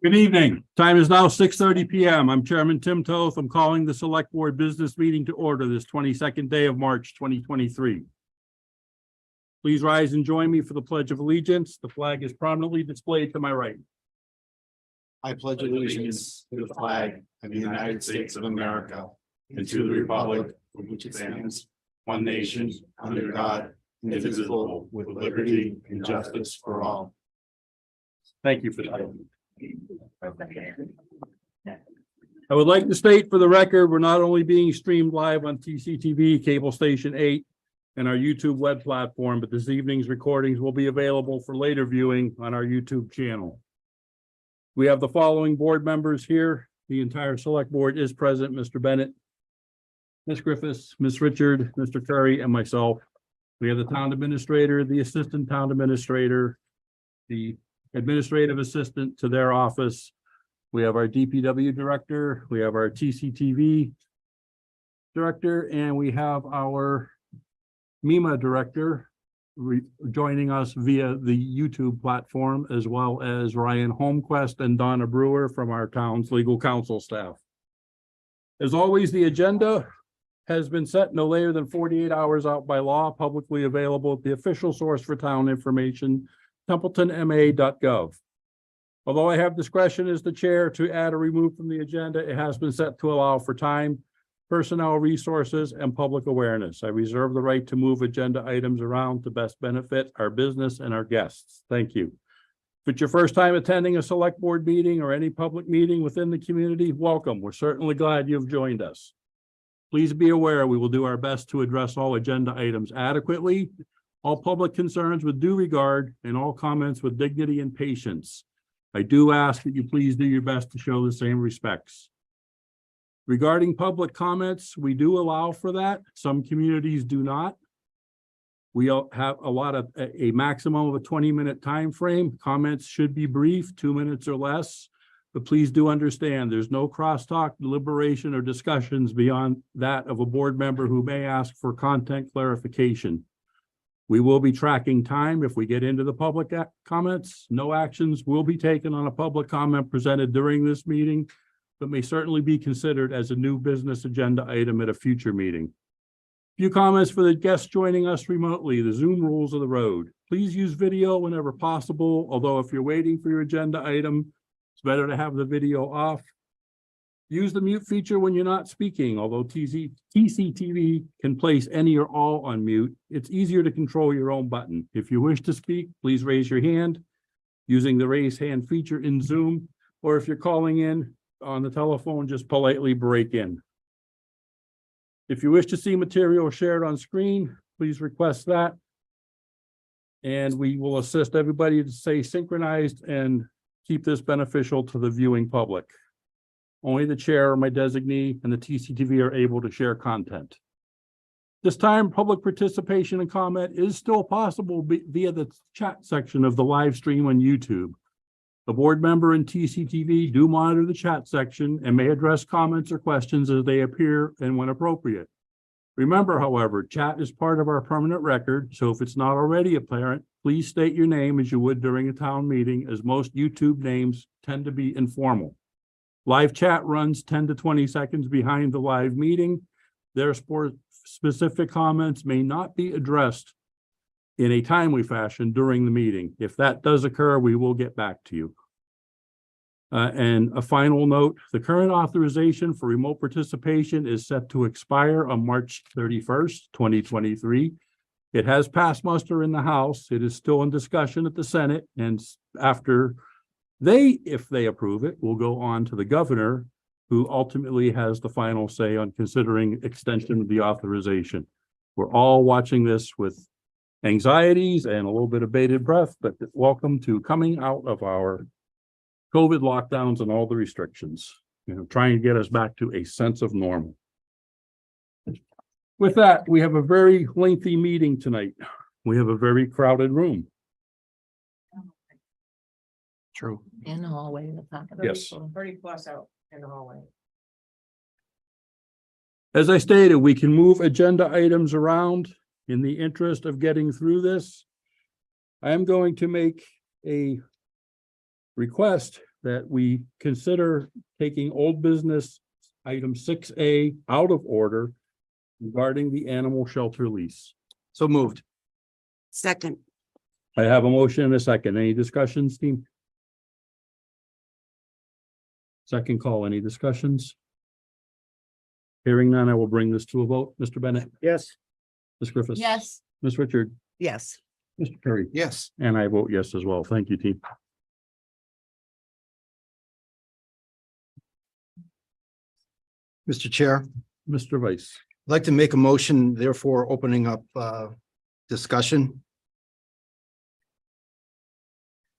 Good evening. Time is now 6:30 p.m. I'm Chairman Tim Toth. I'm calling the Select Board Business Meeting to order this 22nd day of March 2023. Please rise and join me for the Pledge of Allegiance. The flag is prominently displayed to my right. I pledge allegiance to the flag of the United States of America and to the republic for which it stands, one nation, under God, indivisible, with liberty and justice for all. Thank you for that. I would like to state for the record, we're not only being streamed live on TCTV, Cable Station 8, and our YouTube web platform, but this evening's recordings will be available for later viewing on our YouTube channel. We have the following board members here. The entire select board is present: Mr. Bennett, Ms. Griffiths, Ms. Richard, Mr. Curry, and myself. We have the town administrator, the assistant town administrator, the administrative assistant to their office. We have our DPW director, we have our TCTV director, and we have our MEMA director joining us via the YouTube platform, as well as Ryan Holmquist and Donna Brewer from our town's legal counsel staff. As always, the agenda has been set no later than 48 hours out by law, publicly available at the official source for town information, templetonma.gov. Although I have discretion as the chair to add or remove from the agenda, it has been set to allow for time, personnel resources, and public awareness. I reserve the right to move agenda items around to best benefit our business and our guests. Thank you. If it's your first time attending a select board meeting or any public meeting within the community, welcome. We're certainly glad you've joined us. Please be aware we will do our best to address all agenda items adequately, all public concerns with due regard, and all comments with dignity and patience. I do ask that you please do your best to show the same respects. Regarding public comments, we do allow for that. Some communities do not. We all have a maximum of a 20-minute time frame. Comments should be brief, 2 minutes or less. But please do understand there's no crosstalk, deliberation, or discussions beyond that of a board member who may ask for content clarification. We will be tracking time if we get into the public comments. No actions will be taken on a public comment presented during this meeting, but may certainly be considered as a new business agenda item at a future meeting. Few comments for the guests joining us remotely. The Zoom rules of the road. Please use video whenever possible, although if you're waiting for your agenda item, it's better to have the video off. Use the mute feature when you're not speaking, although TCTV can place any or all on mute. It's easier to control your own button. If you wish to speak, please raise your hand using the raise hand feature in Zoom, or if you're calling in on the telephone, just politely break in. If you wish to see material shared on screen, please request that. And we will assist everybody to stay synchronized and keep this beneficial to the viewing public. Only the chair or my designee and the TCTV are able to share content. This time, public participation and comment is still possible via the chat section of the live stream on YouTube. The board member and TCTV do monitor the chat section and may address comments or questions as they appear and when appropriate. Remember, however, chat is part of our permanent record, so if it's not already apparent, please state your name as you would during a town meeting, as most YouTube names tend to be informal. Live chat runs 10 to 20 seconds behind the live meeting. Their specific comments may not be addressed in a timely fashion during the meeting. If that does occur, we will get back to you. And a final note, the current authorization for remote participation is set to expire on March 31st, 2023. It has passed muster in the House. It is still in discussion at the Senate, and after if they approve it, will go on to the governor, who ultimately has the final say on considering extension of the authorization. We're all watching this with anxieties and a little bit of bated breath, but welcome to coming out of our COVID lockdowns and all the restrictions, trying to get us back to a sense of normal. With that, we have a very lengthy meeting tonight. We have a very crowded room. True. In the hallway in the top of the Yes. 30+ out in the hallway. As I stated, we can move agenda items around in the interest of getting through this. I am going to make a request that we consider taking old business item 6A out of order regarding the animal shelter lease. So moved. Second. I have a motion and a second. Any discussions, team? Second call, any discussions? Hearing none, I will bring this to a vote. Mr. Bennett? Yes. Ms. Griffiths? Yes. Ms. Richard? Yes. Mr. Perry? Yes. And I vote yes as well. Thank you, team. Mr. Chair, Mr. Vice. I'd like to make a motion, therefore opening up discussion.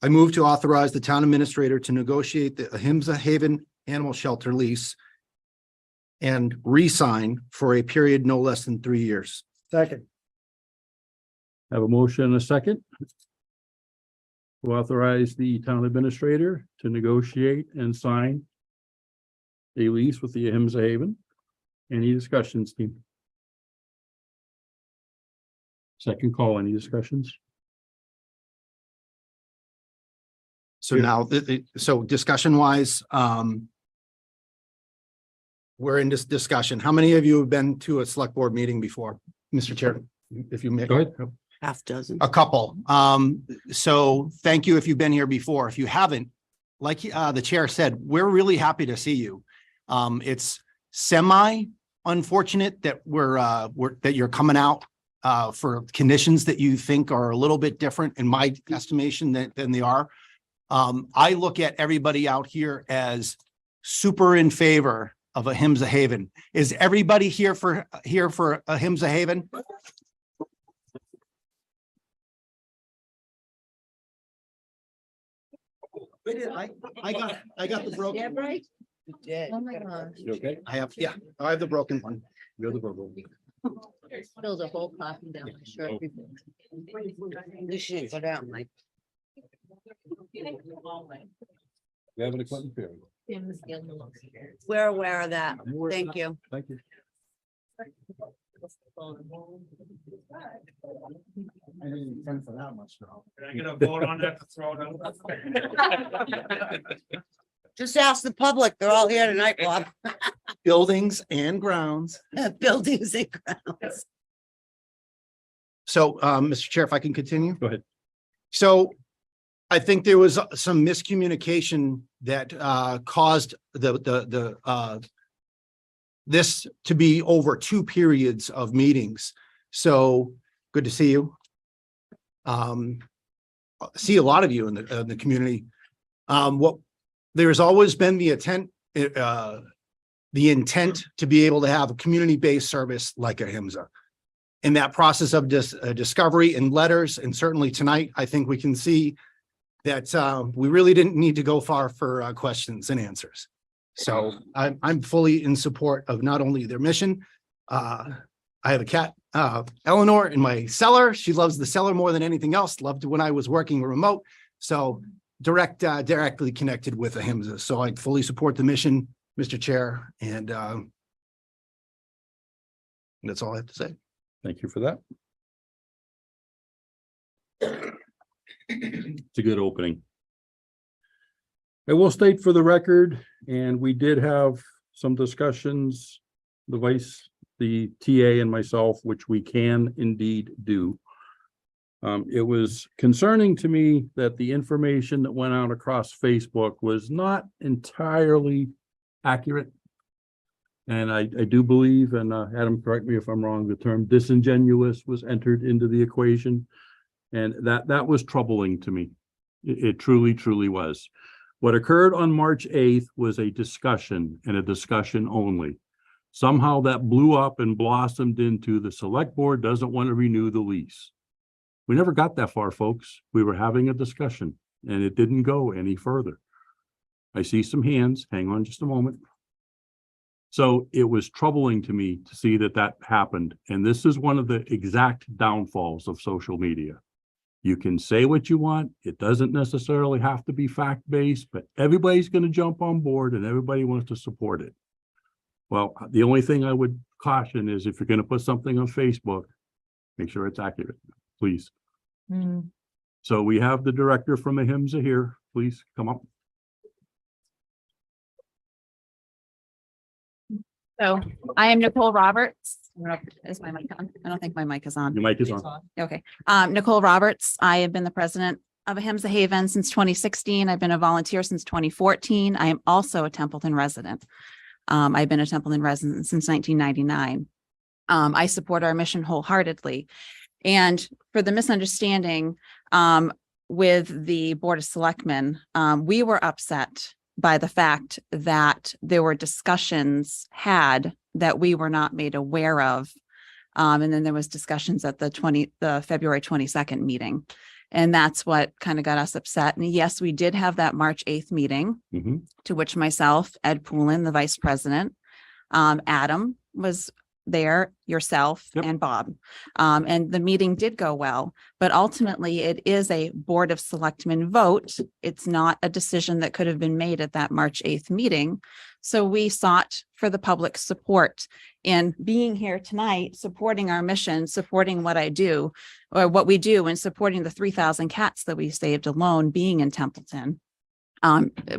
I move to authorize the town administrator to negotiate the Ahimsa Haven Animal Shelter lease and re-sign for a period no less than 3 years. Second. I have a motion and a second to authorize the town administrator to negotiate and sign a lease with the Ahimsa Haven. Any discussions, team? Second call, any discussions? So now, so discussion wise, we're in this discussion. How many of you have been to a select board meeting before, Mr. Chair? If you may. Go ahead. Half dozen. A couple. So thank you if you've been here before. If you haven't, like the chair said, we're really happy to see you. It's semi unfortunate that that you're coming out for conditions that you think are a little bit different in my estimation than they are. I look at everybody out here as super in favor of Ahimsa Haven. Is everybody here for Ahimsa Haven? I got the broken. Yeah, one. right. You did. Oh my gosh, You okay? I have the broken one. You're the verbal. spilled a whole coffee down my shirt. You shouldn't go down, Mike. You have an equipment failure. We're aware of that. Thank you. Thank you. I didn't intend for that much. Can I get a vote on that to throw it out? Just ask the public. They're all here tonight, Bob. Buildings and grounds. Buildings and grounds. So, Mr. Chair, if I can continue? Go ahead. So I think there was some miscommunication that caused this to be over 2 periods of meetings. So good to see you. See a lot of you in the community. There's always been the intent to be able to have a community-based service like Ahimsa. In that process of discovery and letters, and certainly tonight, I think we can see that we really didn't need to go far for questions and answers. So I'm fully in support of not only their mission. I have a cat, Eleanor, in my cellar. She loves the cellar more than anything else. Loved it when I was working remote. So directly connected with Ahimsa. So I fully support the mission, Mr. Chair, and that's all I have to say. Thank you for that. It's a good opening. I will state for the record, and we did have some discussions, the vice, the TA and myself, which we can indeed do. It was concerning to me that the information that went out across Facebook was not entirely accurate. And I do believe, and Adam, correct me if I'm wrong, the term disingenuous was entered into the equation. And that was troubling to me. It truly was. What occurred on March 8th was a discussion and a discussion only. Somehow that blew up and blossomed into the select board doesn't want to renew the lease. We never got that far, folks. We were having a discussion and it didn't go any further. I see some hands. Hang on just a moment. So it was troubling to me to see that happened. And this is one of the exact downfalls of social media. You can say what you want. It doesn't necessarily have to be fact-based, but everybody's going to jump on board and everybody wants to support it. Well, the only thing I would caution is if you're gonna put something on Facebook, make sure it's accurate, please. So we have the director from AHIMSA here. Please come up. So I am Nicole Roberts. I don't know if- Is my mic on? I don't think my mic is on. Your mic is on. Okay. Nicole Roberts. I have been the president of AHIMSA Haven since 2016. I've been a volunteer since 2014. I am also a Templeton resident. I've been a Templeton resident since 1999. I support our mission wholeheartedly. And for the misunderstanding, with the Board of Selectmen, we were upset by the fact that there were discussions had that we were not made aware of. And then there was discussions at the February 22nd meeting. And that's what kind of got us upset. And yes, we did have that March 8th meeting Mhm. to which myself, Ed Poulin, the vice president, Adam was there, yourself Yep. and Bob. And the meeting did go well, but ultimately it is a Board of Selectmen vote. It's not a decision that could have been made at that March 8th meeting. So we sought for the public support in being here tonight, supporting our mission, supporting what I do or what we do and supporting the 3,000 cats that we saved alone being in Templeton.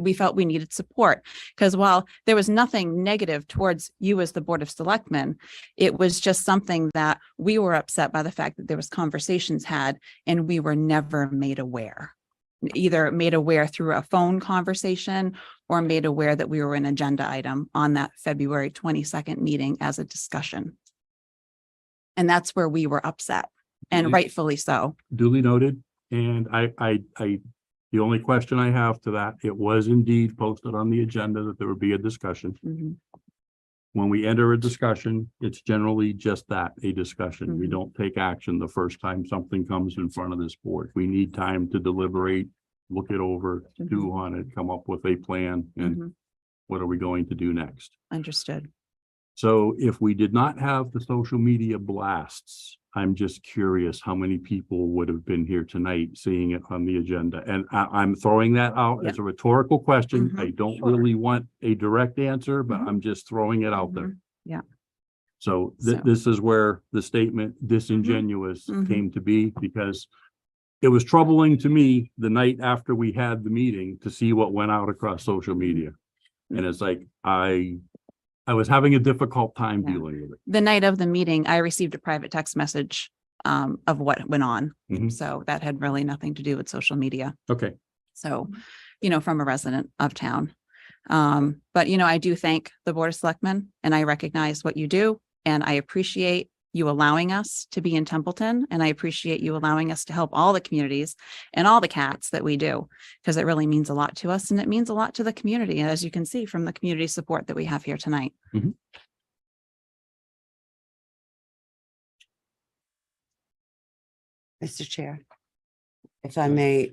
We felt we needed support because while there was nothing negative towards you as the Board of Selectmen, it was just something that we were upset by the fact that there was conversations had and we were never made aware. Either made aware through a phone conversation or made aware that we were an agenda item on that February 22nd meeting as a discussion. And that's where we were upset and Mhm. rightfully so. Duly noted. And the only question I have to that, it was indeed posted on the agenda that there would be a discussion. Mhm. When we enter a discussion, it's generally just that, a discussion. We Mhm. don't take action the first time something comes in front of this board. We need time to deliberate, look it over, do on it, come up with a plan, and Mhm. what are we going to do next? Understood. So if we did not have the social media blasts, I'm just curious how many people would have been here tonight seeing it on the agenda. And I'm throwing that out as a rhetorical question. Mhm. I don't Sure. really want a direct answer, but Mhm. I'm just throwing it out there. Mhm. Yeah. So So- this is where the statement disingenuous Mhm. came to be, because it was troubling to me the night after we had the meeting to see what went out across social media. And it's like, I was having a difficult time Yeah. dealing with it. The night of the meeting, I received a private text message of what went on. Mhm. So that had really nothing to do with social media. Okay. So, from a resident of town. But I do thank the Board of Selectmen and I recognize what you do. And I appreciate you allowing us to be in Templeton. And I appreciate you allowing us to help all the communities and all the cats that we do, because it really means a lot to us and it means a lot to the community, as you can see from the community support that we have here tonight. Mr. Chair, if I may,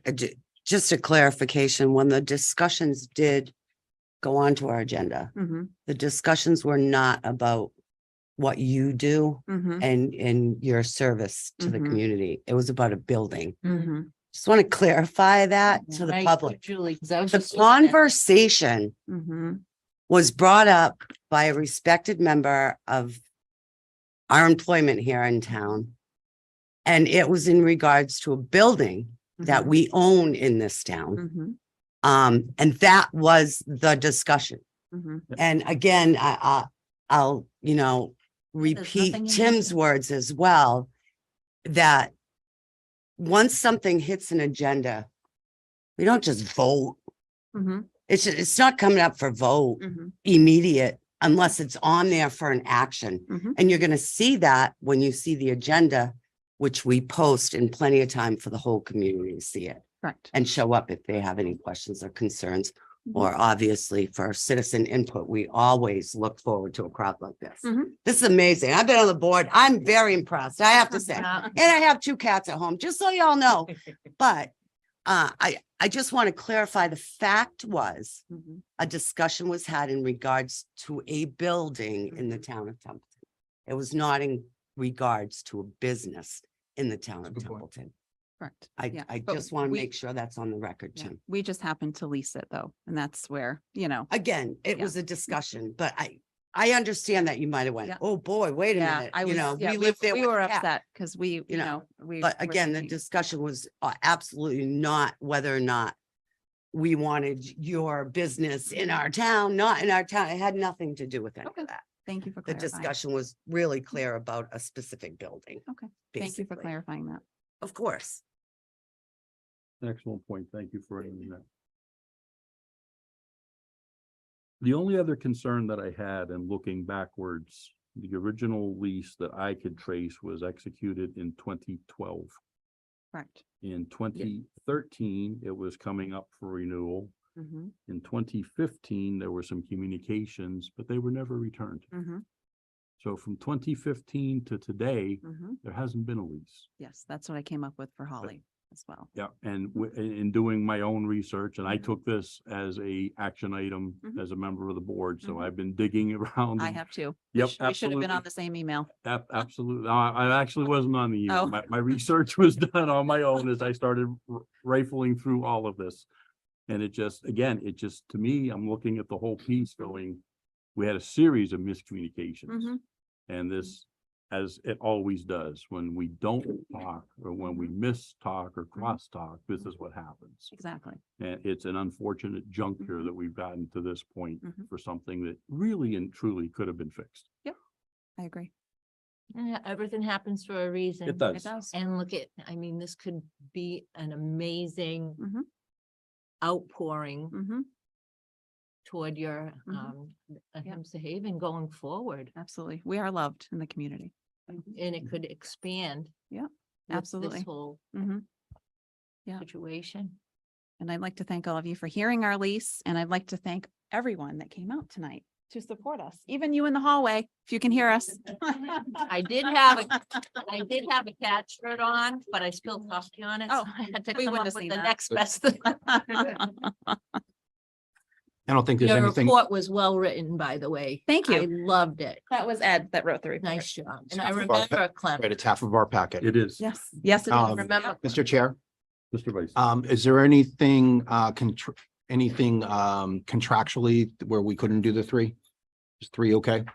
just a clarification, when the discussions did go onto our agenda, Mhm, the discussions were not about what you do mhm, and your service to the Mhm. community. It was about a building. mhm, Just want to clarify that to the Right, public. Julie, because I was The just. looking at- conversation mhm, was brought up by a respected member of our employment here in town. And it was in regards to a building that mhm, we own in this town. mhm, And that was the discussion. mhm. And again, I'll, repeat nothing in Tim's there. words as well, that once something hits an agenda, we don't just vote. Mhm, It's not coming up for vote mhm, immediate unless it's on there for an action. mhm. And you're going to see that when you see the agenda, which we post in plenty of time for the whole community to see it Correct. and show up if they have any questions or concerns. Mhm. Or obviously for citizen input, we always look forward to a crowd like this. Mhm. This is amazing. I've been on the board. I'm very impressed, I have to say. Yeah. And I have 2 cats at home, just so y'all know. But I just want to clarify, the fact was Mhm. a discussion was had in regards to a building in the town of Templeton. It was not in regards to a business in the town of Templeton. Correct. I Yeah, but just want to we- make sure that's on the record, Yeah, Tim. we just happen to lease it though, and that's where, Again, it Yeah. was a discussion, but I understand that you might have went, Yeah. oh boy, wait a Yeah, minute, I you was, know, yeah, we live there. we with were a cat. upset because we, you know, know, we. But were again, the thinking- discussion was absolutely not whether or not we wanted your business in our town, not in our town. It had nothing to do with any Okay. of that. Thank you for The clarifying. discussion was really clear about a specific building. Okay, thank you for basically. clarifying that. Of course. Excellent point. Thank you for bringing that. The only other concern that I had in looking backwards, the original lease that I could trace was executed in 2012. Correct. In 2013, it was coming up for renewal. Mm-hmm, In 2015, there were some communications, but they were never returned. mm-hmm, So from 2015 to today, mm-hmm. there hasn't been a lease. Yes, that's what I came up with for Holly as well. Yeah, and in doing my own research, and I Mhm. took this as a action item Mhm. as a member of the board, so Mhm. I've been digging around. I and- have too. Yep, We should have been on absolutely. the same email. Absolutely. I actually wasn't on the email. Oh. My research was done on my own as I started rifling through all of this. And it just, again, to me, I'm looking at the whole piece going, we had a series of miscommunications. Mhm. And this, as it always does, when we don't talk or when we mis-talk or cross-talk, this is what happens. Exactly. And it's an unfortunate juncture that we've gotten to this point Mhm. for something that really and truly could have been fixed. I agree. Yeah, everything happens for a reason. It does. It does. And look at, I mean, this could be an amazing Mhm. outpouring Mm-hmm. toward your, Mhm. Ahimsa Haven going forward. Absolutely. We are loved in the community. And it could expand. Yeah, with absolutely. This whole Mm-hmm. Yeah. situation. And I'd like to thank all of you for hearing our lease, and I'd like to thank everyone that came out tonight to support us, even you in the hallway, if you can hear us. I did have a cat shirt on, but I spilled coffee on it. Oh, so I had to we come wouldn't up have with seen the that. next best thing. I don't think there's Your anything. report was well written, by the way. Thank I you. loved it. That was Ed that wrote the report. Nice job. And I Half of our remember Right, Clem. it's half of our packet. It is, Yes, yes, it is. Remember, Mr. Chair, Mr. Vice. is there anything, contractually where we couldn't do the three? Is three okay?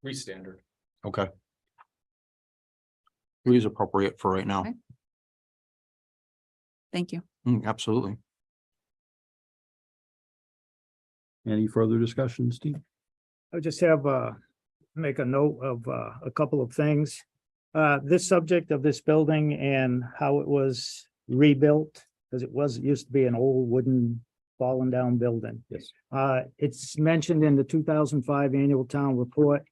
Three standard. Okay. Three is appropriate for right now. Okay. Thank you. Absolutely. Any further discussion, Steve? I just have, make a note of, a couple of things. This subject of this building and how it was rebuilt, because it used to be an old wooden fallen down building. Yes. It's mentioned in the 2005 annual town report,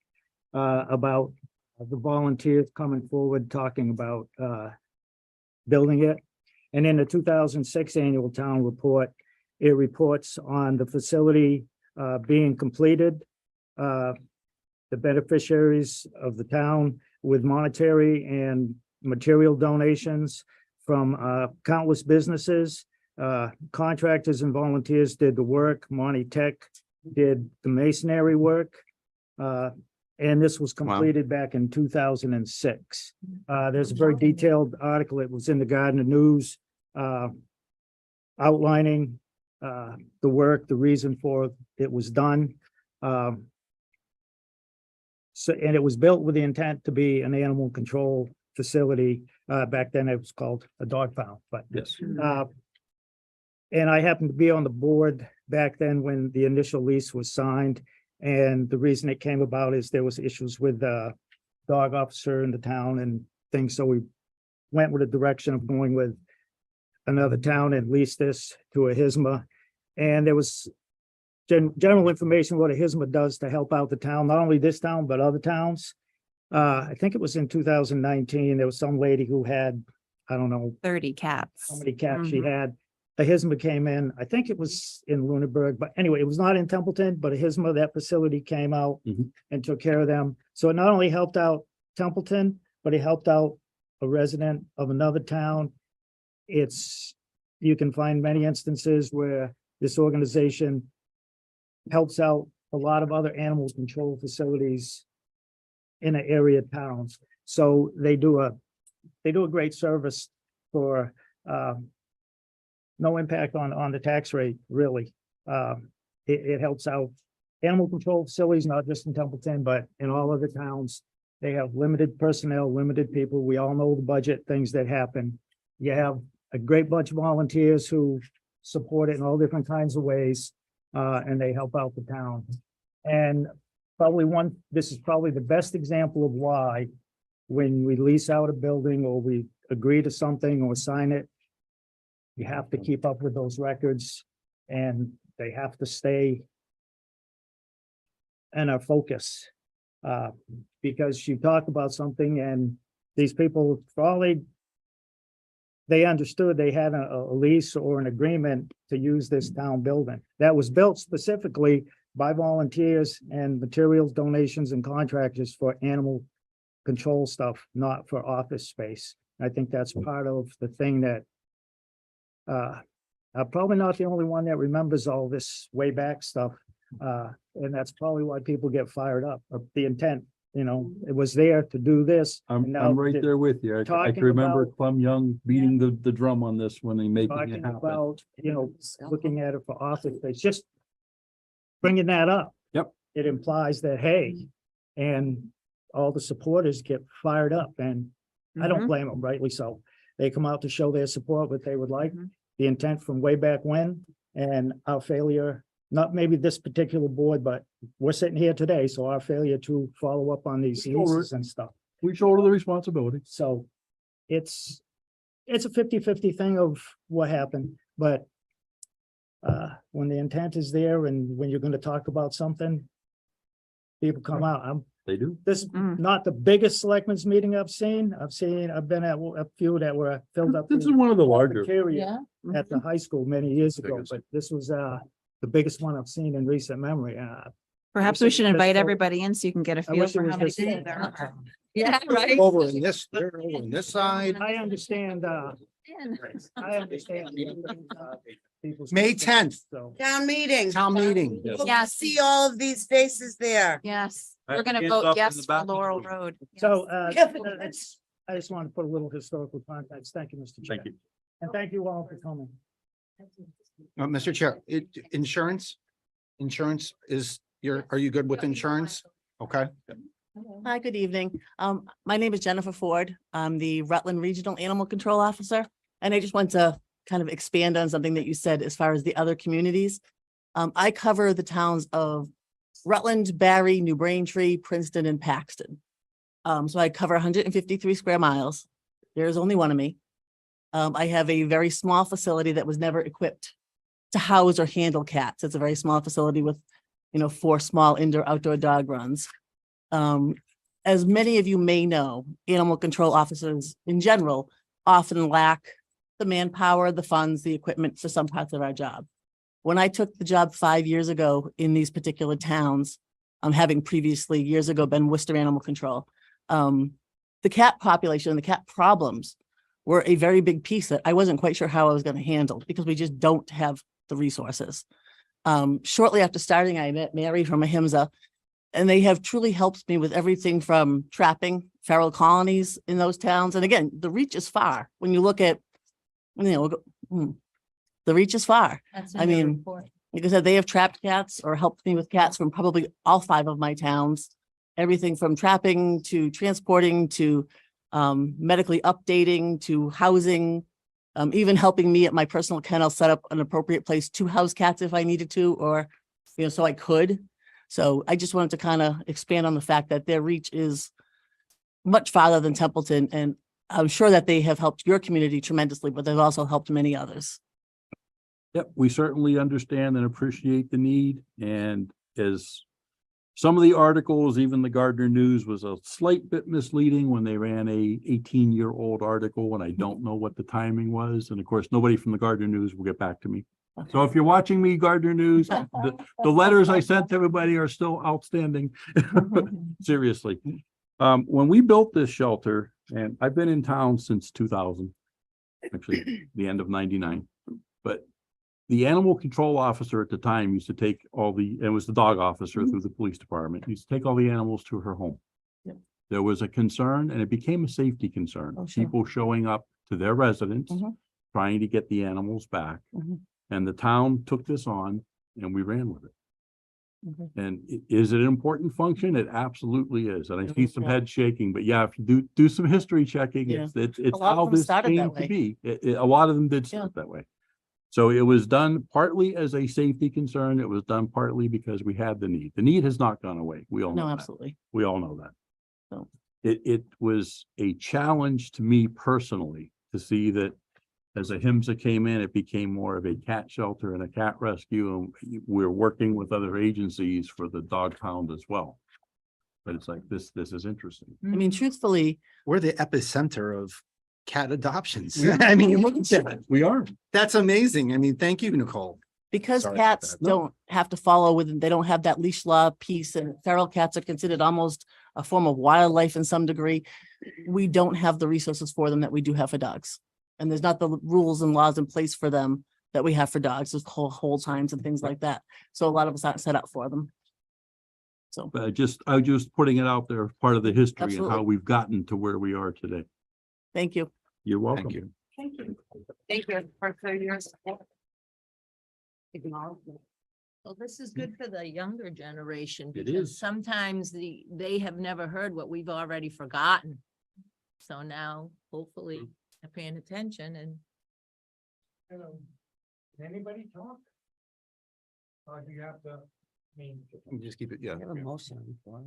about the volunteers coming forward, talking about, building it. And in the 2006 annual town report, it reports on the facility being completed. The beneficiaries of the town with monetary and material donations from countless businesses. Contractors and volunteers did the work. Monty Tech did the masonry work. And this was completed back in 2006. There's a very detailed article. It was in the Gardner News outlining the work, the reason for it was done. So, and it was built with the intent to be an animal control facility. Back then it was called a dog pound, but Yes. and I happened to be on the board back then when the initial lease was signed. And the reason it came about is there was issues with the dog officer in the town and things. So we went with a direction of going with another town and leased this to a HISMA. And there was general information what a HISMA does to help out the town, not only this town, but other towns. I think it was in 2019, there was some lady who had, I don't know 30 cats. how many cats she Mhm. had. A HISMA came in, I think it was in Lunenburg, but anyway, it was not in Templeton, but a HISMA, that facility came out Mhm. and took care of them. So it not only helped out Templeton, but it helped out a resident of another town. You can find many instances where this organization helps out a lot of other animal control facilities in the area towns. So they do a great service for, no impact on the tax rate, really. It helps out animal control facilities, not just in Templeton, but in all other towns. They have limited personnel, limited people. We all know the budget, things that happen. You have a great bunch of volunteers who support it in all different kinds of ways, and they help out the town. And this is probably the best example of why, when we lease out a building or we agree to something or sign it, you have to keep up with those records and they have to stay in our focus. Because you talk about something and these people, for all they understood they had a lease or an agreement to use this town building that was built specifically by volunteers and materials donations and contractors for animal control stuff, not for office space. I think that's part of the thing that I'm probably not the only one that remembers all this way back stuff. And that's probably why people get fired up. The intent, it was there to do this. and now I'm right there with you. I talking can remember about- Clem Young beating the drum on this when they making it Talking happen. about, looking at it for office space, just bringing that up. Yep. It implies that, hey, and all the supporters get fired up and I don't blame them, rightly so. They come out to show their support, what they would like, the intent from way back when, and our failure, not maybe this particular board, but we're sitting here today, so our failure to follow up on these leases and stuff. We shoulder the responsibility. So it's a 50-50 thing of what happened, but when the intent is there and when you're gonna talk about something, people come out. They do. This is not the biggest selectmen's meeting I've been at a few that were filled up. This is with one of the larger. cafeteria At the high school many years ago, Biggest. but this was the biggest one I've seen in recent memory. Perhaps wish we it should was invite just- everybody in so you can get a I feel wish it for was how many just- people there are. Yeah, right. Over in this, they're over in this side. I understand, I understand. people's May concerns, 10th. So. Town meeting. Town meeting. Yes. We'll Yes. see all of these faces there. Yes, I we're gonna hands up vote in yes the for back. Laurel Road. So, Yeah. I just want to put a little historical context. Thank you, Mr. Chair. Thank you. And thank you all for coming. Mr. Chair, insurance are you good with insurance? Okay. Hi, good evening. My name is Jennifer Ford. I'm the Rutland Regional Animal Control Officer. And I just want to kind of expand on something that you said as far as the other communities. I cover the towns of Rutland, Barry, New Braintree, Princeton, and Paxton. So I cover 153 square miles. There's only one of me. I have a very small facility that was never equipped to house or handle cats. It's a very small facility with, 4 small indoor outdoor dog runs. As many of you may know, animal control officers in general often lack the manpower, the funds, the equipment for some parts of our job. When I took the job 5 years ago in these particular towns, having previously years ago been Worcester Animal Control, the cat population and the cat problems were a very big piece that I wasn't quite sure how I was going to handle because we just don't have the resources. Shortly after starting, I met Mary from Ahimsa, and they have truly helped me with everything from trapping feral colonies in those towns. And again, the reach is far. When you look at, the reach is far. I mean, like I said, they have trapped cats or helped me with cats from probably all 5 of my towns. Everything from trapping to transporting to medically updating to housing, even helping me at my personal kennel set up an appropriate place to house cats if I needed to, or, so I could. So I just wanted to kind of expand on the fact that their reach is much farther than Templeton. And I'm sure that they have helped your community tremendously, but they've also helped many others. Yep, we certainly understand and appreciate the need. And as some of the articles, even the Gardner News was a slight bit misleading when they ran a 18-year-old article, and I don't know what the timing was. And of course, nobody from the Gardner News will get back to me. So if you're watching me, Gardner News, the letters I sent to everybody are still outstanding. Seriously. When we built this shelter, and I've been in town since 2000, actually the end of 99, but the animal control officer at the time used to take it was the dog officer through the police department, used to take all the animals to her home. Yep. There was a concern, and it became a safety concern. Oh, sure. People showing up to their residence, trying to get the animals back. And the town took this on and we ran with it. And is it an important function? It absolutely is. And I see some Yeah. head shaking, but yeah, if you do some history checking, Yeah. it's lot of how them this started came that to way. be. A lot of them did start that way. So it was done partly as a safety concern. It was done partly because we had the need. The need has not gone away. We all know No, that. absolutely. We all know that. So. It was a challenge to me personally to see that as a HIMSA came in, it became more of a cat shelter and a cat rescue. And we're working with other agencies for the dog pound as well. But it's like, this is interesting. I mean, truthfully, We're the epicenter of cat adoptions. We are. I mean, look at that. We are. That's amazing. I mean, thank you, Nicole. because Sorry about cats that. No. don't have to follow with, they don't have that leash law piece, and feral cats are considered almost a form of wildlife in some degree. We don't have the resources for them that we do have for dogs. And there's not the rules and laws in place for them that we have for dogs, with hold times and things like that. So a lot of us aren't set up for them. So, But I was just putting it out there as part of the history and Absolutely. how we've gotten to where we are today. thank you. You're welcome. Thank you. Thank you. Thank you for your support. Well, this is good for the younger generation. It because is. Sometimes they have never heard what we've already forgotten. So now, hopefully, they're paying attention and. Anybody talk? Or do you have to, Just keep it, yeah. We have a motion on the floor.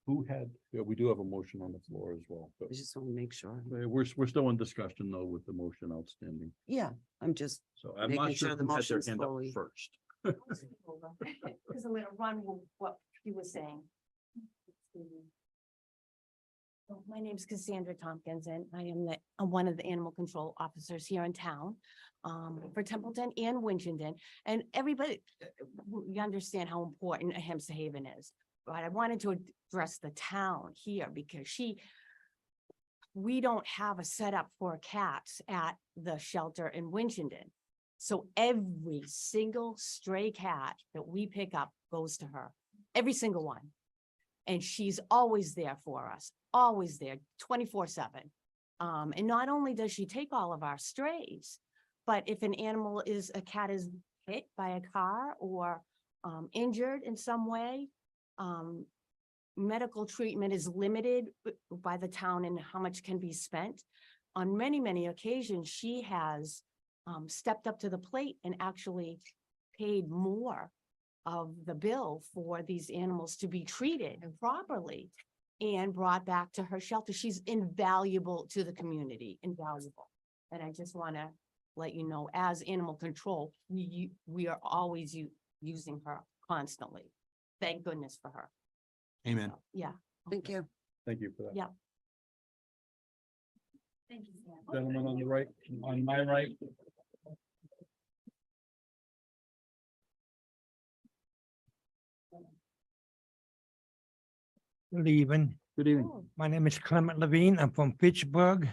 Who had, yeah, we do have a motion on the floor as well, but I just want to make sure. we're still in discussion though with the motion outstanding. Yeah, I'm just, So I'm Making not sure sure the who had their motion's hand up fully- first. Because I'm gonna run with what he was saying. So my name is Cassandra Tompkins, and I am one of the animal control officers here in town, for Templeton and Winchendon. And everybody, you understand how important a HIMSA Haven is. But I wanted to address the town here because we don't have a setup for cats at the shelter in Winchendon. So every single stray cat that we pick up goes to her, every single one. And she's always there for us, always there, 24/7. And not only does she take all of our strays, but if a cat is hit by a car or injured in some way, medical treatment is limited by the town and how much can be spent. On many, many occasions, she has stepped up to the plate and actually paid more of the bill for these animals to be treated properly and brought back to her shelter. She's invaluable to the community, invaluable. And I just want to let you know, as animal control, we are always using her constantly. Thank goodness for her. Amen. Yeah. thank you. Thank you for that. Yeah. Thank you. Gentleman on the right, on my right. Good evening. Good evening. My name is Clement Levine. I'm from Pittsburgh.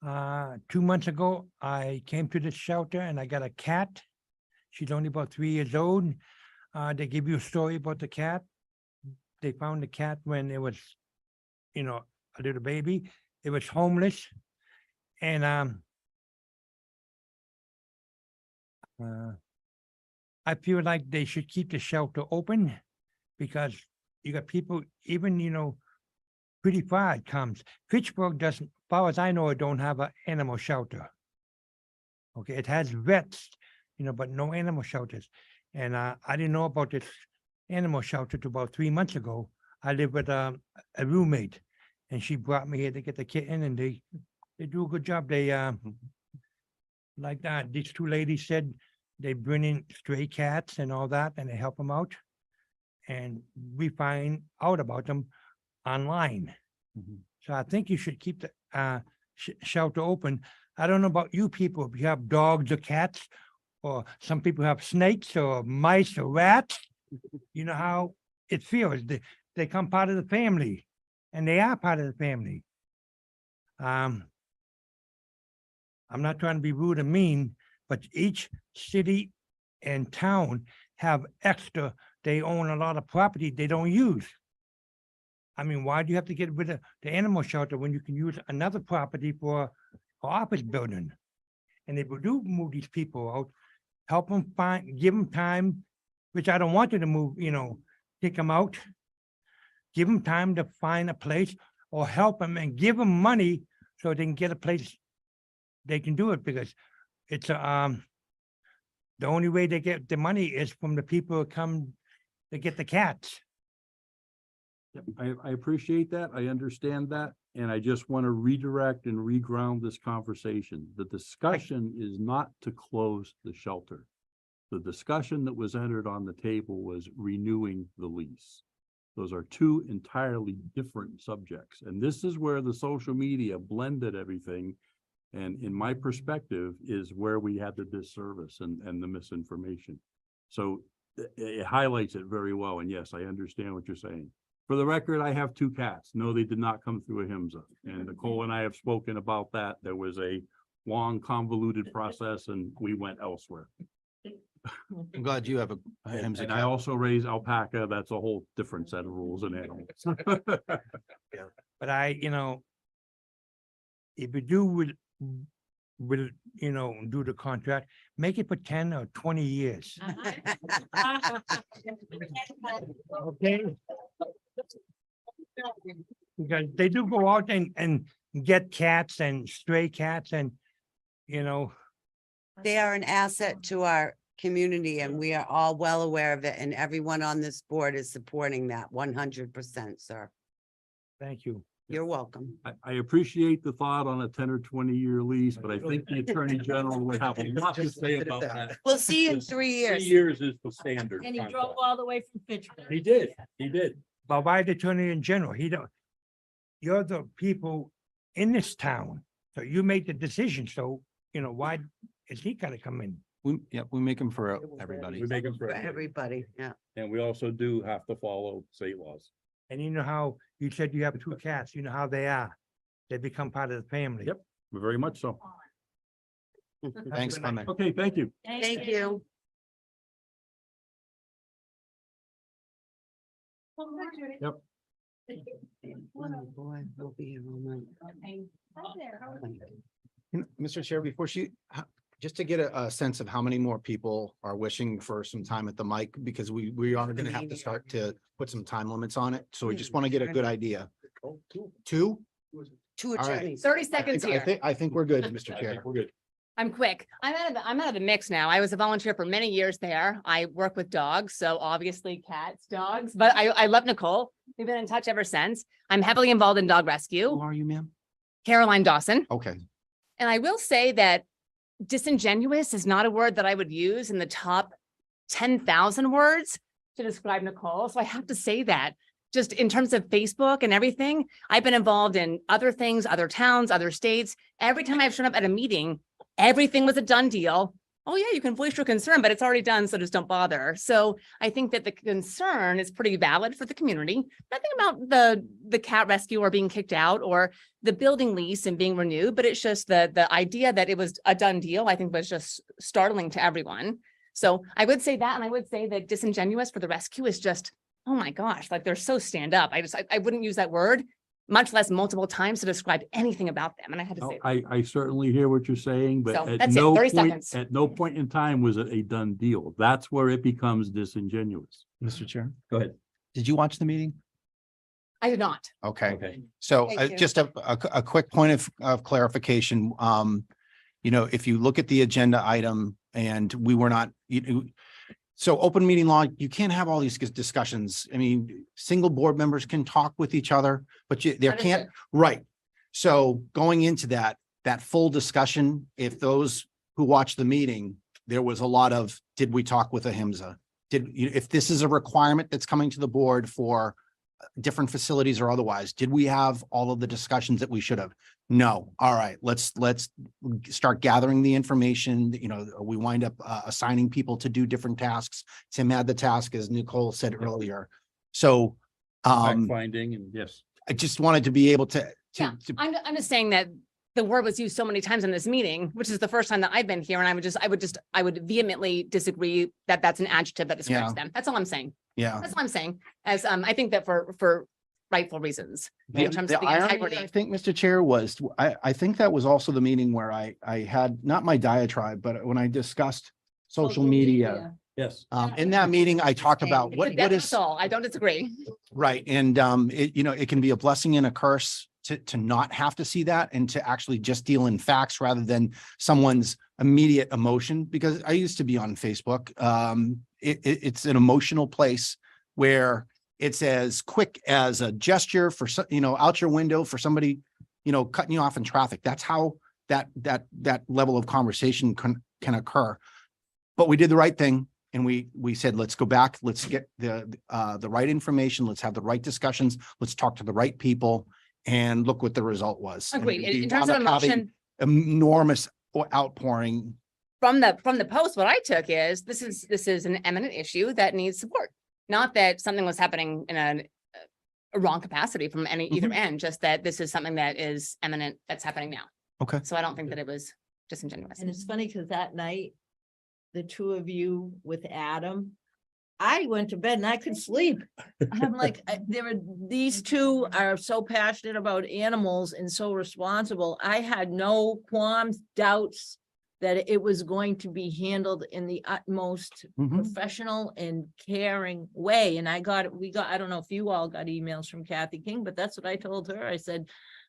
2 months ago, I came to the shelter and I got a cat. She's only about 3 years old. They give you a story about the cat. They found the cat when it was, a little baby. It was homeless. And I feel like they should keep the shelter open because you got people, even, pretty far it comes. Pittsburgh doesn't, as far as I know, it don't have an animal shelter. Okay, it has vets, but no animal shelters. And I didn't know about this animal shelter till about 3 months ago. I live with a roommate, and she brought me here to get the kitten, and they do a good job. They like that. These two ladies said they bring in stray cats and all that, and they help them out. And we find out about them online. So I think you should keep the shelter open. I don't know about you people, if you have dogs or cats, or some people have snakes or mice or rats. You know how it feels. They come part of the family, and they are part of the family. I'm not trying to be rude or mean, but each city and town have extra. They own a lot of property they don't use. I mean, why do you have to get rid of the animal shelter when you can use another property for office building? And if we do move these people out, help them give them time which I don't want you to move, kick them out. Give them time to find a place or help them and give them money so they can get a place. They can do it because it's, the only way they get the money is from the people who come to get the cats. Yep, I appreciate that. I understand that. And I just want to redirect and reground this conversation. The discussion is not to close the shelter. The discussion that was entered on the table was renewing the lease. Those are two entirely different subjects. And this is where the social media blended everything. And in my perspective is where we had the disservice and the misinformation. So it highlights it very well. And yes, I understand what you're saying. For the record, I have 2 cats. No, they did not come through a HIMSA. And Nicole and I have spoken about that. There was a long convoluted process and we went elsewhere. I'm glad you have a And I also raise alpaca. That's a whole different set of rules and animals. But if you do will, do the contract, make it for 10 or 20 years. Okay? Because they do go out and get cats and stray cats and, They are an asset to our community and we are all well aware of it and everyone on this board is supporting that 100%, sir. thank you. You're welcome. I appreciate the thought on a 10 or 20-year lease, but I think the Attorney General would have a lot to say about that. We'll see you in 3 3 years. years is the standard. And he contract. drove all the way from Fitchburg. He did. But why the attorney in general? You're the people in this town, so you make the decision. So, why is he gotta come in? We make them for everybody. We make them for For everybody. everybody, yeah. And we also do have to follow state laws. And you know how you said you have 2 cats, you know how they are. They become part of the family. Yep. Very much so. Thanks, Clement. Okay, thank you. Thank you. Yep. Oh, boy, we'll be here all night. Mr. Chair, before just to get a sense of how many more people are wishing for some time at the mic, because we are going to have to start to put some time limits on it. So we just want to get a good idea. 2? 2 right. attorneys. 30 seconds here. I think we're good, Mr. Chair. We're good. I'm quick. I'm out of the mix now. I was a volunteer for many years there. I work with dogs, so obviously cats, dogs, but I love Nicole. We've been in touch ever since. I'm heavily involved in dog Who rescue. are you, ma'am? Caroline Dawson. Okay. And I will say that disingenuous is not a word that I would use in the top 10,000 words to describe Nicole. So I have to say that just in terms of Facebook and everything, I've been involved in other things, other towns, other states. Every time I've shown up at a meeting, everything was a done deal. Oh yeah, you can voice your concern, but it's already done, so just don't bother. So I think that the concern is pretty valid for the community. Nothing about the cat rescue or being kicked out or the building lease and being renewed, but it's just the idea that it was a done deal, I think was just startling to everyone. So I would say that, and I would say that disingenuous for the rescue is just, oh my gosh, like they're so stand up. I wouldn't use that word, much less multiple times to describe anything about them. And I had to say that. I certainly hear what you're saying, but So, at that's it, no 30 point, seconds. at no point in time was it a done deal. That's where it becomes disingenuous. Mr. Chair, Go ahead. did you watch the meeting? I did not. Okay. Okay. So Thank you. just a quick point of clarification. If you look at the agenda item and we were not, so open meeting law, you can't have all these discussions. I mean, single board members can talk with each other, but there can't, right. So going into that full discussion, if those who watched the meeting, there was a lot of, did we talk with a HIMSA? If this is a requirement that's coming to the board for different facilities or otherwise, did we have all of the discussions that we should have? No. All right, let's start gathering the information. We wind up assigning people to do different tasks. Tim had the task, as Nicole said earlier. So Fact finding and yes. I just wanted to be able to Yeah, I'm just saying that the word was used so many times in this meeting, which is the first time that I've been here, and I would vehemently disagree that that's an adjective that describes them. That's all I'm saying. yeah. That's all I'm saying. As I think that for rightful reasons in terms of the irony, integrity. I think, Mr. Chair, was I think that was also the meeting where I had not my diatribe, but when I discussed social media Yes. In that meeting, I talked about what That's is, all. I don't disagree. right, and it, you know, it can be a blessing and a curse to not have to see that and to actually just deal in facts rather than someone's immediate emotion, because I used to be on Facebook. It's an emotional place where it's as quick as a gesture for, you know, out your window for somebody, you know, cutting you off in traffic. That's how that level of conversation can occur. But we did the right thing. And we said, let's go back, let's get the right information, let's have the right discussions, let's talk to the right people, and look what the result was. And Agreed. we In terms of wound up having emotion, enormous outpouring. from the post, what I took is this is an eminent issue that needs support. Not that something was happening in a wrong capacity from either end, just that this is something that is eminent that's happening now. Okay. So I don't think that it was disingenuous. And it's funny because that night, the two of you with Adam, I went to bed and I could sleep. I'm like, these two are so passionate about animals and so responsible. I had no qualms, doubts that it was going to be handled in the utmost professional and caring way. And I don't know if you all got emails from Kathy King, but that's what I told her. I said,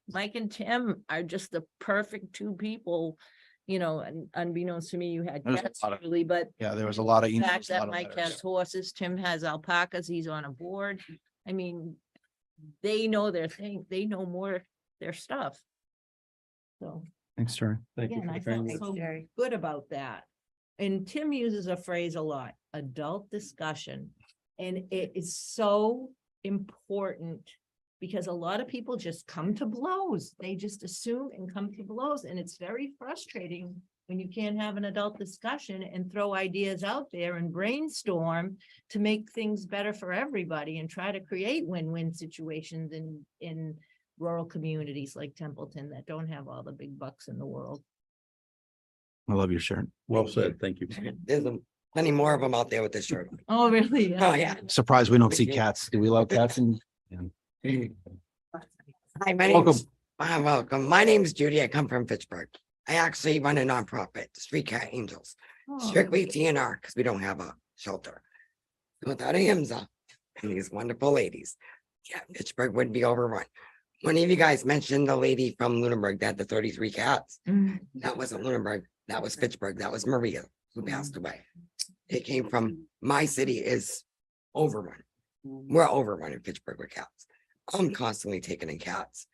Mike and Tim are just the perfect two people. You know, and unbeknownst to me, you had There's a cats, lot of- Julie, but Yeah, there was a lot of the emails. fact a lot that of Mike letters. has horses, Tim has alpacas, he's on a board. I mean, they know their thing, they know more their stuff. So, Thanks, Jerry. Thank you again, for I the kind felt words. so good about that. And Tim uses a phrase a lot, adult discussion. And it is so important because a lot of people just come to blows. They just assume and come to blows. And it's very frustrating when you can't have an adult discussion and throw ideas out there and brainstorm to make things better for everybody and try to create win-win situations in rural communities like Templeton that don't have all the big bucks in the world. I love your shirt. Well said. Thank you. There's plenty more of them out there with this shirt. Oh, really? Oh, yeah. Surprised we don't see cats. Do we love cats? Hi, my Welcome. name's, welcome. My name's Judy. I come from Fitchburg. I actually run a nonprofit, Street Cat Angels, strictly TNR, because we don't have a shelter. Without a HIMSA and these wonderful ladies, yeah, Fitchburg would be overrun. One of you guys mentioned the lady from Lunenburg that had the 33 cats. That wasn't Lunenburg. That was Fitchburg. That was Maria, who passed away. It came from my city is overrun. We're overrun in Fitchburg with cats. I'm constantly taking in cats,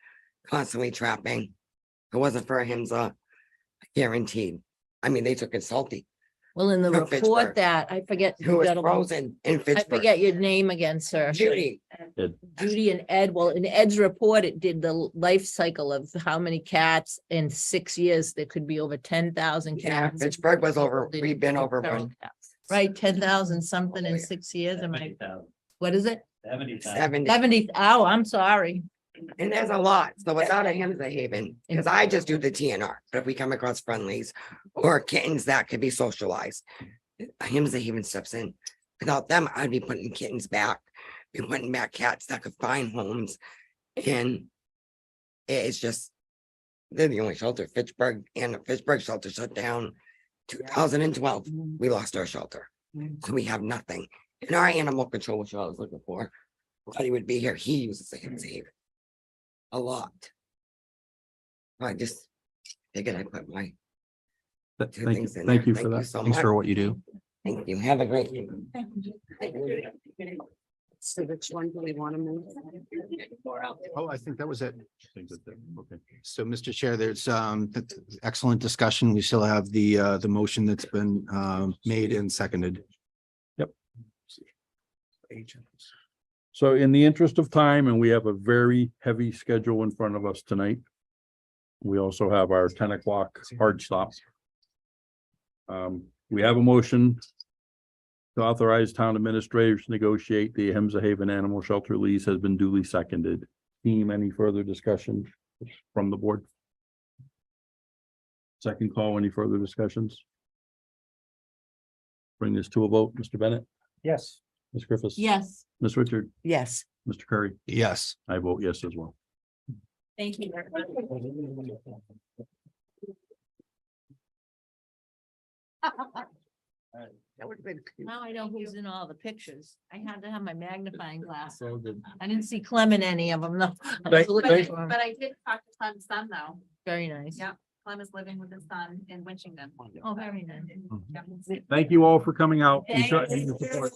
constantly trapping. If it wasn't for a HIMSA, guaranteed. I mean, they took in Salty, Well, in the From report Fitchburg. that, I forget. who the was gentleman- frozen in I Fitchburg. forget your name again, sir. Judy, Judy and Ed. Well, in Ed's report, it did the life cycle of how many cats in 6 years. There could be over 10,000 yeah, cats. Fitchburg was over, we've been overrun. Right, 10,000 something in 6 years. Am I, what is it? 70, 70. Oh, I'm sorry. and there's a lot. So without a HIMSA haven, because I just do the TNR, but if we come across friendlies or kittens that could be socialized, a HIMSA haven steps in. Without them, I'd be putting kittens back, be putting back cats that could find homes. And it's just, they're the only shelter, Fitchburg, and the Fitchburg shelter shut down 2012. We lost our shelter. So we have nothing. And our animal control, which I was looking for, Dottie would be here. He uses a HIMSA haven a lot. I just figured I put my two Thank you. things in Thank there. you for that. so Thanks much. for what you do. Thank you. Have a great day. So which one do we want to move? Oh, I think that was it. Okay. So, Mr. Chair, there's excellent discussion. We still have the motion that's been made and seconded. So in the interest of time, and we have a very heavy schedule in front of us tonight. We also have our 10 o'clock hard stop. We have a motion to authorize town administrators to negotiate the HIMSA Haven Animal Shelter lease has been duly seconded. Team, any further discussion from the board? Second call, any further discussions? Bring this to a vote. Mr. Bennett, Yes. Ms. Griffiths. Yes, Ms. Richard, Yes. Mr. Curry. Yes. I vote yes as well. thank you very much. That would have been. Now I know who's in all the pictures. I had to have my magnifying glass. So good. I didn't see Clem in any of them, though. Thank- thank- But I did talk to Clem's son though. Very nice. Yeah. Clem is living with his son in Winchton. Oh, very nice. Thank you all for coming out. and Thank showing you. your support.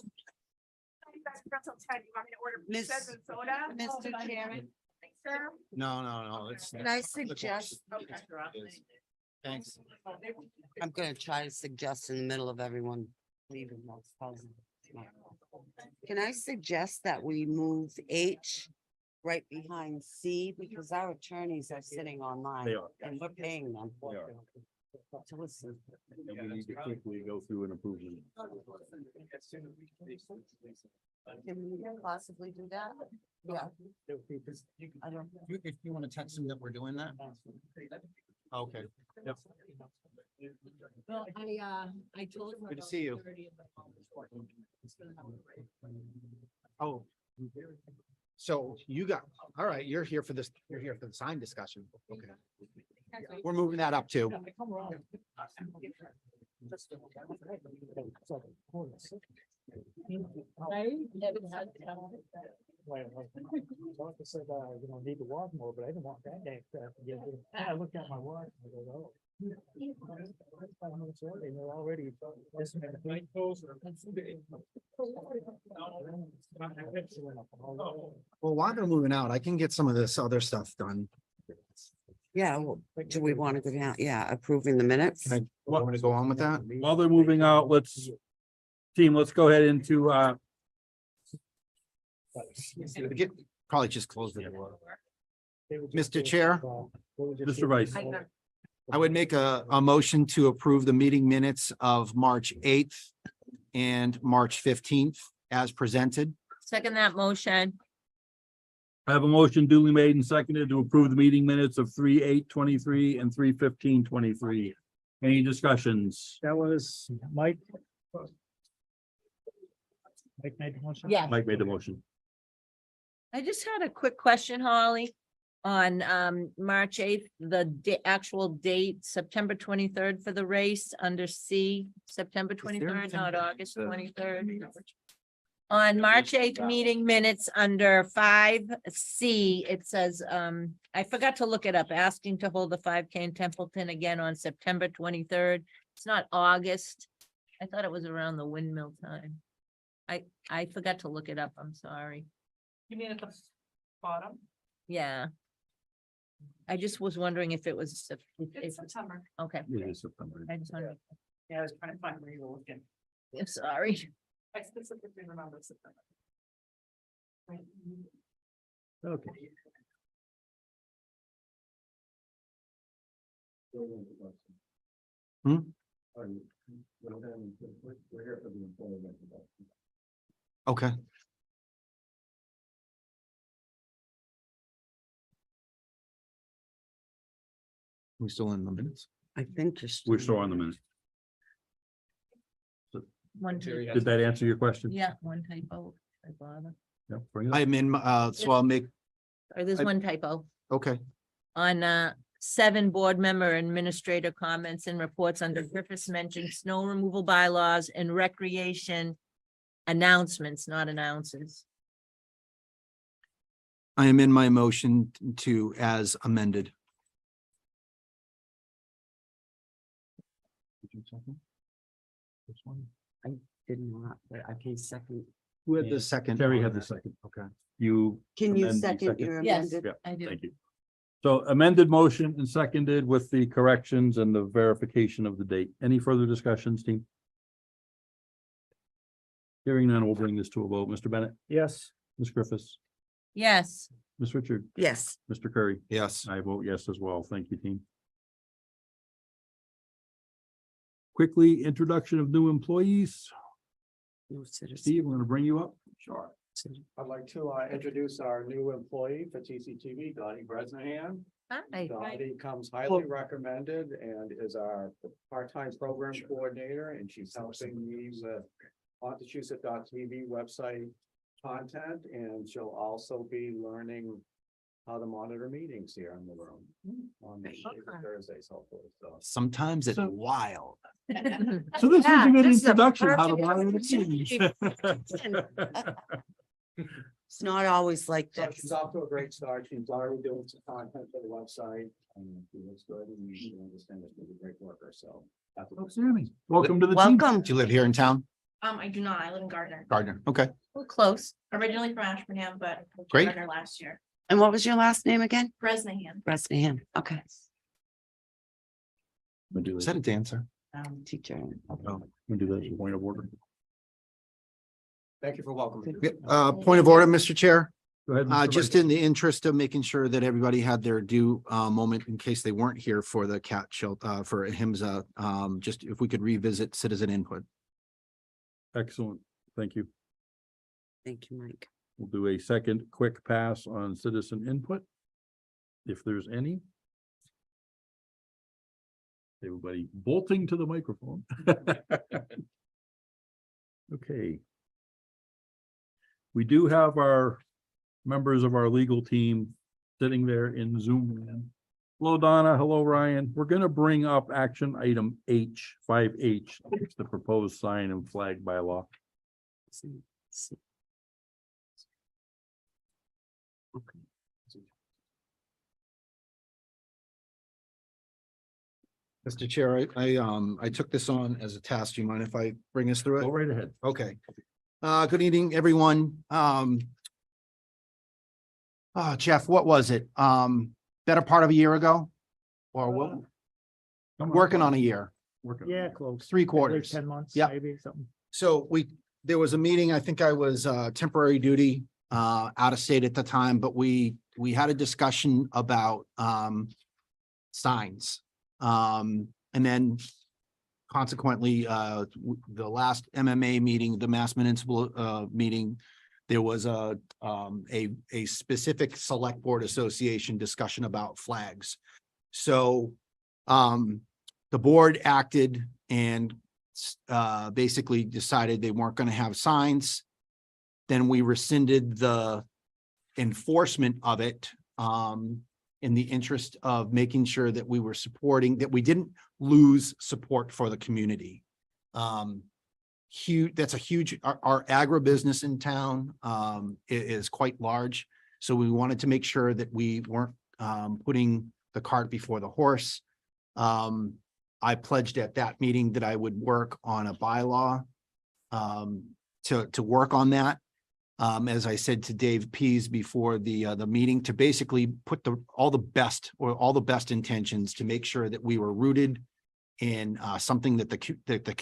Miss- Mr. Chairman. No, it's. Can I suggest? Thanks. I'm gonna try to suggest in the middle of everyone leaving. that's fine. Can I suggest that we move H right behind C because our attorneys are sitting online They are. and we're paying them. They are. To listen. And we need to quickly go through and approve them. Can we possibly do that? Yeah. I don't. If you want to text them that we're doing that. Okay. Yep. Well, I told her. Good to about see you. 30 of them. Oh. So you got, all right, you're here for this, you're here for the sign discussion. Okay. We're moving that up too. Right? Haven't had. Doctor said, you don't need to walk more, but I didn't want that day. I looked at my watch and I go, oh. 5 minutes early, and they're already. Well, while they're moving out, I can get some of this other stuff done. Yeah, well, do we want to go down? Yeah, approving the minutes? Can I, want to go on with that? While they're moving out, let's go ahead into, Probably just close the door. Mr. Chair? Mr. Vice. I would make a motion to approve the meeting minutes of March 8th and March 15th as presented. Second that motion. I have a motion duly made and seconded to approve the meeting minutes of 3/8/23 and 3/15/23. Any discussions? That was Mike. Mike made the motion? Yeah. Mike made the motion. I just had a quick question, Holly. On March 8th, the actual date, September 23rd for the race under C, September 23rd, not August 23rd. On March 8th meeting minutes under 5C, it says, I forgot to look it up, asking to hold the 5K in Templeton again on September 23rd. It's not August. I thought it was around the windmill time. I forgot to look it up. I'm sorry. You mean at the bottom? Yeah. I just was wondering if it was. It's September. Okay. It is September. I just wanted, Yeah, I was trying to find where you were looking. I'm sorry. I specifically remember September. Okay. Hmm? Okay. We still in the minutes? I think just. We're still on the minute. One, typo. Did that answer your question? Yeah, one typo. I bother. Yeah, bring it up. I'm in, so I'll make, Or there's I- one typo okay. on 7 board member administrator comments and reports under Griffiths mentioned snow removal bylaws and recreation announcements, not announces. I am in my motion to as amended. Did not, but I can second. Who had the second? Terry had the second. Okay. You. Can you amend the second your Yes. amended? Yeah, I do. thank you. So amended motion and seconded with the corrections and the verification of the date. Any further discussions, team? Hearing none, we'll bring this to a vote. Mr. Bennett, Yes. Ms. Griffiths, Yes. Ms. Richard, Yes. Mr. Curry. Yes. I vote yes as well. Thank you, team. Quickly, introduction of new employees. No citizen. Steve, we're gonna bring you up. Sure. I'd like to introduce our new employee for TCTV, Dottie Bresnahan. Hi. Dottie comes highly recommended and is our part-time program coordinator, and she's helping me with Montechusett.tv website content, and she'll also be learning how to monitor meetings here in the room. On Thursdays, hopefully, so. Sometimes it's So- wild. So this was Yeah, a good this is a introduction. How to perfect monitor opportunity. meetings. It's not always like So this. she's off to a great start. She's already doing some content for the website and she looks good and you understand that she's a great worker, so. that's what- Sammy, welcome to the team. Welcome. Do you live here in town? I do not. I live in Gardner. Gardner. Okay, We're close. Originally from Ashburnham, but moved to Great. Gardner last year. And what was your last name again? Bresnahan. Bresnahan. Okay. is that a dancer? Teacher. We'll do that as a point of order. Thank you for welcoming. Point of order, Mr. Chair. Go ahead. Mr. Just Vice. in the interest of making sure that everybody had their due moment in case they weren't here for the cat shelter, for HIMSA, just if we could revisit citizen input. Excellent. Thank you. Thank you, Mike. We'll do a second quick pass on citizen input. If there's any. Everybody bolting to the microphone. Okay. We do have our members of our legal team sitting there in Zoom land. Hello, Donna. Hello, Ryan. We're gonna bring up action item H, 5H, it's the proposed sign and flag bylaw. Mr. Chair, I took this on as a task. Do you mind if I bring us through it? Go right ahead. Okay. Good evening, everyone. Jeff, what was it? Better part of a year ago? Or what? Working on a year, Working. Yeah, close. 3/4. 10 months, Yeah. maybe something. So there was a meeting, I think I was temporary duty out of state at the time, but we had a discussion about signs. And then consequently, the last MMA meeting, the Mass Municipal meeting, there was a specific select board association discussion about flags. So the board acted and basically decided they weren't going to have signs. Then we rescinded the enforcement of it in the interest of making sure that we were supporting, that we didn't lose support for the community. That's a huge, our agribusiness in town is quite large. So we wanted to make sure that we weren't putting the cart before the horse. I pledged at that meeting that I would work on a bylaw to work on that. As I said to Dave Pease before the meeting, to basically put all the best intentions to make sure that we were rooted in something that the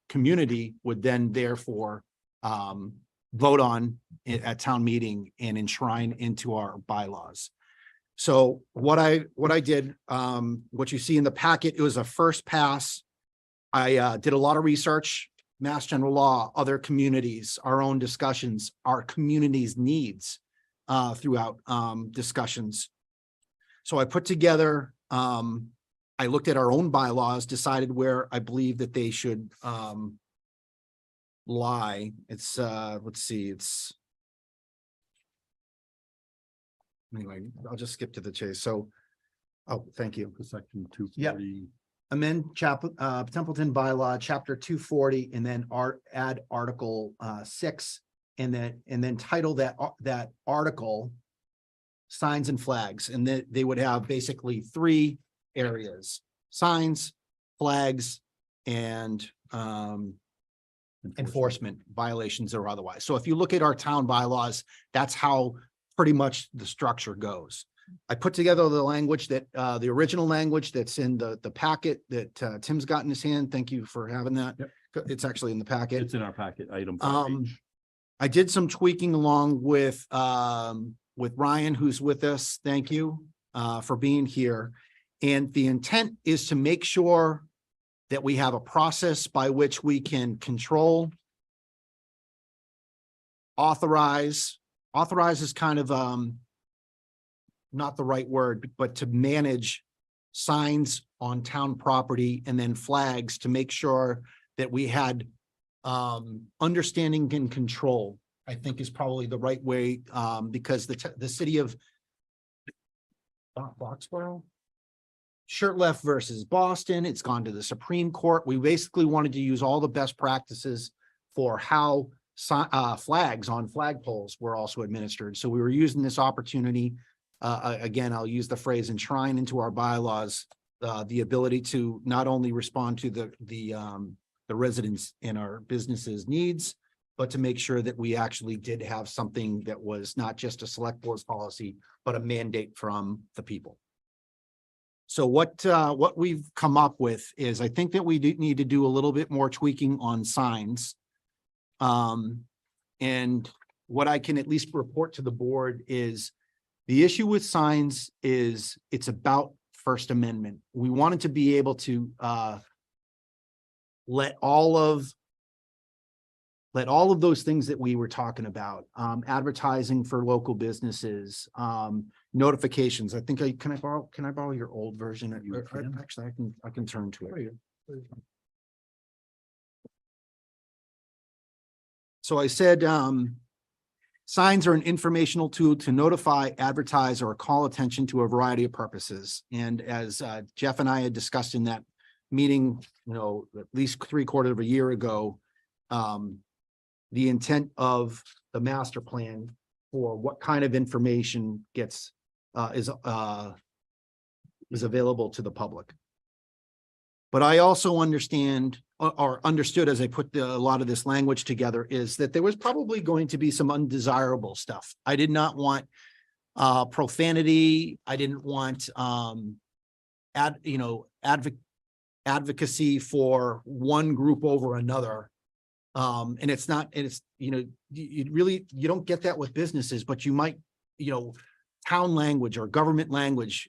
community would then therefore vote on at town meeting and enshrine into our bylaws. So what I did, what you see in the packet, it was a first pass. I did a lot of research, Mass General Law, other communities, our own discussions, our community's needs throughout discussions. So I put together, I looked at our own bylaws, decided where I believe that they should lie. It's let's see, anyway, I'll just skip to the chase. So, oh, thank you. Section 240. Amend Templeton bylaw, chapter 240, and then add article 6, and then title that article signs and flags, and then they would have basically 3 areas: signs, flags, and enforcement violations or otherwise. So if you look at our town bylaws, that's how pretty much the structure goes. I put together the language that the original language that's in the packet that Tim's got in his hand. Thank you for having that. Yep. It's actually in the packet. It's in our packet, item 5H. I did some tweaking along with Ryan, who's with us. Thank you for being here. And the intent is to make sure that we have a process by which we can control, authorize is kind of not the right word, but to manage signs on town property, and then flags to make sure that we had understanding and control, I think is probably the right way, because the city of Foxborough. Shirtlift versus Boston. It's gone to the Supreme Court. We basically wanted to use all the best practices for how flags on flagpoles were also administered. So we were using this opportunity. Again, I'll use the phrase enshrine into our bylaws, the ability to not only respond to the residents and our businesses' needs, but to make sure that we actually did have something that was not just a select board's policy, but a mandate from the people. So what we've come up with is, I think that we do need to do a little bit more tweaking on signs. And what I can at least report to the board is the issue with signs is it's about First Amendment. We wanted to be able to let all of those things that we were talking about, advertising for local businesses, notifications. I think can I borrow your old version? Actually, I can turn to it. So I said, signs are an informational tool to notify, advertise, or call attention to a variety of purposes. And as Jeff and I had discussed in that meeting, at least 3/4 of a year ago, the intent of the master plan for what kind of information is available to the public. But I also understand or understood as I put a lot of this language together is that there was probably going to be some undesirable stuff. I did not want profanity. I didn't want advocacy for one group over another. And it's not, you don't get that with businesses, but you might, town language or government language.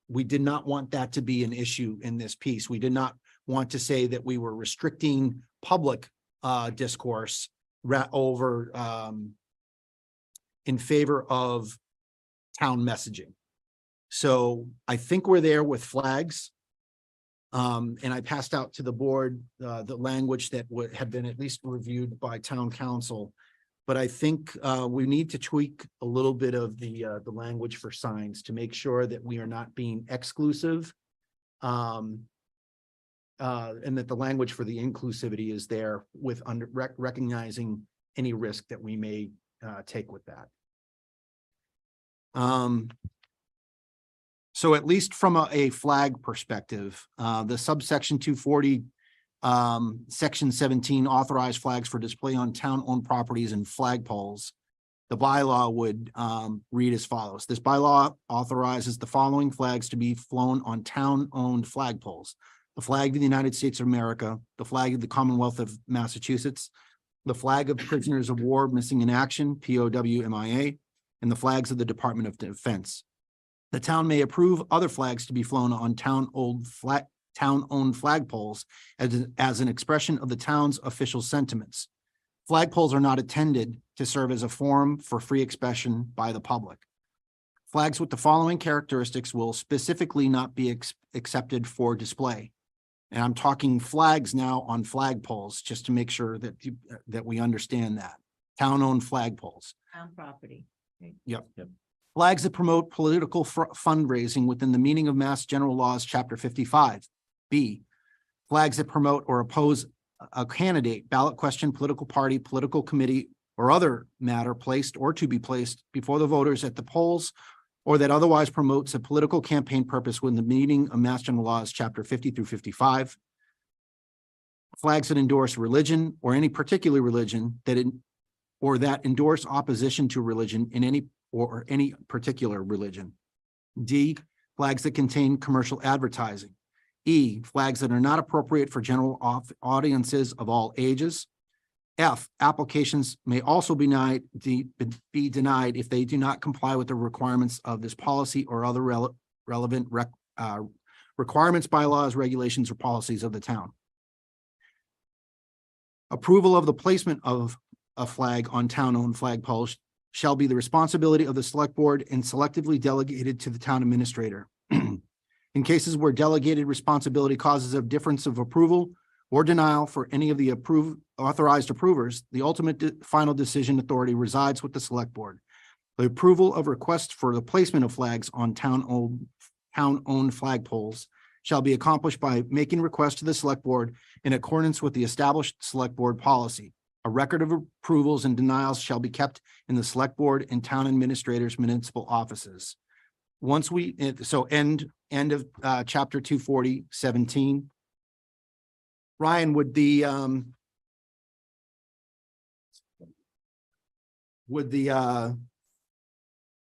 We did not want that to be an issue in this piece. We did not want to say that we were restricting public discourse over in favor of town messaging. So I think we're there with flags. And I passed out to the board the language that had been at least reviewed by town council. But I think we need to tweak a little bit of the language for signs to make sure that we are not being exclusive. And that the language for the inclusivity is there with recognizing any risk that we may take with that. So at least from a flag perspective, the subsection 240, section 17, authorized flags for display on town-owned properties and flagpoles. The bylaw would read as follows. This bylaw authorizes the following flags to be flown on town-owned flagpoles: the flag of the United States of America, the flag of the Commonwealth of Massachusetts, the flag of prisoners of war missing in action, POW MIA, and the flags of the Department of Defense. The town may approve other flags to be flown on town-owned flagpoles as an expression of the town's official sentiments. Flagpoles are not intended to serve as a forum for free expression by the public. Flags with the following characteristics will specifically not be accepted for display. And I'm talking flags now on flagpoles, just to make sure that we understand that. Town-owned flagpoles. Town property. Yep. Flags that promote political fundraising within the meaning of Mass General Laws, Chapter 55. B, flags that promote or oppose a candidate, ballot question, political party, political committee, or other matter placed or to be placed before the voters at the polls, or that otherwise promotes a political campaign purpose within the meaning of Mass General Laws, Chapter 50 through 55. Flags that endorse religion or any particular religion that endorse opposition to religion in any particular religion. D, flags that contain commercial advertising. E, flags that are not appropriate for general audiences of all ages. F, applications may also be denied if they do not comply with the requirements of this policy or other relevant requirements, bylaws, regulations, or policies of the town. Approval of the placement of a flag on town-owned flagpoles shall be the responsibility of the select board and selectively delegated to the town administrator. In cases where delegated responsibility causes a difference of approval or denial for any of the authorized approvers, the ultimate final decision authority resides with the select board. The approval of requests for the placement of flags on town-owned flagpoles shall be accomplished by making requests to the select board in accordance with the established select board policy. A record of approvals and denials shall be kept in the select board and town administrators' municipal offices. Once we, so end of chapter 240:17. Ryan, would the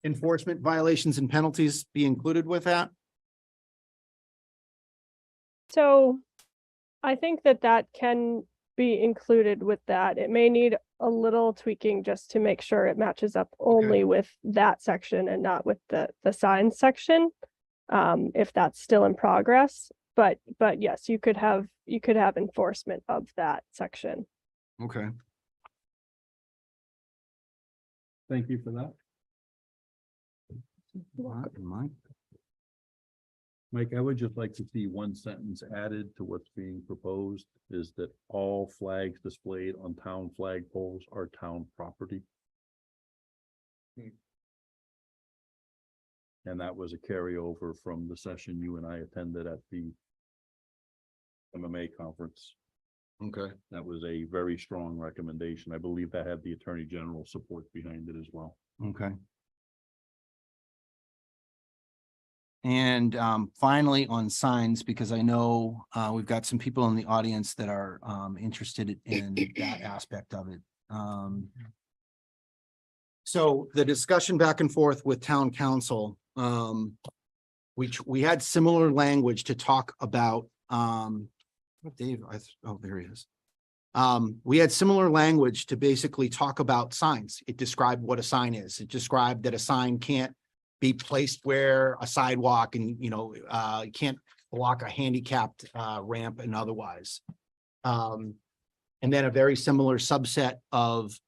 enforcement violations and penalties be included with that? So I think that that can be included with that. It may need a little tweaking just to make sure it matches up only with that section and not with the signs section. If that's still in progress, but yes, you could have enforcement of that section. Okay. Thank you for that. Mike, I would just like to see one sentence added to what's being proposed, is that all flags displayed on town flagpoles are town property. And that was a carryover from the session you and I attended at the MMA conference. Okay. That was a very strong recommendation. I believe that had the Attorney General support behind it as well. Okay. And finally, on signs, because I know we've got some people in the audience that are interested in that aspect of it. So the discussion back and forth with town council, we had similar language to talk about. Dave, oh, there he is. We had similar language to basically talk about signs. It described what a sign is. It described that a sign can't be placed where a sidewalk and, you can't block a handicapped ramp and otherwise. And then a very similar subset of,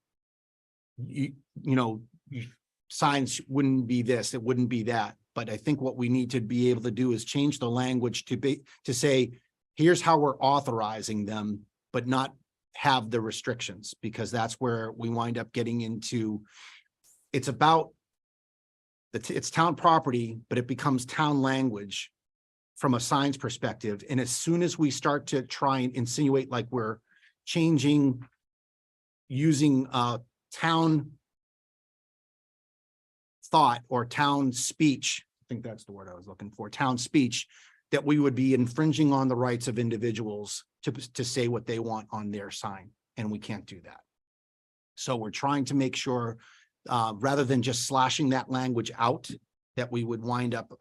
signs wouldn't be this, it wouldn't be that. But I think what we need to be able to do is change the language to say, here's how we're authorizing them, but not have the restrictions, because that's where we wind up getting into, it's about it's town property, but it becomes town language from a signs perspective. And as soon as we start to try and insinuate like we're changing, using town thought or town speech, I think that's the word I was looking for, town speech, that we would be infringing on the rights of individuals to say what they want on their sign, and we can't do that. So we're trying to make sure, rather than just slashing that language out, that we would wind up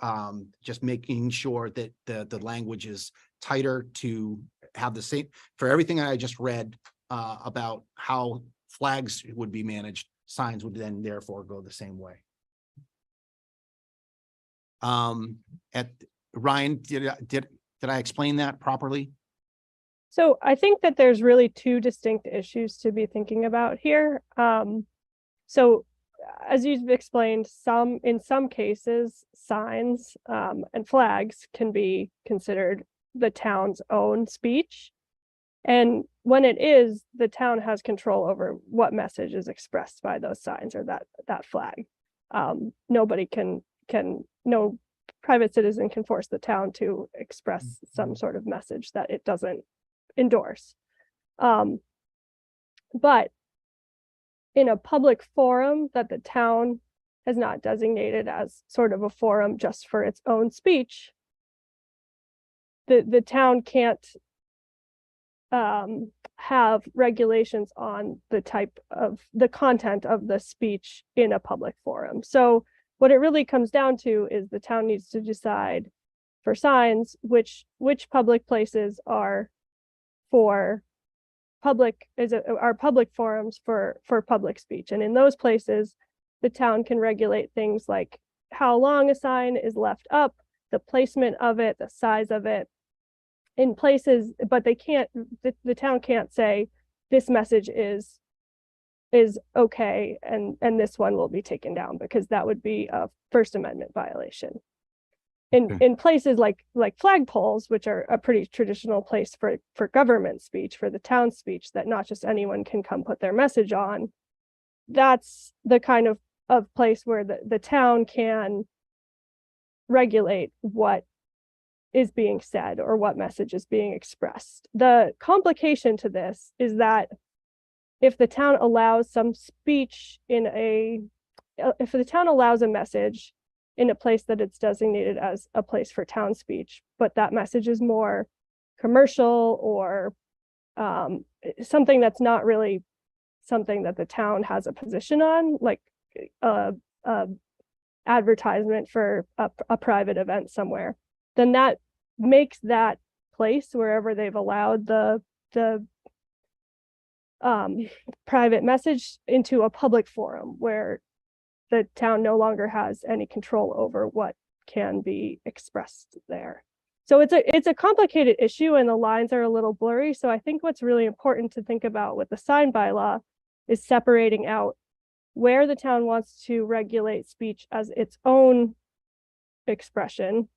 just making sure that the language is tighter to have the same, for everything I just read about how flags would be managed, signs would then therefore go the same way. Ryan, did I explain that properly? So I think that there's really two distinct issues to be thinking about here. So as you've explained, in some cases, signs and flags can be considered the town's own speech. And when it is, the town has control over what message is expressed by those signs or that flag. Nobody no private citizen can force the town to express some sort of message that it doesn't endorse. But in a public forum that the town has not designated as sort of a forum just for its own speech, the town can't have regulations on the content of the speech in a public forum. So what it really comes down to is the town needs to decide for signs which public places are for public forums for public speech. And in those places, the town can regulate things like how long a sign is left up, the placement of it, the size of it in places, but they can't, the town can't say this message is okay and this one will be taken down, because that would be a First Amendment violation. In places like flagpoles, which are a pretty traditional place for government speech, for the town speech that not just anyone can come put their message on, that's the kind of of place where the town can regulate what is being said or what message is being expressed. The complication to this is that if the town allows some speech if the town allows a message in a place that it's designated as a place for town speech, but that message is more commercial or something that's not really something that the town has a position on, like advertisement for a private event somewhere, then that makes that place wherever they've allowed the private message into a public forum where the town no longer has any control over what can be expressed there. So it's a complicated issue and the lines are a little blurry. So I think what's really important to think about with the sign bylaw is separating out where the town wants to regulate speech as its own expression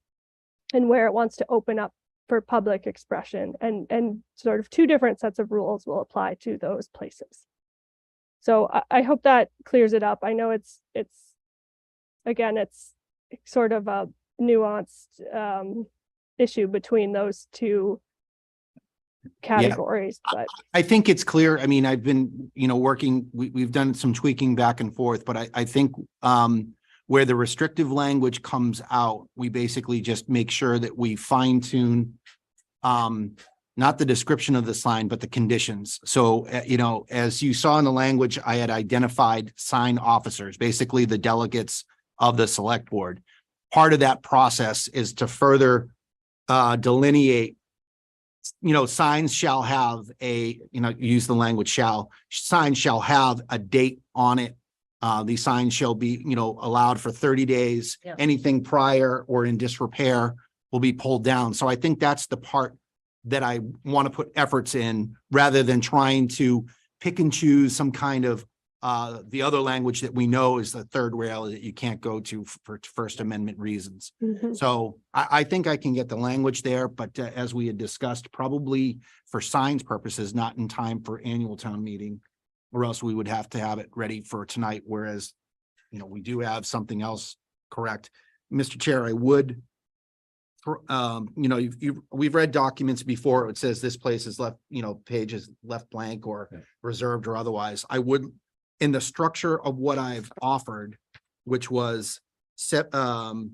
and where it wants to open up for public expression, and sort of two different sets of rules will apply to those places. So I hope that clears it up. I know it's sort of a nuanced issue between those two categories, but I think it's clear. I mean, I've been, working, we've done some tweaking back and forth, but I think where the restrictive language comes out, we basically just make sure that we fine tune not the description of the sign, but the conditions. So, as you saw in the language, I had identified sign officers, basically the delegates of the select board. Part of that process is to further delineate, signs shall have use the language signs shall have a date on it. These signs shall be, allowed for 30 days. Yeah. Anything prior or in disrepair will be pulled down. So I think that's the part that I want to put efforts in rather than trying to pick and choose some kind of the other language that we know is the third rail that you can't go to for First Amendment reasons. So I think I can get the language there, but as we had discussed, probably for signs purposes, not in time for annual town meeting, or else we would have to have it ready for tonight. Whereas, we do have something else correct. Mr. Chair, I would, we've read documents before. It says this place is left, page is left blank or reserved or otherwise. I would, in the structure of what I've offered, which was set under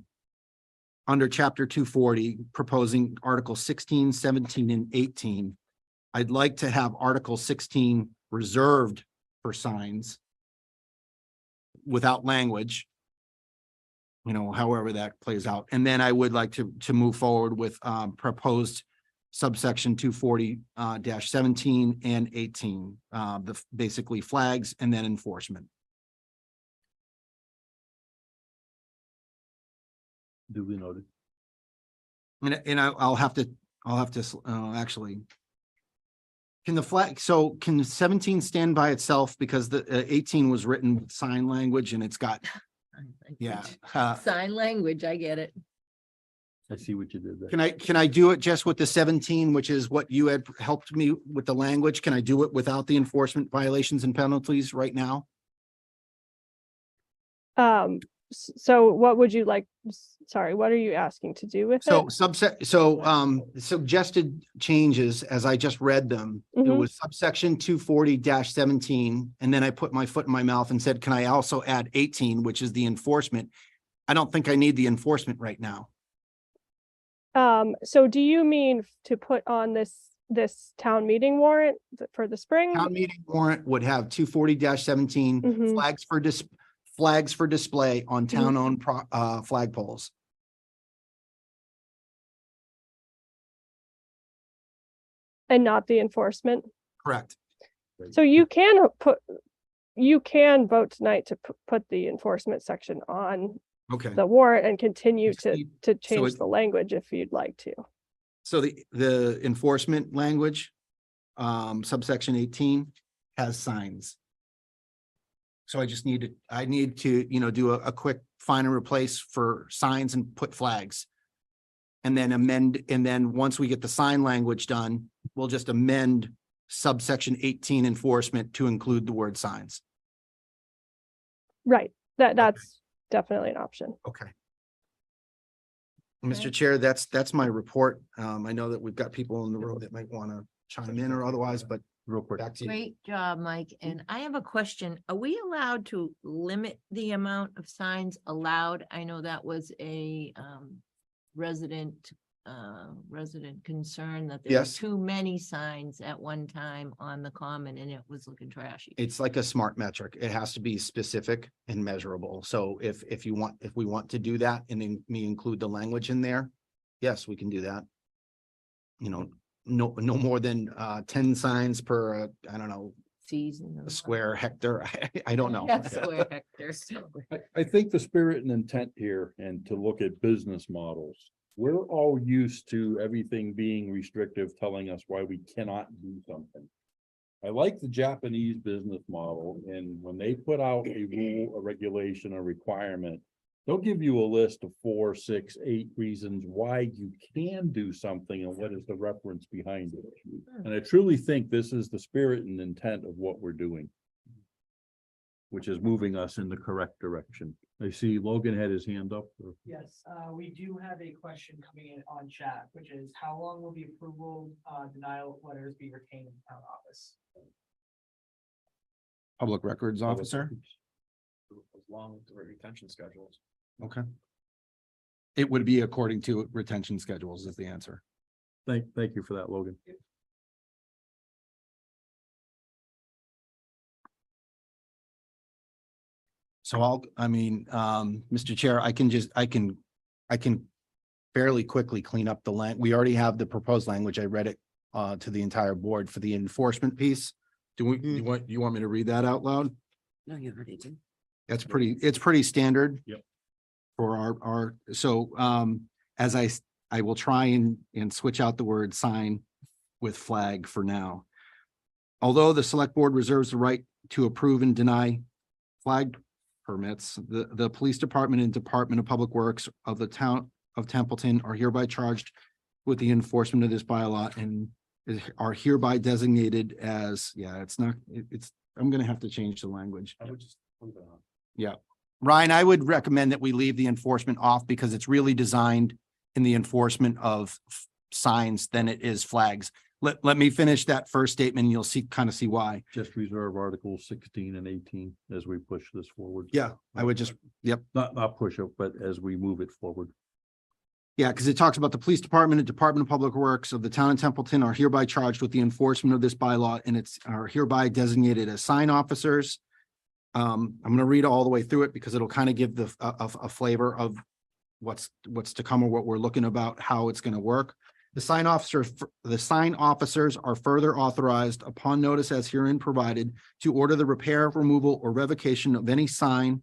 chapter 240, proposing article 16, 17, and 18. I'd like to have article 16 reserved for signs without language, however that plays out. And then I would like to move forward with proposed subsection 240 -17 and 18, basically flags and then enforcement. Duly noted. And I'll have to actually. Can the flag, so can 17 stand by itself because the 18 was written with sign language and it's got, yeah. Sign language, I get it. I see what you did there. Can I do it just with the 17, which is what you had helped me with the language? Can I do it without the enforcement violations and penalties right now? So what would you like? Sorry, what are you asking to do with So it? suggested changes as I just read them. It was subsection 240-17, and then I put my foot in my mouth and said, can I also add 18, which is the enforcement? I don't think I need the enforcement right now. So do you mean to put on this town meeting warrant for the spring? Town meeting warrant would have 240-17 flags for display on town-owned flagpoles. And not the enforcement? Correct. So you can vote tonight to put the enforcement section on Okay. the warrant and continue to So change the language if you'd like to. So the enforcement language, subsection 18 has signs. So I need to, do a quick find and replace for signs and put flags. And then amend, and then once we get the sign language done, we'll just amend subsection 18 enforcement to include the word signs. Right. That's definitely an option. Okay. Mr. Chair, that's my report. I know that we've got people in the room that might want to chime in or otherwise, but real quick, back to you. Great job, Mike. And I have a question. Are we allowed to limit the amount of signs allowed? I know that was a resident concern that there were Yes. too many signs at one time on the common and it was looking trashy. It's like a smart metric. It has to be specific and measurable. So if we want to do that and then me include the language in there, yes, we can do that. You know, no more than 10 signs per, I don't know, Season. a square hectare. I don't know. Yeah, square hectares. I think the spirit and intent here, and to look at business models, we're all used to everything being restrictive, telling us why we cannot do something. I like the Japanese business model, and when they put out a rule, a regulation, a requirement, they'll give you a list of 4, 6, 8 reasons why you can do something and what is the reference behind it. And I truly think this is the spirit and intent of what we're doing, which is moving us in the correct direction. I see Logan had his hand up. Yes, we do have a question coming in on chat, which is how long will the approval, denial letters be retained in the town office? Public Records Officer. As long as the retention schedules. Okay. It would be according to retention schedules is the answer. Thank you for that, Logan. So Mr. Chair, I can fairly quickly clean up the we already have the proposed language. I read it to the entire board for the enforcement piece. You want me to read that out loud? No, you already did. It's pretty standard. Yep. For as I will try and switch out the word sign with flag for now. Although the select board reserves the right to approve and deny flag permits, the police department and Department of Public Works of the town of Templeton are hereby charged with the enforcement of this bylaw and are hereby designated as, I'm gonna have to change the language. I would just leave it on. Yeah. Ryan, I would recommend that we leave the enforcement off because it's really designed in the enforcement of signs than it is flags. Let me finish that first statement and you'll kind of see why. Just reserve Articles 16 and 18 as we push this forward. Yeah, I would just, yep. Not push it, but as we move it forward. Yeah, because it talks about the police department and Department of Public Works of the town of Templeton are hereby charged with the enforcement of this bylaw and are hereby designated as sign officers. I'm going to read all the way through it because it'll kind of give a flavor of what's to come or what we're looking about, how it's going to work. The sign officers are further authorized upon notice as herein provided to order the repair, removal, or revocation of any sign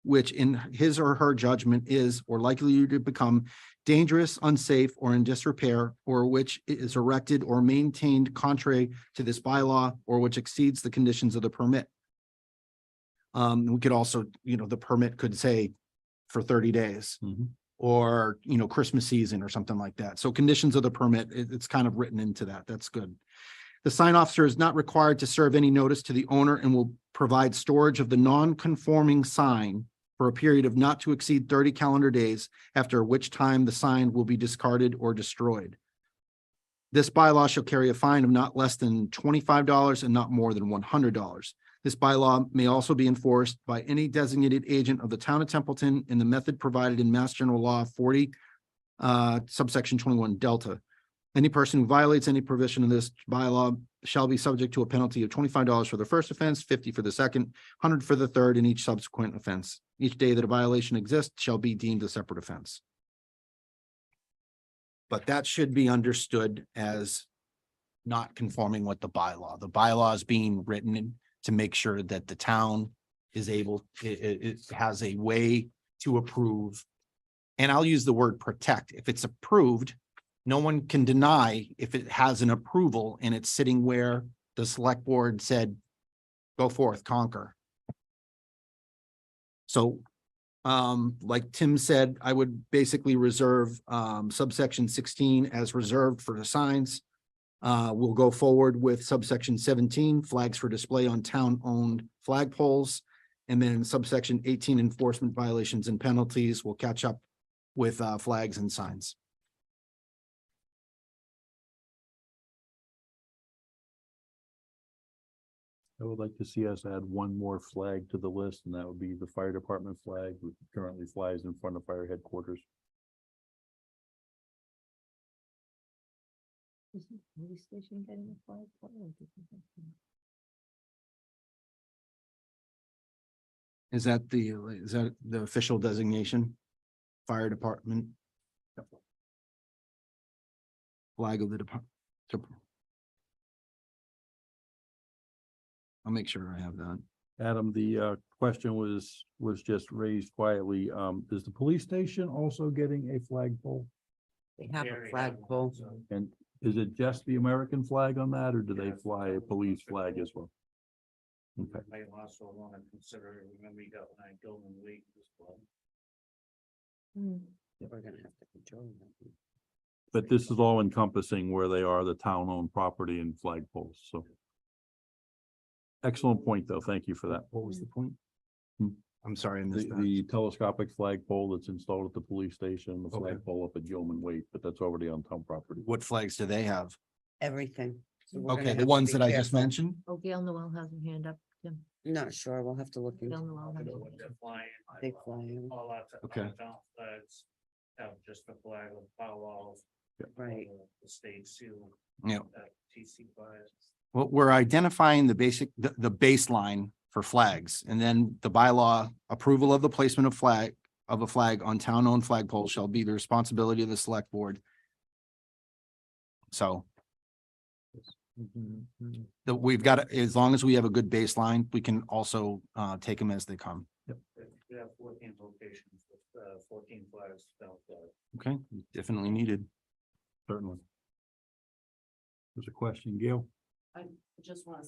which in his or her judgment is or likely to become dangerous, unsafe, or in disrepair, or which is erected or maintained contrary to this bylaw, or which exceeds the conditions of the permit. We could also, the permit could say for 30 days. Or, Christmas season or something like that. So conditions of the permit, it's kind of written into that. That's good. The sign officer is not required to serve any notice to the owner and will provide storage of the non-conforming sign for a period of not to exceed 30 calendar days, after which time the sign will be discarded or destroyed. This bylaw shall carry a fine of not less than $25 and not more than $100. This bylaw may also be enforced by any designated agent of the town of Templeton in the method provided in Mass General Law 40, subsection 21 Delta. Any person who violates any provision of this bylaw shall be subject to a penalty of $25 for the first offense, $50 for the second, $100 for the third, and each subsequent offense. Each day that a violation exists shall be deemed a separate offense. But that should be understood as not conforming with the bylaw. The bylaw is being written to make sure that the town is able, it has a way to approve. And I'll use the word protect. If it's approved, no one can deny if it has an approval and it's sitting where the select board said, go forth, conquer. So, like Tim said, I would basically reserve subsection 16 as reserved for the signs. We'll go forward with subsection 17, flags for display on town-owned flagpoles. And then subsection 18, enforcement violations and penalties, will catch up with flags and signs. I would like to see us add one more flag to the list, and that would be the fire department flag, which currently flies in front of fire headquarters. Is that the official designation? Fire department? Flag of the department. I'll make sure I have that. Adam, the question was just raised quietly. Is the police station also getting a flagpole? They have a flagpole. And is it just the American flag on that, or do they fly a police flag as well? Okay, May also want to consider when we got Gilman-Waite as well. We're gonna have to control that. but this is all encompassing where they are, the town-owned property and flagpoles, so. Excellent point, though. Thank you for that. What was the point? Hmm. I'm sorry, I missed that. The telescopic flagpole that's installed at the police station, the Okay. flagpole up at Gilman-Waite, but that's already on town property. What flags do they have? Everything. So we're gonna Okay, have the to ones be that I just careful. mentioned? Oh, Gail Noel has her hand up. Tim. Not sure, we'll have to look Gail into. Noel has her hand up. They fly in, All out Okay. flags have just the flag of Payoff. right? The state seal. Yeah. TC flags. Well, we're identifying the basic, the baseline for flags, and then the bylaw approval of the placement of a flag on town-owned flagpole shall be the responsibility of the select board. So we've got, as long as we have a good baseline, we can also take them as they come. We have 14 locations with 14 flags. Okay, definitely needed. Certainly. There's a question, Gail? I just want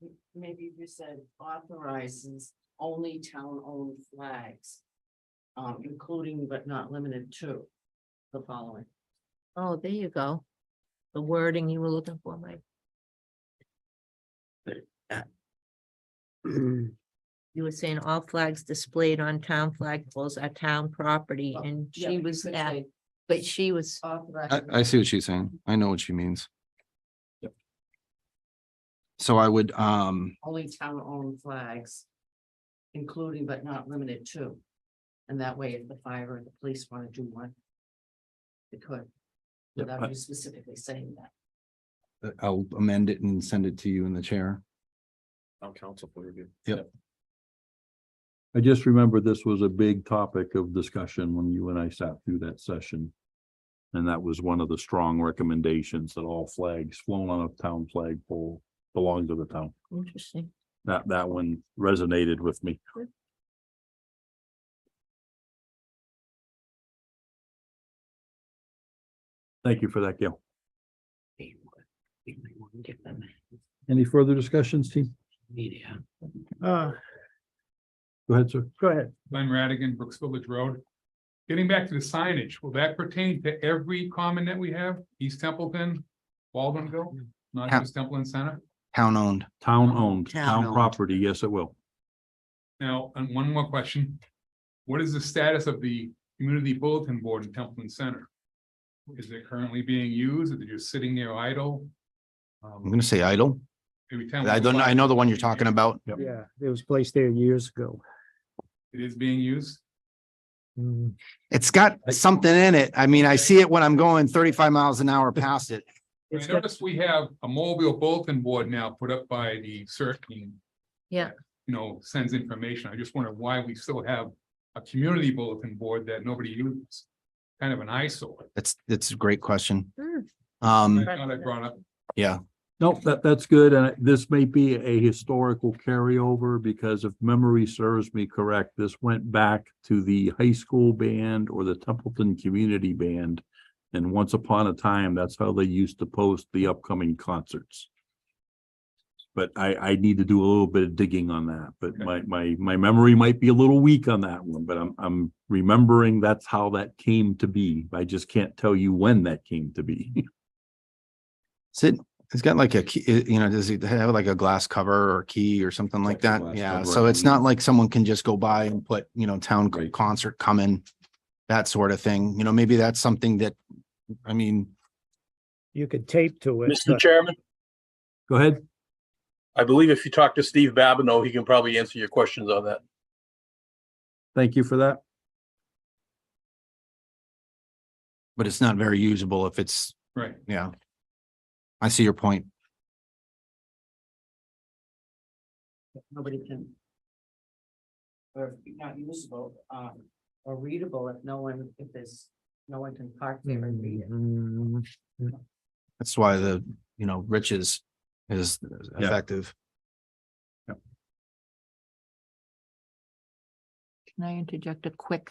to, maybe you said authorizes only town-owned flags. Including but not limited to the following. Oh, there you go. The wording you were looking for, Mike. You were saying all flags displayed on town flagpoles are town property, and Yeah, she but you was could at, say but she was, authorizes- I see what she's saying. I know what she means. Yep. So I would, Only town-owned flags. Including but not limited to. And that way, if the fire or the police want to do one. They could. Yep, Without you specifically saying that. I'll amend it and send it to you in the chair. Town council for review. Yep. I just remember this was a big topic of discussion when you and I sat through that session. And that was one of the strong recommendations, that all flags flown on a town flagpole belong to the town. interesting. That one resonated with me. Thank you for that, Gail. Any further discussions, team? Uh, Go ahead, sir. go ahead. Glenn Radigan, Brooks Village Road. Getting back to the signage, will that pertain to every common that we have? East Templeton, Baldwinville, not Yeah. just Templeton Center? Town-owned. Town-owned, town Town-owned. property, yes, it will. Now, and one more question. What is the status of the community bulletin board in Templeton Center? Is it currently being used? Is it just sitting there idle? I'm gonna say idle. Every time I don't know. I know the one you're talking about. Yep. Yeah, it was placed there years ago. It is being used? Mm, It's got something in it. I mean, I see it when I'm going 35 miles an hour past it. I It's got, noticed we have a mobile bulletin board now put up by the CERT team. Yeah. Sends information. I just wonder why we still have a community bulletin board that nobody uses. Kind of an eyesore. It's a great question. Hmm. Um, I thought I brought up. yeah, Nope, that's good. And this may be a historical carryover, because if memory serves me correct, this went back to the high school band or the Templeton Community Band. And once upon a time, that's how they used to post the upcoming concerts. But I need to do a little bit of digging on that, but my memory might be a little weak on that one, but I'm remembering that's how that came to be. I just can't tell you when that came to be. Sid, It's got like a key, does it have like a glass cover or key or something like that? Glass Yeah, cover, so I it's believe. not like someone can just go by and put, town Right. concert coming, that sort of thing. Maybe that's something that, I mean, You could tape to it. Mr. but- Chairman, Go ahead. I believe if you talk to Steve Babineau, he can probably answer your questions on that. Thank you for that. but it's not very usable if it's, Right. yeah. I see your point. Nobody can. Or not usable, or readable if no one, if there's, no one can park there and read it. Mm, That's why the, Rich is Yeah. effective. Can I interject a quick?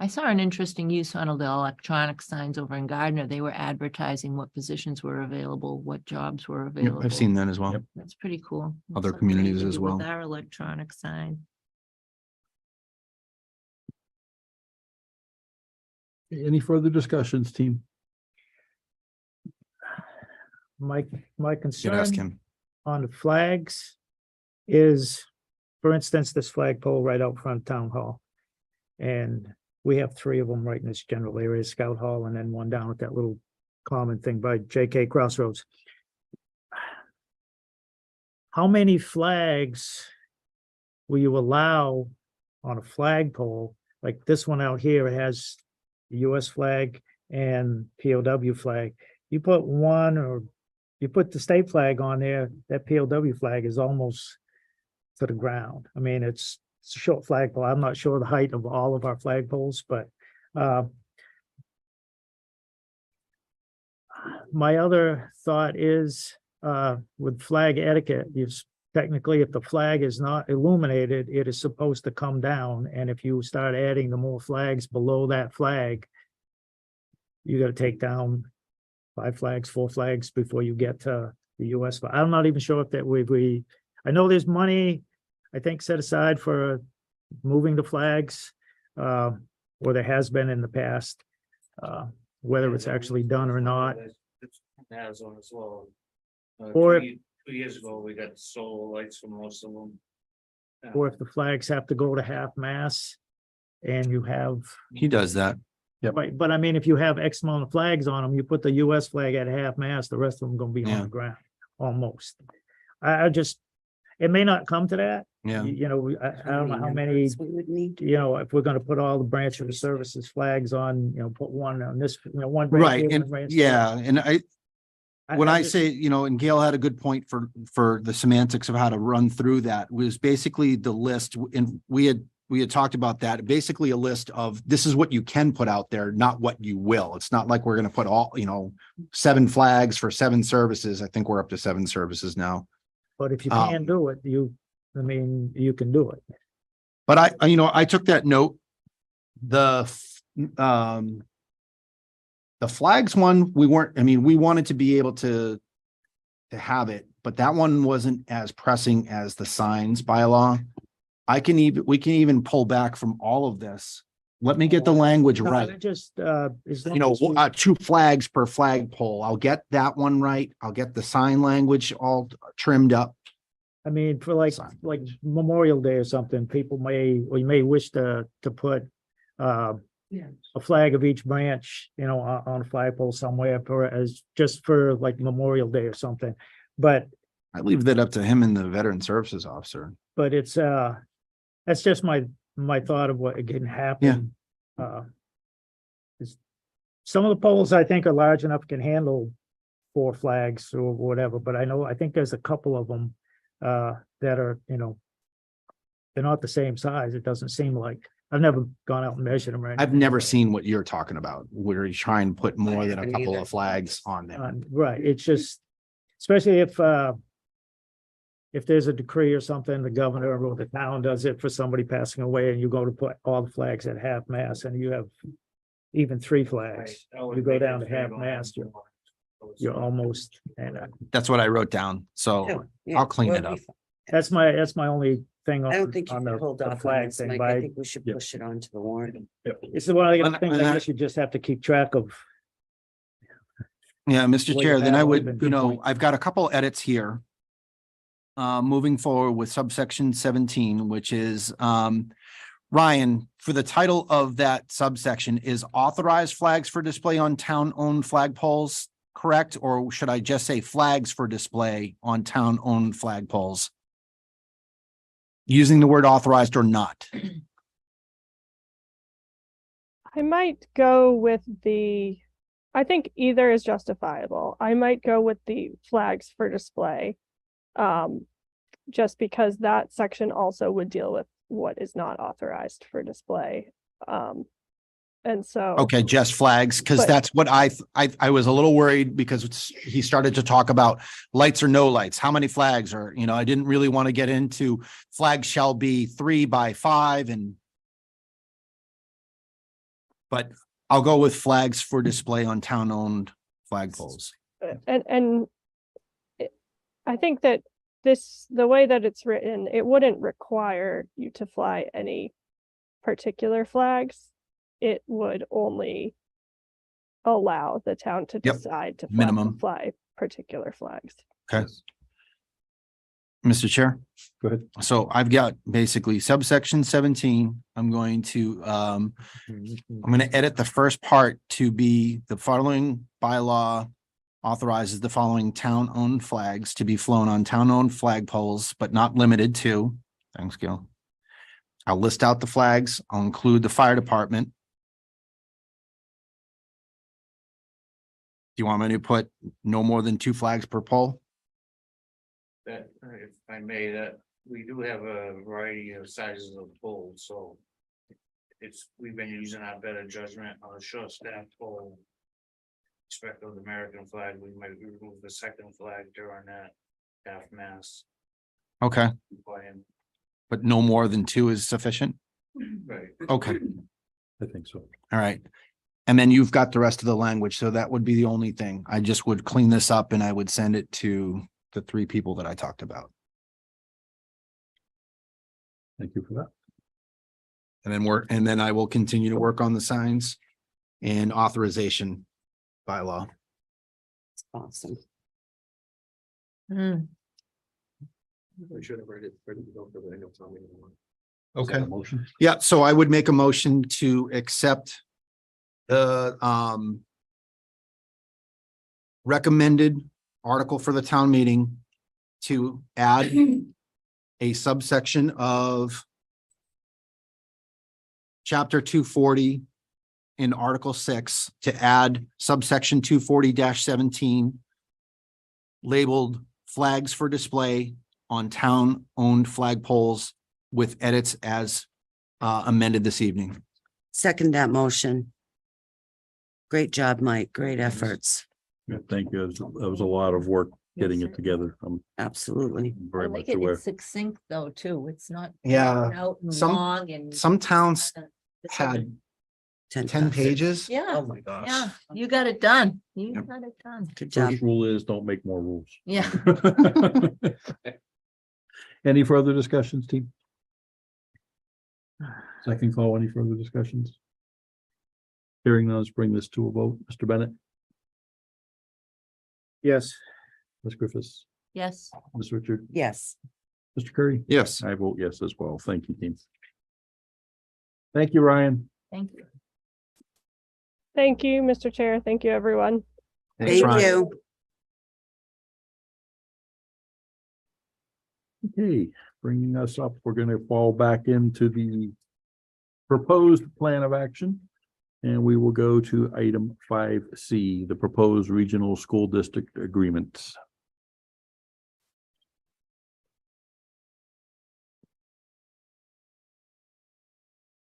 I saw an interesting use on the electronic signs over in Gardner. They were advertising what positions were available, what jobs were Yep, available. I've seen that as well. That's pretty cool. Other Something we communities can as do with well. Our electronic sign. Any further discussions, team? My Get concern ask him. on the flags is, for instance, this flagpole right out front of Town Hall. And we have 3 of them right in this general area, Scout Hall, and then one down at that little common thing by JK Crossroads. How many flags will you allow on a flagpole? Like this one out here has the US flag and POW flag. You put one, or you put the state flag on there, that POW flag is almost to the ground. I mean, it's a short flagpole. I'm not sure the height of all of our flagpoles, but my other thought is with flag etiquette, technically, if the flag is not illuminated, it is supposed to come down. And if you start adding the more flags below that flag, you got to take down 5 flags, 4 flags before you get to the US. But I'm not even sure if that we I know there's money, I think, set aside for moving the flags, or there has been in the past, whether it's actually done or not. Has on as well. Or 2 years ago, we got solar lights for most of them. Or if the flags have to go to half mast and you have, He does that. Yep. right, but I mean, if you have X amount of flags on them, you put the US flag at half mast, the rest of them gonna be on Yeah. the ground, almost. I just, it may not come to that. Yeah. I don't know how many, We would need. if we're gonna put all the branch of the services flags on, put one on this, one. branch Right, here, one and branch yeah, and there. when I just- say, and Gail had a good point for the semantics of how to run through that, was basically the list, and we had talked about that, basically a list of, this is what you can put out there, not what you will. It's not like we're gonna put all, 7 flags for 7 services. I think we're up to 7 services now. But if you Um, can do it, you can do it. But I took that note. The flags one, we wanted to be able to have it, but that one wasn't as pressing as the signs bylaw. We can even pull back from all of this. Let me get the language No, right. it just, as long as we- 2 flags per flagpole. I'll get that one right. I'll get the sign language all trimmed up. I mean, for like Memorial Day or something, we may wish to put a flag of each branch, on a flagpole somewhere just for like Memorial Day or something. But I leave that up to him and the Veteran Services Officer. it's, that's just my thought of what can happen. Some of the poles I think are large enough, can handle 4 flags or whatever, but I think there's a couple of them that are, they're not the same size. It doesn't seem like, I've never gone out and measured them. I've never seen what you're talking about, where you try and put more than a haven't couple either. of flags on there. Right, it's just, especially if there's a decree or something, the governor or the town does it for somebody passing away, and you go to put all the flags at half mast, and you have even 3 flags, you go down to half mast, you're almost, and That's what I wrote down, so Too. Yeah, I'll clean we'll it be up. fine. that's my only thing I don't think you on can hold the off on flag this, thing, Mike. but I think we should push it on to the warrant. it's the one of the And- things and I I- guess you just have to keep track of. Yeah, Mr. Well, Chair, you then I have would, open. you know, I've got a couple edits here. Moving forward with subsection 17, which is, Ryan, for the title of that subsection, is authorized flags for display on town-owned flagpoles correct? Or should I just say flags for display on town-owned flagpoles? Using the word authorized or not? I might go with I think either is justifiable. I might go with the flags for display. Just because that section also would deal with what is not authorized for display. And so. Okay, just flags, because But- that's what I was a little worried because he started to talk about lights or no lights, how many flags are, you know, I didn't really want to get into flags shall be 3 by 5 but I'll go with flags for display on town-owned flagpoles. And I think that the way that it's written, it wouldn't require you to fly any particular flags. It would only allow the town to Yep. decide to Minimum. fly particular flags. Okay. Mr. Chair? Go ahead. So I've got basically subsection 17. I'm going to edit the first part to be the following bylaw authorizes the following town-owned flags to be flown on town-owned flagpoles, but not limited to. Thanks, Gil. I'll list out the flags. I'll include the fire department. Do you want me to put no more than 2 flags per pole? That, if I may, that we do have a variety of sizes of poles, so. We've been using our better judgment on a short staff pole. Respect of the American flag, we might remove the second flag during that half mast. Okay, Plan. but no more than 2 is sufficient? Right. Okay, I think so. all right. And then you've got the rest of the language, so that would be the only thing. I just would clean this up and I would send it to the 3 people that I talked about. Thank you for that. And then I will continue to work on the signs and authorization bylaw. Awesome. Hmm. We should have read it. Ready to go for the annual town meeting. Is that Okay. a motion? Yeah, so I would make a motion to accept the recommended article for the town meeting to add a subsection of chapter 240 in Article 6 to add subsection 240-17 labeled flags for display on town-owned flagpoles with edits as amended this evening. Second that motion. Great job, Mike. Great efforts. Yeah, thank you. That was a lot of work getting it together. I'm Absolutely. I very like much it. aware. It's succinct though, too. It's not. Yeah, drawn out and some- long and. Some towns It's had 10 pages. pages. Yeah, Oh my gosh. yeah, you got it done. You Yep. got it done. Good job. First rule is don't make more rules. Yeah. Any further discussions, team? Second call, any further discussions? Hearing none, let's bring this to a vote. Mr. Bennett, Yes. Ms. Griffiths, Yes. Ms. Richard, Yes. Mr. Curry. Yes. I vote yes as well. Thank you, team. Thank you, Ryan. Thank you. Thank you, Mr. Chair. Thank you, everyone. Thanks, Thank Ryan. you. Okay, bringing us up, we're gonna fall back into the proposed plan of action. And we will go to item 5C, the proposed regional school district agreement.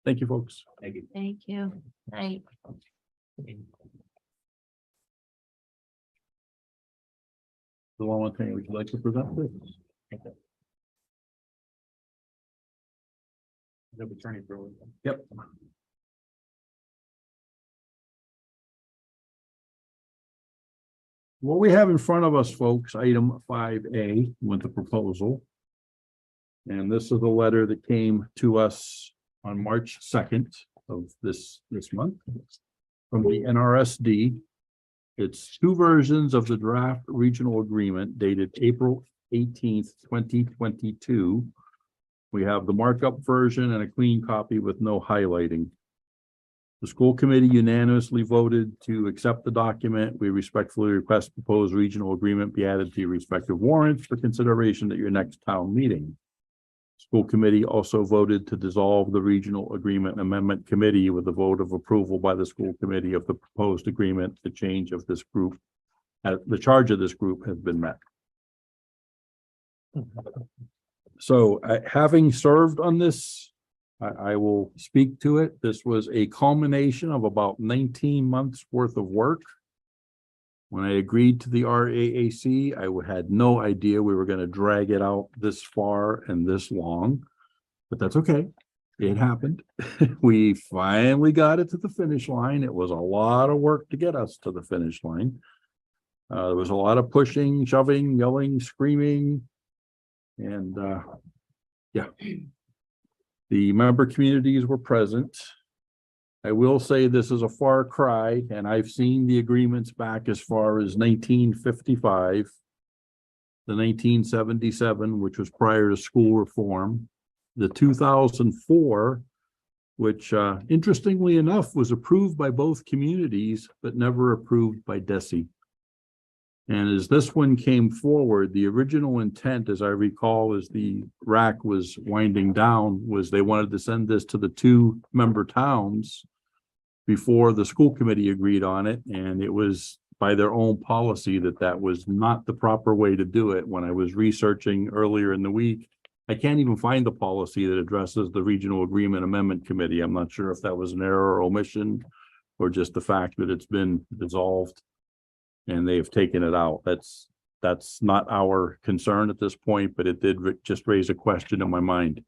Thank you, folks. Thank you. Thank you. Night. The one thing would you like to present this? Yep. What we have in front of us, folks, item 5A with the proposal. And this is the letter that came to us on March 2nd of this month from the NRSD. It's two versions of the draft regional agreement dated April 18th, 2022. We have the markup version and a clean copy with no highlighting. The school committee unanimously voted to accept the document. We respectfully request proposed regional agreement be added to your respective warrants for consideration at your next town meeting. School committee also voted to dissolve the regional agreement amendment committee with a vote of approval by the school committee of the proposed agreement. The change of this group, the charge of this group has been met. So having served on this, I will speak to it. This was a culmination of about 19 months worth of work. When I agreed to the RAAC, I had no idea we were going to drag it out this far and this long, but that's okay. It happened. We finally got it to the finish line. It was a lot of work to get us to the finish line. There was a lot of pushing, shoving, yelling, screaming, and yeah. The member communities were present. I will say this is a far cry, and I've seen the agreements back as far as 1955, the 1977, which was prior to school reform, the 2004, which interestingly enough was approved by both communities, but never approved by DESI. And as this one came forward, the original intent, as I recall, as the RAC was winding down, was they wanted to send this to the two member towns before the school committee agreed on it. And it was by their own policy that was not the proper way to do it. When I was researching earlier in the week, I can't even find the policy that addresses the Regional Agreement Amendment Committee. I'm not sure if that was an error or omission or just the fact that it's been dissolved and they have taken it out. That's not our concern at this point, but it did just raise a question in my mind.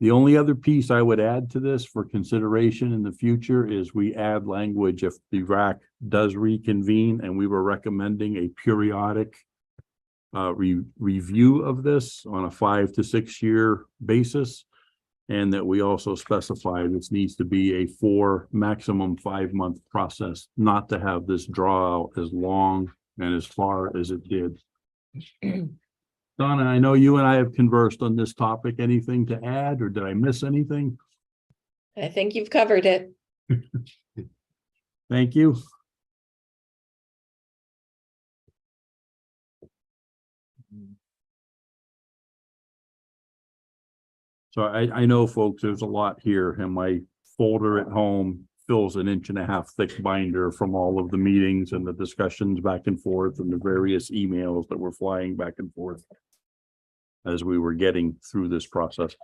The only other piece I would add to this for consideration in the future is we add language if the RAC does reconvene, and we were recommending a periodic review of this on a 5 to 6 year basis. And that we also specify this needs to be a 4, maximum 5-month process, not to have this draw out as long and as far as it did. Donna, I know you and I have conversed on this topic. Anything to add, or did I miss anything? I think you've covered it. Thank you. So I know, folks, there's a lot here, and my folder at home fills an 1.5 inch thick binder from all of the meetings and the discussions back and forth and the various emails that were flying back and forth as we were getting through this process.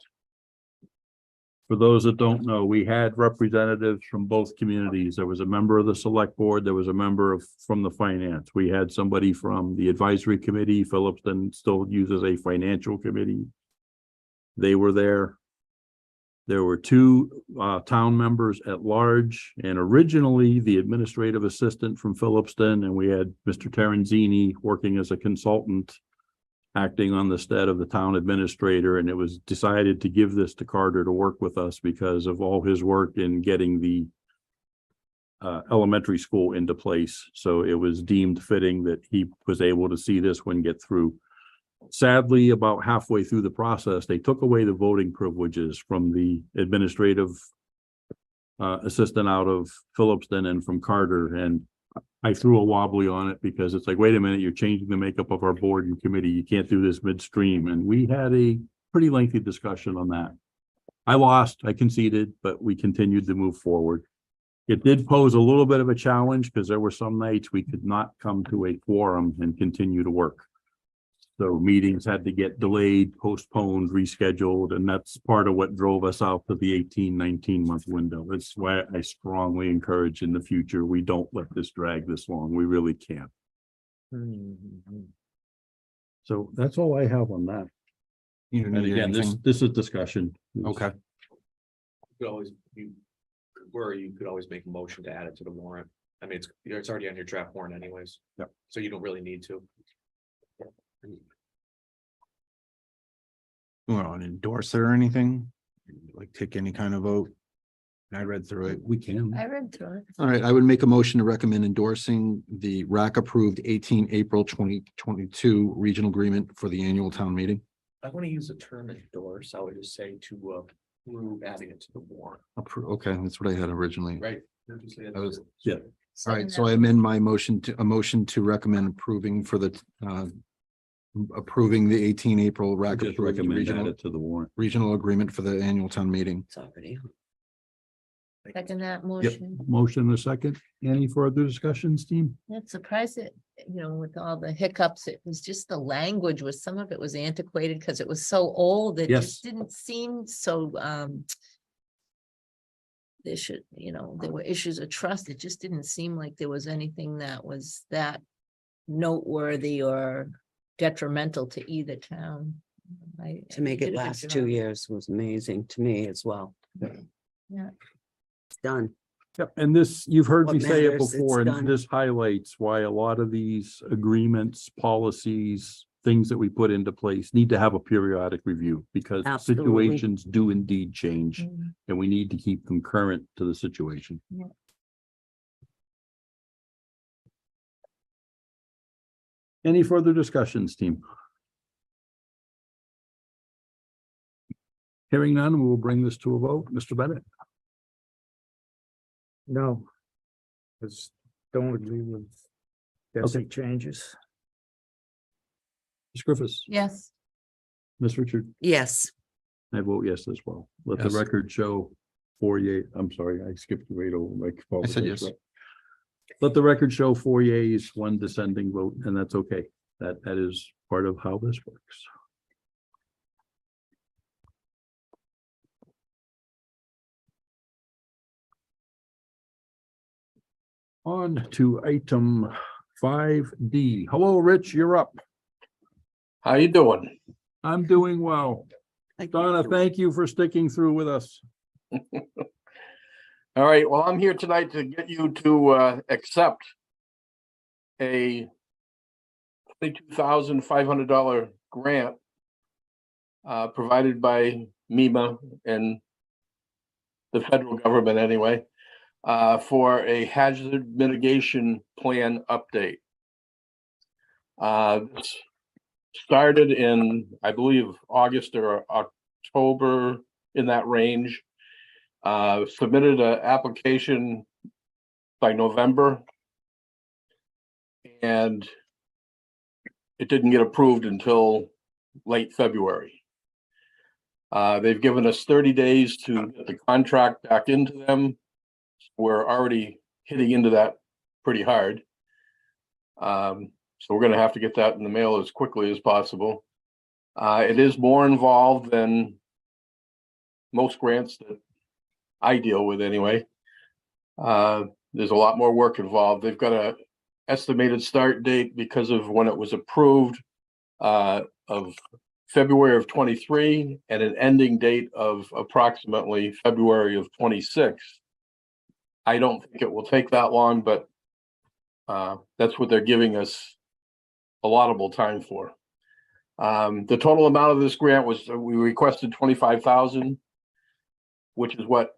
For those that don't know, we had representatives from both communities. There was a member of the select board. There was a member from the finance. We had somebody from the advisory committee. Phillipston still uses a financial committee. They were there. There were 2 town members at large, and originally the administrative assistant from Phillipston, and we had Mr. Terenzini working as a consultant, acting on the stead of the town administrator. And it was decided to give this to Carter to work with us because of all his work in getting the elementary school into place. So it was deemed fitting that he was able to see this one get through. Sadly, about halfway through the process, they took away the voting privileges from the administrative assistant out of Phillipston and from Carter. And I threw a wobbly on it because it's like, wait a minute, you're changing the makeup of our board and committee. You can't do this midstream. And we had a pretty lengthy discussion on that. I lost, I conceded, but we continued to move forward. It did pose a little bit of a challenge because there were some nights we could not come to a quorum and continue to work. So meetings had to get delayed, postponed, rescheduled, and that's part of what drove us out to the 18-19 month window. That's why I strongly encourage in the future, we don't let this drag this long. We really can't. So that's all I have on that. You And again, this is discussion. Okay. You could always, you could always make a motion to add it to the warrant. I mean, it's already on your draft warrant anyways. Yeah. So you don't really need to. You want to endorse it or anything? Like take any kind of vote? I read through it. We can. I read through it. All right, I would make a motion to recommend endorsing the RAC approved 18 April 2022 regional agreement for the annual town meeting. I want to use the term endorse. I would just say to approve adding it to the warrant, Okay, that's what I had originally. right? I was, Yeah. all right, so I amend my motion to a motion to recommend approving for the approving the 18 April RAC Just approved recommend regional it to the warrant. regional agreement for the annual town meeting. It's already. Second that motion. Motion and a second. Any further discussions, team? That's surprised that, with all the hiccups, it was just the language was, some of it was antiquated because it was so old. It Yes. just didn't seem so, there should, there were issues of trust. It just didn't seem like there was anything that was that noteworthy or detrimental to either town. To make did a it good last job. 2 years was amazing to me as well. Yeah. It's done. Yep, and this, you've heard What me say it matters, it's before, and done. this highlights why a lot of these agreements, policies, things that we put into place need to have a periodic review because Absolutely. situations do indeed change Mhm. and we need to keep them current to the situation. Yeah. Any further discussions, team? Hearing none, we will bring this to a vote. Mr. Bennett? No. Just don't agree with basic changes. Ms. Griffiths? Yes. Ms. Richard? Yes. I vote yes as well. Let the Yes. record show 4 yeas. I'm sorry, I skipped right over. I said yes. Let the record show 4 yeas, 1 dissenting vote, and that's okay. That is part of how this works. On to item 5D. Hello, Rich, you're up. How you doing? I'm doing well. Donna, thank you for sticking through with us. All right, well, I'm here tonight to get you to accept a $22,500 grant provided by MEMA and the federal government anyway, for a hazard mitigation plan update. This started in, I believe, August or October, in that range. Submitted an application by November, and it didn't get approved until late February. They've given us 30 days to get the contract back into them. We're already hitting into that pretty hard. So we're going to have to get that in the mail as quickly as possible. It is more involved than most grants that I deal with anyway. There's a lot more work involved. They've got a estimated start date because of when it was approved of February of 23 and an ending date of approximately February of 26. I don't think it will take that long, but that's what they're giving us allotable time for. The total amount of this grant was, we requested 25,000, which is what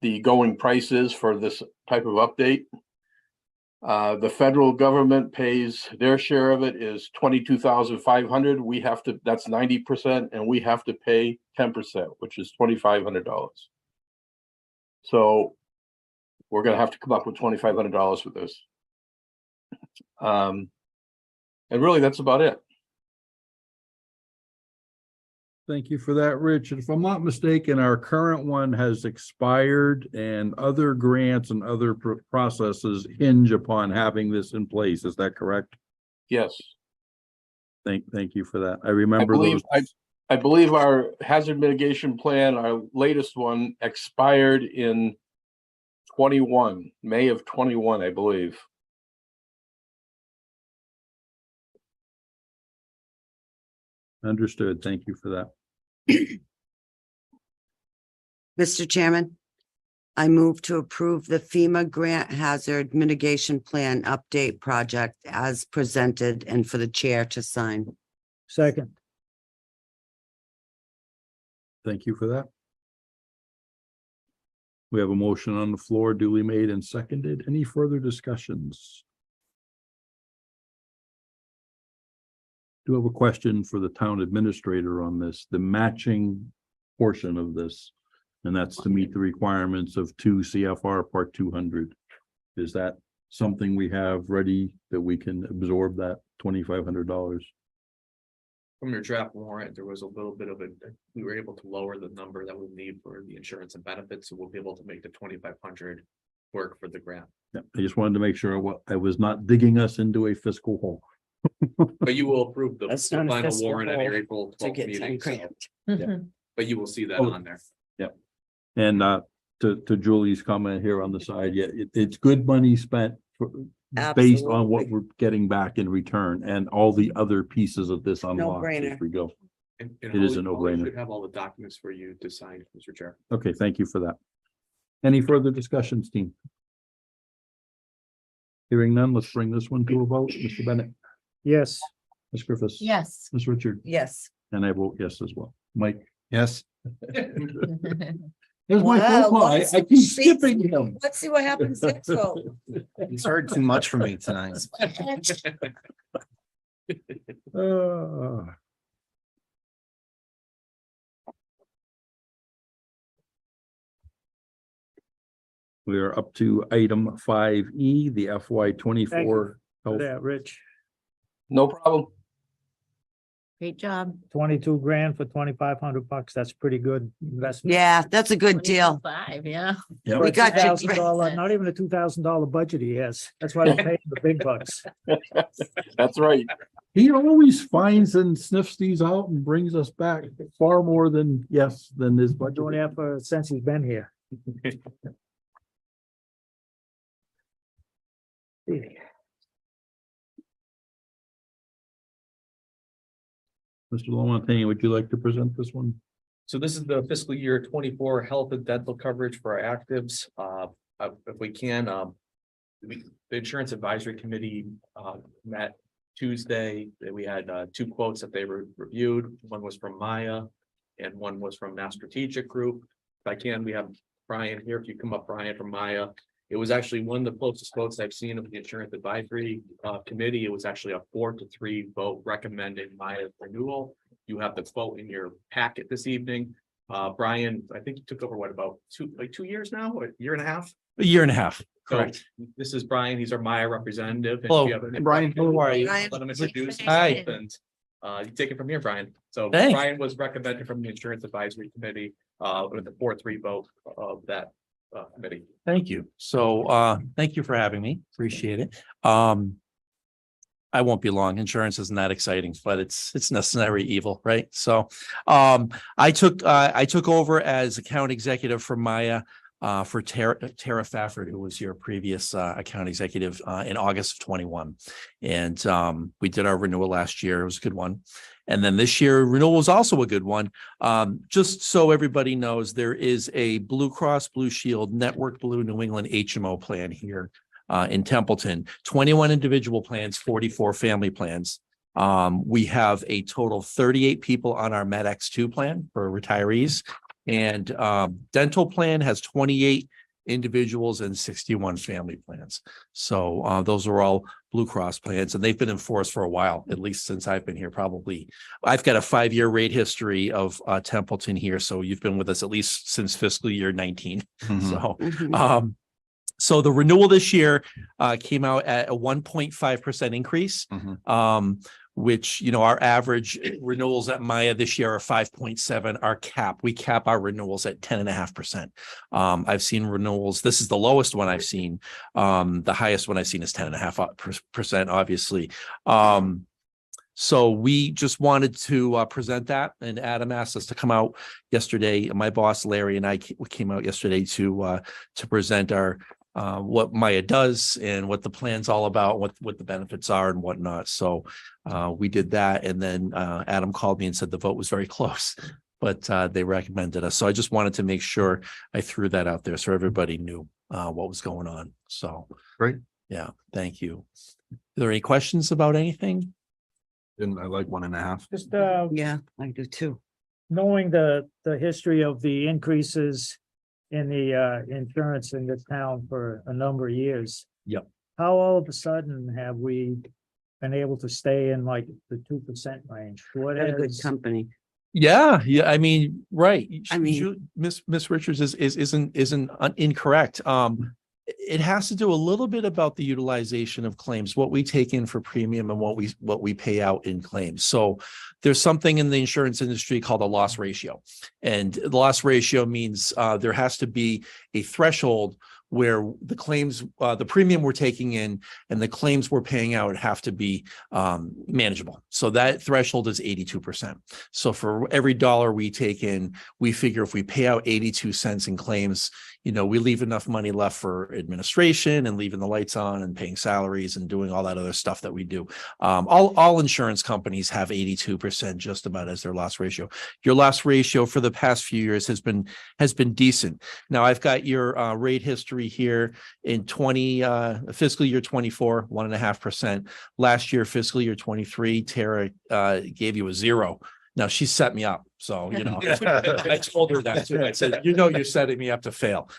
the going price is for this type of update. The federal government pays, their share of it is 22,500. We have to, that's 90%, and we have to pay 10%, which is $2,500. So we're going to have to come up with $2,500 for this. And really, that's about it. Thank you for that, Rich. And if I'm not mistaken, our current one has expired and other grants and other processes hinge upon having this in place. Is that correct? Yes. Thank you for that. I remember I believe our hazard mitigation plan, our latest one, expired in 21, May of 21, I believe. Understood. Thank you for that. Mr. Chairman, I move to approve the FEMA Grant Hazard Mitigation Plan Update Project as presented and for the chair to sign. Second. Thank you for that. We have a motion on the floor duly made and seconded. Any further discussions? Do have a question for the town administrator on this, the matching portion of this. And that's to meet the requirements of 2 CFR Part 200. Is that something we have ready that we can absorb that $2,500? From your draft warrant, there was a little bit of we were able to lower the number that we need for the insurance and benefits, so we'll be able to make the 2,500 work for the grant. Yeah, I just wanted to make sure I was not digging us into a fiscal hole. But you will approve the That's not a final fiscal warrant at your hole April to 12th get 10 meeting. So, grand. but you will see that Oh. on there. And to Julie's comment here on the side, yeah, it's good money spent based on what Absolutely. we're getting back in return and all the other pieces of this unlocked as No-brainer. we go. And It is a Holly no-brainer. should have all the documents for you to sign, Mr. Chair. Okay, thank you for that. Any further discussions, team? Hearing none, let's bring this one to a vote. Mr. Bennett, Yes. Ms. Griffiths. Yes. Ms. Richard, Yes. and I vote yes as well. Mike. Yes. There's my Wow, phone call. I let's keep see- skipping him. Let's see what happens next vote. He's heard too much from me tonight. We are up to item 5E, the FY 24. For that, Rich, No problem. Great job. 22 grand for 2,500 bucks. That's pretty good investment. Yeah, that's a good deal. 5, yeah. Yeah. We got you. $2,000, not even a $2,000 budget he has. That's why we pay the big bucks. That's right. He always finds and sniffs these out and brings us back far more than his Been doing budget. that for, since he's been here. Mr. Lamontagne, would you like to present this one? So this is the fiscal year 24 health and dental coverage for our actives. If we can, the Insurance Advisory Committee met Tuesday. We had 2 quotes that they reviewed. One was from Maya and one was from Mass Strategic Group. If I can, we have Brian here. If you come up, Brian, from Maya. It was actually one of the closest votes I've seen of the Insurance Advisory Committee. It was actually a 4-3 vote recommending Maya's renewal. You have the quote in your packet this evening. Brian, I think you took over about 2 years now, or a year and a half? A year and a half. So Correct. this is Brian. He's our Maya representative. And if Hello. you have any Brian, questions, how are you? Let him introduce Hi. himself and you take it from here, Brian. So Thanks. Brian was recommended from the Insurance Advisory Committee with the 4-3 vote of that committee. Thank you. So thank you for having me. Appreciate it. I won't be long. Insurance isn't that exciting, but it's necessary evil, right? So I took over as account executive for Maya for Tara Fafford, who was your previous account executive in August of 21. And we did our renewal last year. It was a good one. And then this year renewal was also a good one. Just so everybody knows, there is a Blue Cross Blue Shield Network Blue New England HMO plan here in Templeton, 21 individual plans, 44 family plans. We have a total of 38 people on our MedX2 plan for retirees. And dental plan has 28 individuals and 61 family plans. So those are all Blue Cross plans, and they've been in force for a while, at least since I've been here. Probably I've got a 5-year rate history of Templeton here. So you've been with us at least since fiscal year 19. So so the renewal this year came out at a 1.5% increase. Which, you know, our average renewals at Maya this year are 5.7. Our cap, we cap our renewals at 10.5%. I've seen renewals. This is the lowest one I've seen. The highest one I've seen is 10.5%, obviously. So we just wanted to present that, and Adam asked us to come out yesterday. My boss, Larry, and I came out yesterday to present our what Maya does and what the plan's all about, what the benefits are and whatnot. So we did that. And then Adam called me and said the vote was very close, but they recommended us. So I just wanted to make sure I threw that out there so everybody knew what was going on. So Great. Yeah, thank you. Are there any questions about anything? And I like 1.5. Just Yeah, I do too. knowing the history of the increases in the insurance in this town for a number of years. Yep. How all of a sudden have we been able to stay in like the 2% range? What Got a good is, company. Yeah, yeah, I mean, right. I mean- Miss Richards isn't incorrect. It has to do a little bit about the utilization of claims, what we take in for premium and what we pay out in claims. So there's something in the insurance industry called a loss ratio. And the loss ratio means there has to be a threshold where the claims, the premium we're taking in and the claims we're paying out have to be manageable. So that threshold is 82%. So for every dollar we take in, we figure if we pay out 82 cents in claims, you know, we leave enough money left for administration and leaving the lights on and paying salaries and doing all that other stuff that we do. All insurance companies have 82% just about as their loss ratio. Your loss ratio for the past few years has been decent. Now I've got your rate history here in fiscal year 24, 1.5%. Last year, fiscal year 23, Tara gave you a 0. Now she set me up. So, you know, I told her that too. I said, you know, you're setting me up to fail.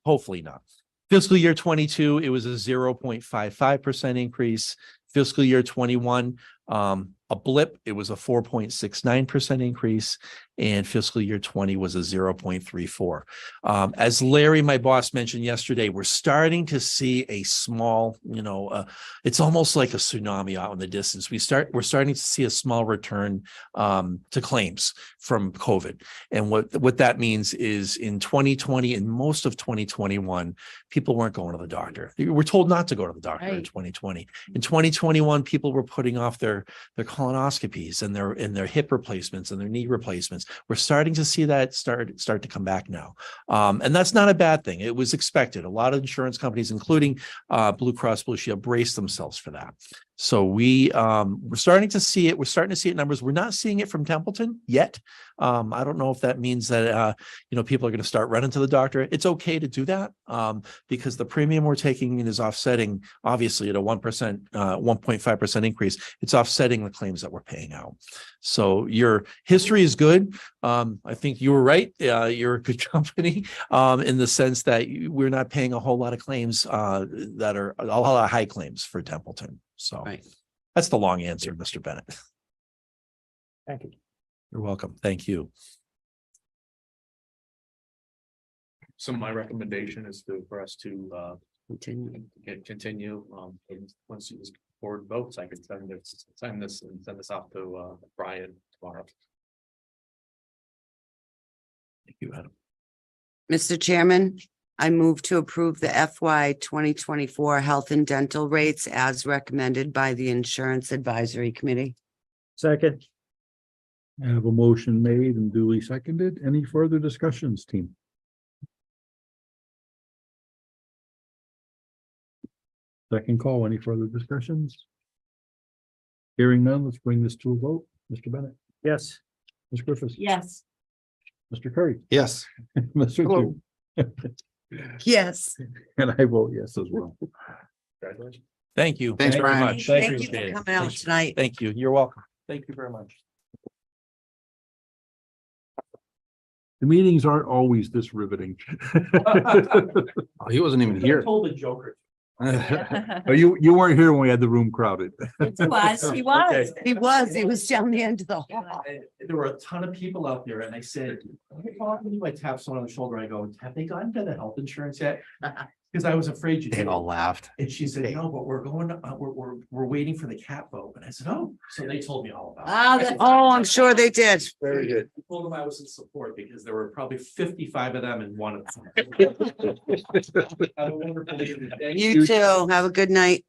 Hopefully not. Fiscal year 22, it was a 0.55% increase. Fiscal year 21, a blip, it was a 4.69% increase, and fiscal year 20 was a 0.34. As Larry, my boss, mentioned yesterday, we're starting to see a small, you know, it's almost like a tsunami out in the distance. We're starting to see a small return to claims from COVID. And what that means is in 2020 and most of 2021, people weren't going to the doctor. They were told not to go to the doctor in 2020. In 2021, people were putting off their colonoscopies and their hip replacements and their knee replacements. We're starting to see that start to come back now. And that's not a bad thing. It was expected. A lot of insurance companies, including Blue Cross Blue Shield, braced themselves for that. So we're starting to see it. We're starting to see it in numbers. We're not seeing it from Templeton yet. I don't know if that means that, you know, people are going to start running to the doctor. It's okay to do that because the premium we're taking in is offsetting, obviously at a 1%, 1.5% increase, it's offsetting the claims that we're paying out. So your history is good. I think you were right. You're a good company in the sense that we're not paying a whole lot of claims that are a lot of high claims for Templeton. So that's the long answer, Mr. Bennett. thank you. You're welcome. Thank you. So my recommendation is for us to Continue. once you board votes, I can send this off to Brian tomorrow. Thank you, Adam. Mr. Chairman, I move to approve the FY 2024 health and dental rates as recommended by the Insurance Advisory Committee. Second, I have a motion made and duly seconded. Any further discussions, team? Second call, any further discussions? Hearing none, let's bring this to a vote. Mr. Bennett, yes. Ms. Griffiths. Yes. Mr. Curry. Yes. Mr. Hello. Chu. Yes. And I vote yes as well. Congratulations. Thank you. Thanks, Thank you very Brian. much. Thank you Appreciate for it. coming out tonight. Thank you. You're welcome. Thank you very much. The meetings aren't always this riveting. Oh, he wasn't even here. Told the Joker. Oh, you weren't here when we had the room crowded. He was. He was down the end of the hall. There were a ton of people out there and I said, I tapped someone on the shoulder. I go, have they gotten to the health insurance yet? Because I was afraid you They did. all laughed. And she said, no, but we're going, we're waiting for the cat vote. And I said, oh, so they told me all about it. Oh, I'm sure they did. Very good. I told them I was in support because there were probably 55 of them and one of them. Have a wonderful evening. Thank You too. Have a good night.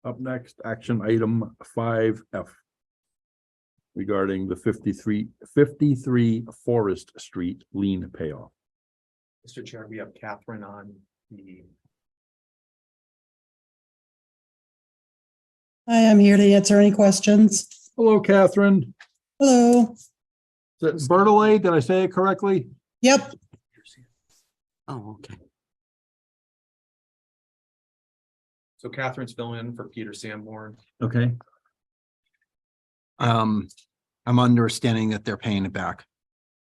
Up next, action item 5F. Regarding the 53 Forest Street lien payoff. Mr. Chair, we have Catherine on the. Hi, I'm here to answer any questions. Hello, Catherine. Hello. Is it Bertollet? Did I say it correctly? Yep. Oh, okay. So Catherine's filling in for Peter Sanborn. Okay. I I'm understanding that they're paying it back.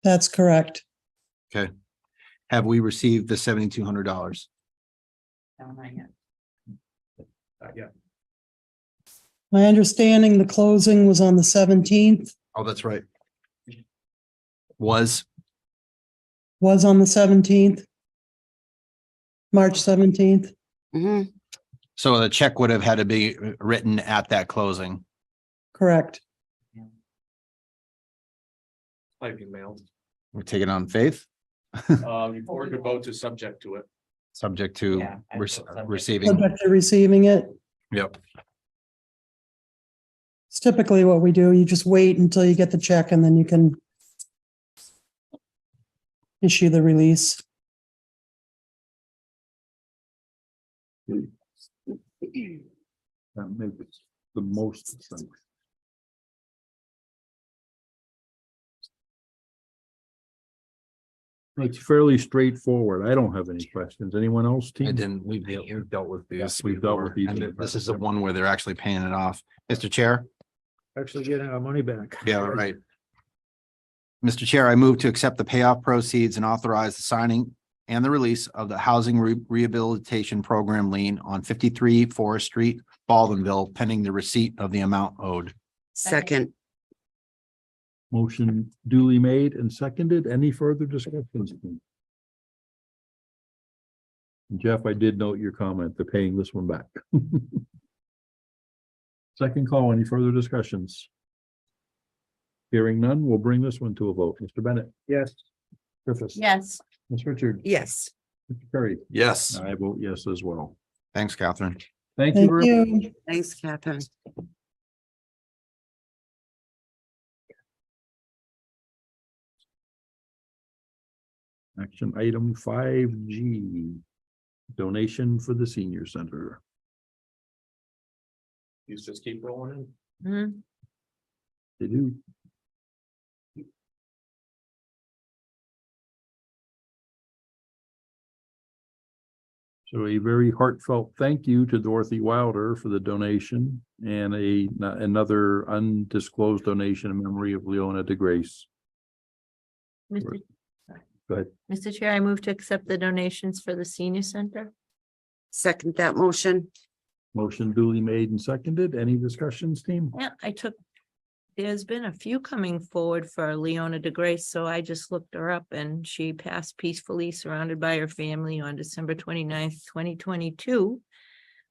That's correct. Okay. Have we received the $7,200? Yeah. My understanding, the closing was on the 17th, Oh, that's right. Was, was on the 17th. March 17th. Mhm. so the check would have had to be written at that closing. Correct. Might be mailed. We're taking on faith, Or to vote to subject to it. subject to Yeah, I vote subject. receiving. Subject to receiving it. Yep. It's typically what we do. You just wait until you get the check and then you can issue the release. That makes the most sense. It's fairly straightforward. I don't have any questions. Anyone else? I Team? didn't, we've dealt with these. We've dealt with these. And this is the one where they're actually paying it off. Mr. Chair? Actually getting our money back. Yeah, right. Mr. Chair, I move to accept the payoff proceeds and authorize the signing and the release of the Housing Rehabilitation Program lien on 53 Forest Street, Baldwinville, pending the receipt of the amount owed. Second, Motion duly made and seconded. Any further discussions? Jeff, I did note your comment. They're paying this one back. Second call, any further discussions? Hearing none, we'll bring this one to a vote. Mr. Bennett, Yes. Griffiths. Yes. Ms. Richard. yes. Mr. Curry. Yes. I vote yes as well. Thanks, Catherine. Thank you Thank very much. you. Thanks, Catherine. Action item 5G. Donation for the senior center. You just keep rolling in. Mhm. They do. So a very heartfelt thank you to Dorothy Wilder for the donation and another undisclosed donation in memory of Leona DeGrace. Mr. Go ahead. Mr. Chair, I move to accept the donations for the senior center. Second that motion. Motion duly made and seconded. Any discussions, team? Yeah, there's been a few coming forward for Leona DeGrace, so I just looked her up and she passed peacefully surrounded by her family on December 29th, 2022.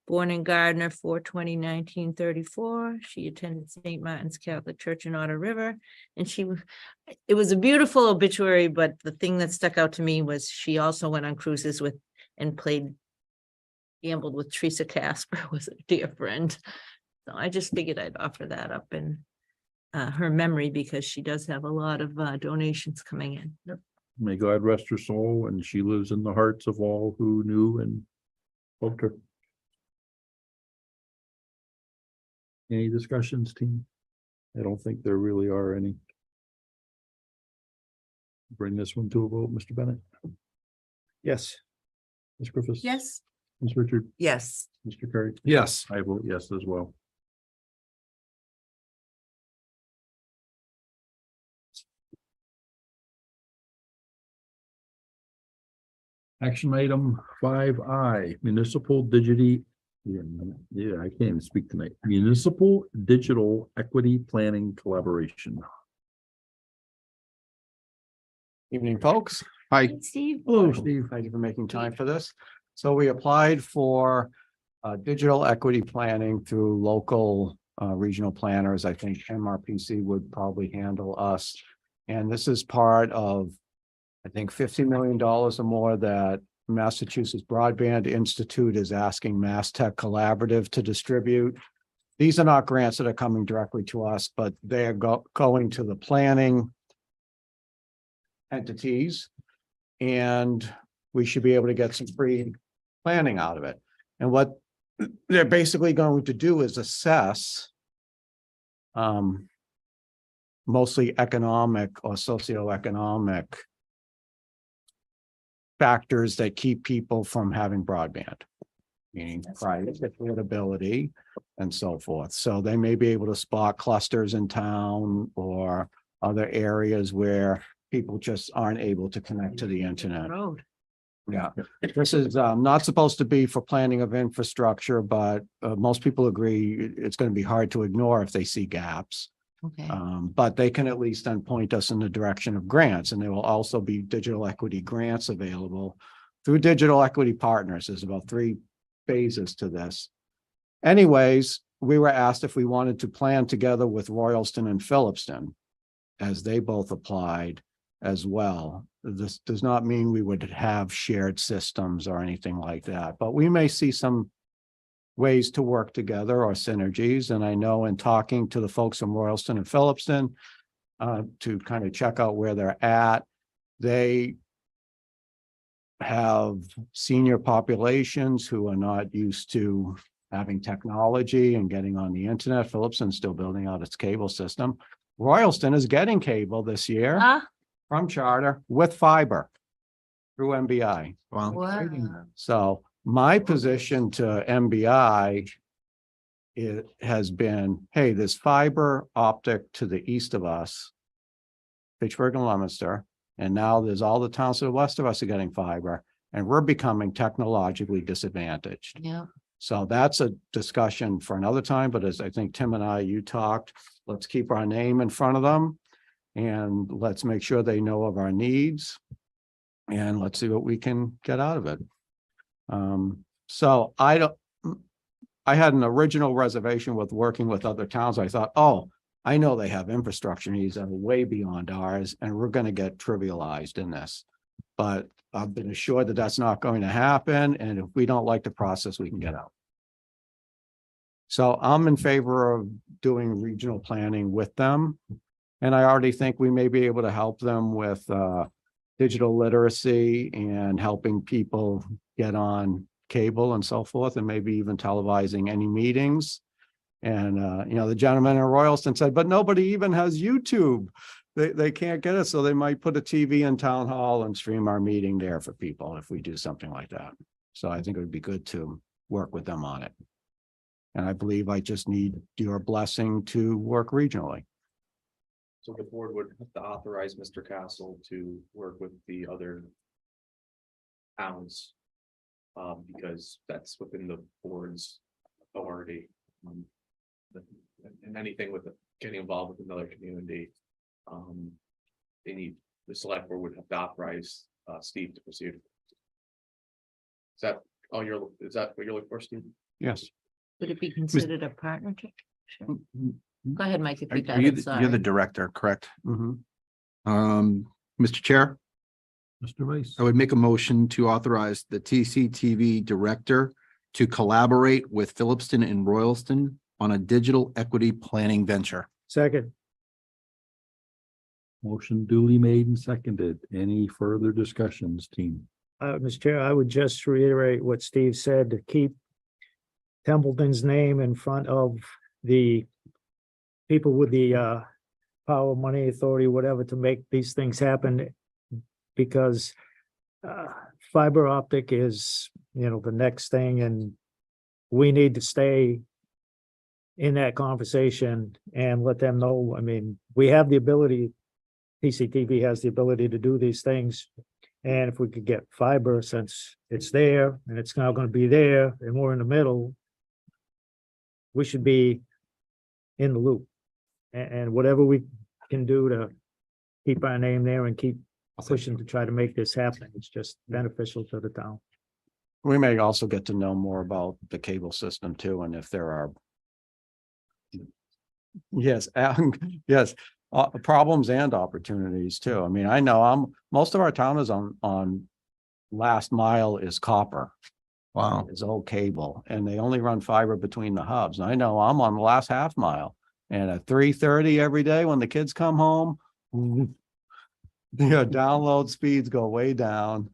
Born in Gardner, 4/20/1934. She attended St. Martin's Catholic Church in Otter River. And it was a beautiful obituary, but the thing that stuck out to me was she also went on cruises with and gambled with Teresa Casper, was a dear friend. So I just figured I'd offer that up in her memory because she does have a lot of donations coming in. May God rest her soul, and she lives in the hearts of all who knew and loved her. Any discussions, team? I don't think there really are any. Bring this one to a vote, Mr. Bennett. Yes. Ms. Griffiths. Yes. Ms. Richard. Yes. Mr. Curry. Yes. I vote yes as well. Action item 5I, municipal digity. Yeah, I can't even speak tonight. Municipal digital equity planning collaboration. Evening, folks. Hi. Steve. Hello, Steve. Thank you for making time for this. So we applied for digital equity planning through local regional planners. I think MRPC would probably handle us. And this is part of, I think, $50 million or more that Massachusetts Broadband Institute is asking Mass Tech Collaborative to distribute. These are not grants that are coming directly to us, but they are going to the planning entities. And we should be able to get some free planning out of it. And what they're basically going to do is assess mostly economic or socioeconomic factors that keep people from having broadband. meaning price, affordability, and so forth. So they may be able to spot clusters in town or other areas where people just aren't able to connect to the internet. Road. Yeah, this is not supposed to be for planning of infrastructure, but most people agree it's going to be hard to ignore if they see gaps. Okay. But they can at least then point us in the direction of grants, and there will also be digital equity grants available through digital equity partners. There's about 3 phases to this. Anyways, we were asked if we wanted to plan together with Royalston and Phillipston, as they both applied as well. This does not mean we would have shared systems or anything like that, but we may see some ways to work together or synergies. And I know in talking to the folks from Royalston and Phillipston, to kind of check out where they're at, they have senior populations who are not used to having technology and getting on the internet. Phillipston's still building out its cable system. Royalston is getting cable this year from Charter with fiber through MBI. Wow. So my position to MBI, it has been, hey, there's fiber optic to the east of us, Fitchburg and Leominster, and now there's all the towns to the west of us are getting fiber, and we're becoming technologically disadvantaged. Yeah. So that's a discussion for another time, but as I think Tim and you talked, let's keep our name in front of them and let's make sure they know of our needs and let's see what we can get out of it. So I had an original reservation with working with other towns. I thought, oh, I know they have infrastructure needs that are way beyond ours, and we're going to get trivialized in this. But I've been assured that that's not going to happen. And if we don't like the process, we can get out. So I'm in favor of doing regional planning with them. And I already think we may be able to help them with digital literacy and helping people get on cable and so forth, and maybe even televising any meetings. And, you know, the gentleman in Royalston said, but nobody even has YouTube. They can't get it. So they might put a TV in town hall and stream our meeting there for people if we do something like that. So I think it would be good to work with them on it. And I believe I just need your blessing to work regionally. So the board would have to authorize Mr. Castle to work with the other towns. Because that's within the board's authority. And anything with getting involved with another community, they need, the select board would have to authorize Steve to proceed. Is that what you're looking for, Steve? Yes. Would it be considered a partnership? Sure. Go ahead, Mike, if you got You're it, the sorry. director, correct? Mm-hmm. Mr. Chair, Mr. Rice. I would make a motion to authorize the TCTV director to collaborate with Phillipston and Royalston on a digital equity planning venture. Second. Motion duly made and seconded. Any further discussions, team? Mr. Chair, I would just reiterate what Steve said, to keep Templeton's name in front of the people with the power, money, authority, whatever, to make these things happen. Because fiber optic is, you know, the next thing, and we need to stay in that conversation and let them know. I mean, we have the ability, PCTV has the ability to do these things. And if we could get fiber, since it's there and it's now going to be there and we're in the middle, we should be in the loop. And whatever we can do to keep our name there and keep pushing to try to make this happen, it's just beneficial to the town. We may also get to know more about the cable system too, and if there are. Yes, yes, problems and opportunities too. I mean, I know most of our town is on last mile is copper. Wow. It's old cable, and they only run fiber between the hubs. And I know I'm on the last half mile, and at 3:30 every day when the kids come home, download speeds go way down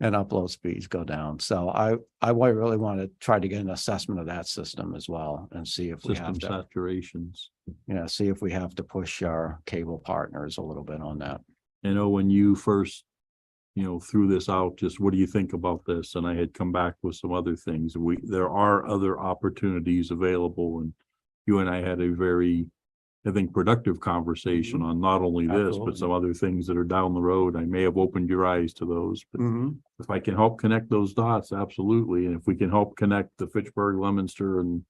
and upload speeds go down. So I really want to try to get an assessment of that system as well and see if we have System to, saturations. see if we have to push our cable partners a little bit on that. You know, when you first threw this out, just what do you think about this? And I had come back with some other things. There are other opportunities available, and you and I had a very, I think, productive conversation on not only this, but some other things that are down the road. I may have opened your eyes to those, but if I can help connect those dots, absolutely. And if we can help connect the Fitchburg, Leominster and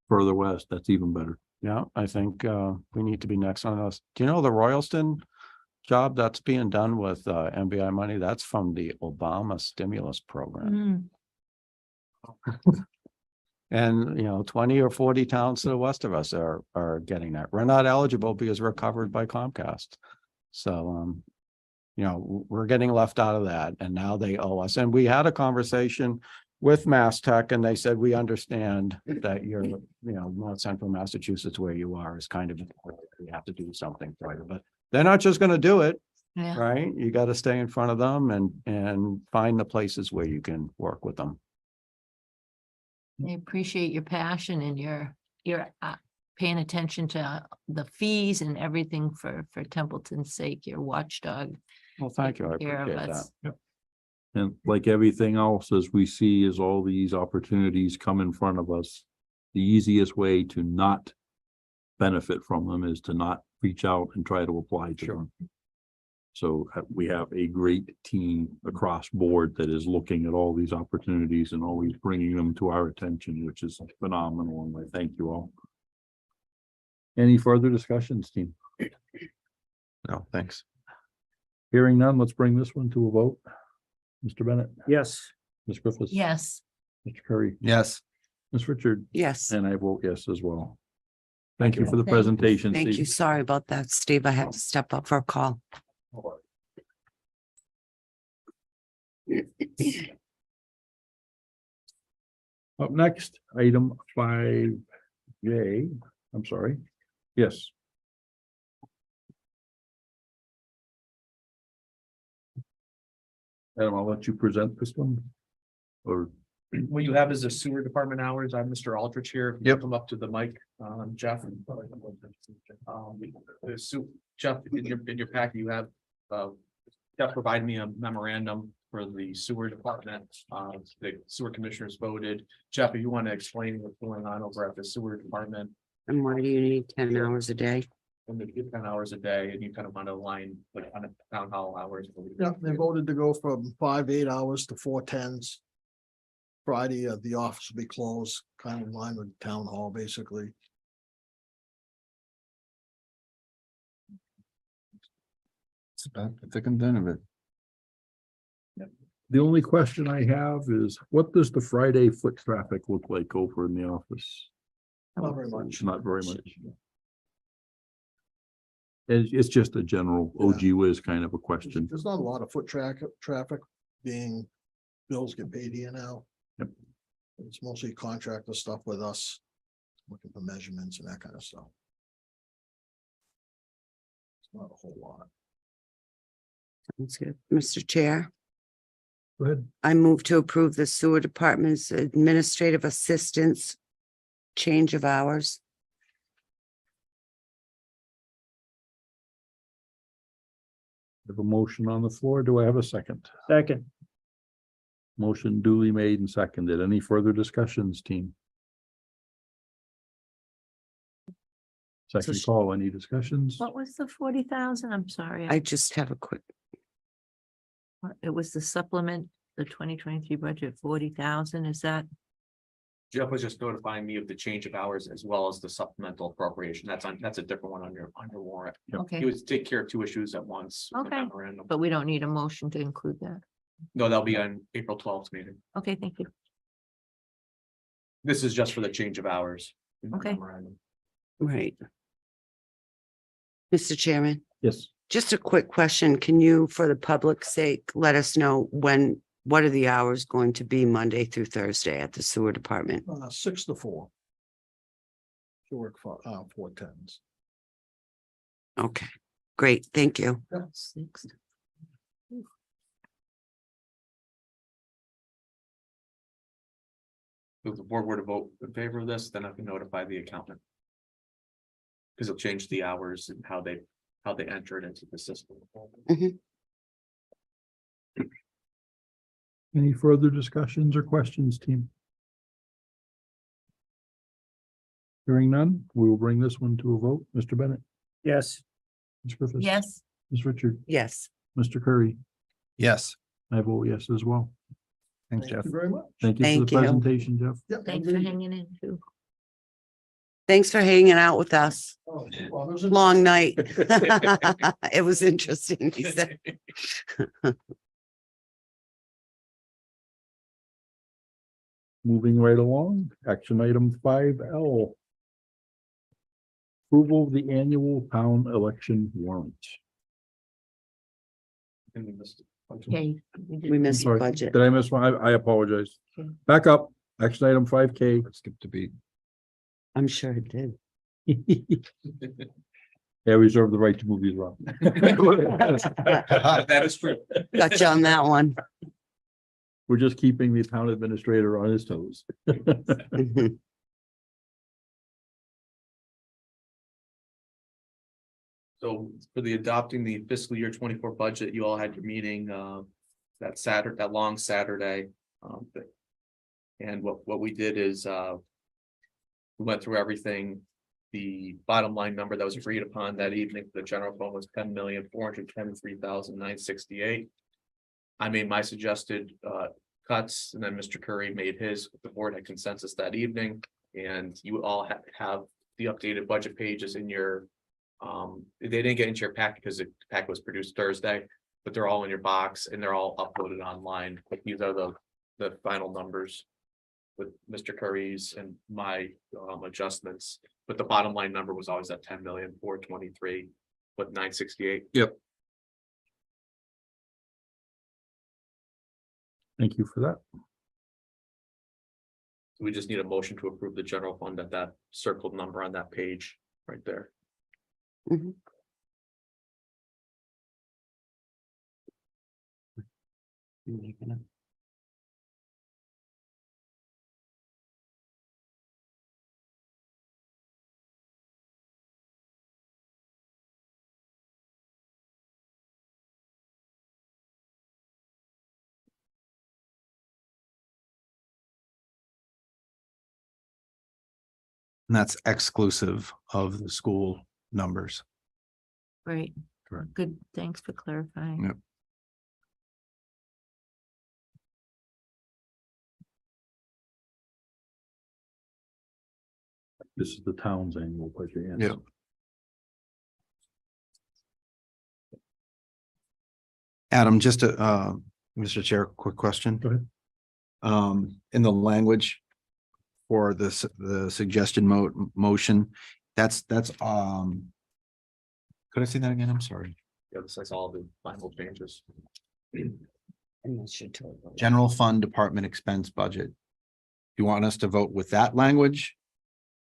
further west, that's even better. Yeah, I think we need to be next on us. Do you know the Royalston job that's being done with MBI money? That's from the Obama stimulus program. And 20 or 40 towns to the west of us are getting that. We're not eligible because we're covered by Comcast. So we're getting left out of that, and now they owe us. And we had a conversation with Mass Tech, and they said, we understand that you're, North Central Massachusetts, where you are, is kind of important. We have to do something for you, but they're not just going to do it, Yeah. right? You got to stay in front of them and find the places where you can work with them. I appreciate your passion and your paying attention to the fees and everything for Templeton's sake, your watchdog. Well, thank you. I Care of appreciate us. that. And like everything else, as we see, as all these opportunities come in front of us, the easiest way to not benefit from them is to not reach out and try to apply to them. So we have a great team across board that is looking at all these opportunities and always bringing them to our attention, which is phenomenal. And I thank you all. Any further discussions, team? No, thanks. Hearing none, let's bring this one to a vote. Mr. Bennett? Yes. Ms. Griffiths? Yes. Mr. Curry? Yes. Ms. Richard? Yes. And I vote yes as well. Thank you for the Thank you. presentation, Thank Steve. you. Sorry about that, Steve. I had to step up for a call. Up next, item 5J, I'm sorry. Yes. Adam, I'll let you present this one. Or, What you have is the sewer department hours. I'm Mr. Aldrich here. If you Yep. Come up to the mic, Jeff. Jeff, in your packet, you have, Jeff provided me a memorandum for the sewer department. The sewer commissioners voted. Jeff, if you want to explain what's going on over at the sewer department, And why do you need 10 hours a day? and they get 10 hours a day, and you kind of want to align like on a town hall hours. Yeah, they voted to go from 5 8 hours to 4 10s. Friday, the office will be closed, kind of in line with town hall, basically. It's about the thick and thin of it. the only question I have is, what does the Friday foot traffic look like over in the office? Not very much. Not very much. It's just a general OG whiz kind of a question. There's not a lot of foot traffic being, bills get paid here now. Yep. It's mostly contractor stuff with us, looking for measurements and that kind of stuff. It's not a whole lot. Sounds good. Mr. Chair, Go ahead. I move to approve the sewer department's administrative assistance change of hours. I have a motion on the floor. Do I have a second? Second. Motion duly made and seconded. Any further discussions, team? Second call, any discussions? What was the 40,000? I'm sorry. I just have a quick, It was the supplement, the 2023 budget, 40,000, is that? Jeff was just notifying me of the change of hours as well as the supplemental appropriation. That's a different one on your warrant. Okay. He was take care of two issues at once. with the Okay. memorandum. But we don't need a motion to include that. No, that'll be on April 12th meeting. Okay, thank you. This is just for the change of hours. in the Okay. memorandum. right. Mr. Chairman, Yes. just a quick question. Can you, for the public's sake, let us know what are the hours going to be Monday through Thursday at the sewer department? 6 to 4. To work for 4 10s. Okay, great. Thank you. Six. If the board were to vote in favor of this, then I can notify the accountant. Because it'll change the hours and how they enter it into the system. Mhm. Any further discussions or questions, team? Hearing none, we will bring this one to a vote. Mr. Bennett, Yes. Ms. Griffiths. Yes. Ms. Richard, Yes. Mr. Curry. Yes. I vote yes as well. Thanks, Jeff. Thank you very much. Thank you for the Thank you. presentation, Jeff. Yeah, Thanks for hanging in too. Thanks for hanging out with us. Oh, well, there's a- Long night. It was interesting, he said. Moving right along, action item 5L. Approval of the annual town election warrant. Okay. We missed the Sorry, budget. did I miss one? I apologize. Okay. Back up, action item 5K. Skip the beat. I'm sure it did. Yeah, we reserve the right to move these around. That is true. Got you on that one. We're just keeping the town administrator on his toes. So for the adopting the fiscal year 24 budget, you all had your meeting that Saturday, that long Saturday. And what we did is we went through everything. The bottom line number that was agreed upon that evening for the general fund was $10,423,968. I made my suggested cuts, and then Mr. Curry made his. The board had consensus that evening, and you all have the updated budget pages in your. They didn't get into your packet because the packet was produced Thursday, but they're all in your box and they're all uploaded online. But these are the final numbers with Mr. Curry's and my adjustments. But the bottom line number was always at 10,423 with 968. Yep. Thank you for that. We just need a motion to approve the general fund at that circled number on that page right there. Mhm. And that's exclusive of the school numbers. Right. Correct. Good. Thanks for clarifying. Yep. This is the town's annual budget. yes. Yep. Adam, just a, Mr. Chair, quick question. Go ahead. In the language for this, the suggestion motion, that's, could I say that again? I'm sorry. Yeah, this is all the final changes. And that should total. General fund department expense budget. You want us to vote with that language?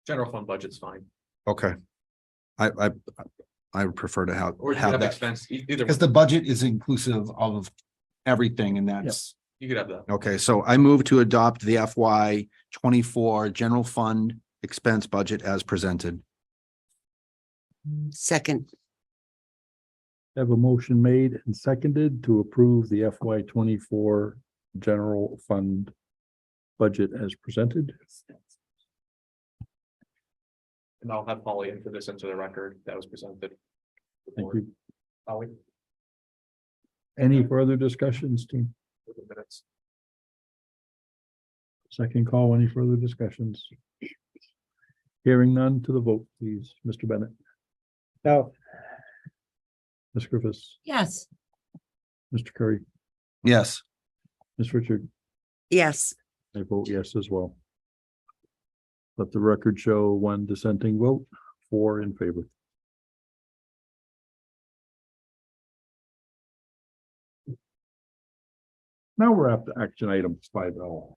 General fund budget's fine. Okay. I would prefer to Or you could have have that, expense, either. because the budget is inclusive of everything, and that's. You could have that. Okay, so I move to adopt the FY 24 general fund expense budget as presented. Second. Have a motion made and seconded to approve the FY 24 general fund budget as presented. And I'll have Polly enter this into the record that was presented. Thank you. Polly. Any further discussions, team? Minutes. Second call, any further discussions? Hearing none to the vote, please. Mr. Bennett, No. Ms. Griffiths, Yes. Mr. Curry, Yes. Ms. Richard, Yes. I vote yes as well. Let the record show one dissenting vote, 4 in favor. Now we're up to action item 5L.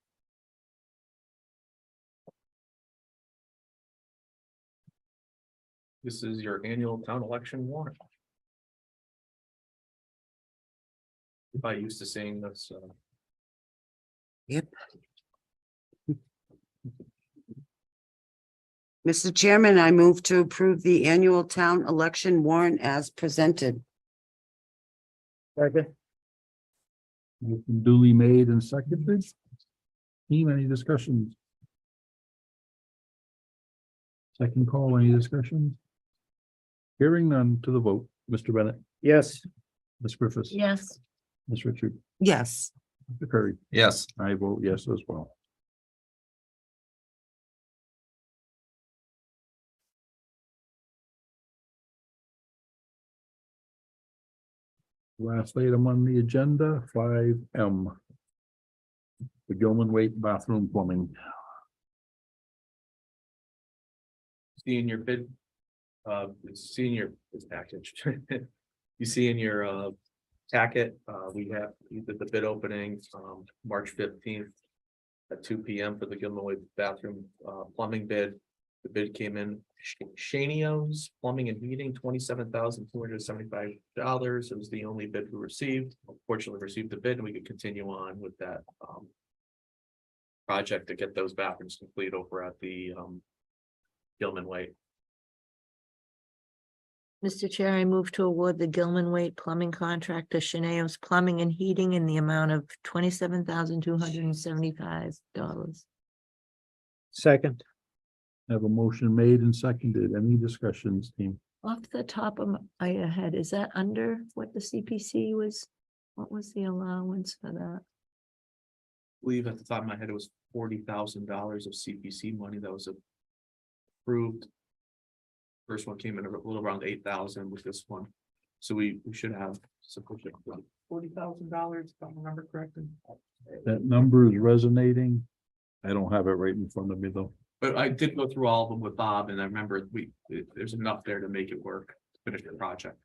This is your annual town election warrant. If I used to seeing this, Yep. Mr. Chairman, I move to approve the annual town election warrant as presented. Second. Motion duly made and seconded. Team, any discussions? Second call, any discussions? Hearing none to the vote. Mr. Bennett, Yes. Ms. Griffiths. Yes. Ms. Richard, Yes. Mr. Curry. Yes. I vote yes as well. Last item on the agenda, 5M. The Gilman-Waite bathroom plumbing. Seeing your bid, seeing your this package. You see in your packet, we did the bid opening, March 15th. At 2 p.m. for the Gilman-Waite bathroom plumbing bid. The bid came in, Shanio's Plumbing and Heating, $27,275. It was the only bid we received. Unfortunately, received the bid and we could continue on with that project to get those bathrooms complete over at the Gilman-Waite. Mr. Chair, I move to award the Gilman-Waite plumbing contract to Shaneo's Plumbing and Heating in the amount of $27,275. Second. Have a motion made and seconded. Any discussions, team? Off the top of my head, is that under what the CPC was? What was the allowance for that? I believe at the top of my head, it was $40,000 of CPC money that was approved. First one came in a little around 8,000 with this one. So we should have sufficient $40,000, if I remember correctly. That number is resonating. I don't have it right in front of me though. But I did go through all of them with Bob and I remember there's enough there to make it work, finish the project.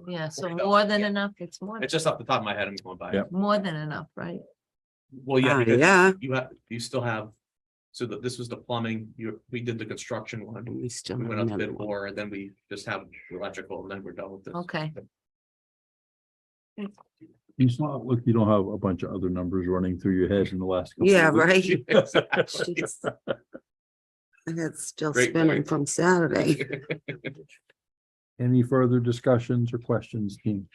Yeah, so more than enough, it's more, It's just off the top of my head, I'm going by. Yep. more than enough, right? Well, yeah, because yeah. you still have, so that this was the plumbing, we did the construction one. We still We have went up to another bid one. more and then we just have the electrical and then we're done with this. Okay. You saw, look, you don't have a bunch of other numbers running through your head in the last. couple of Yeah, weeks. right. Exactly. And it's still Great spinning point. from Saturday. Any further discussions or questions, team?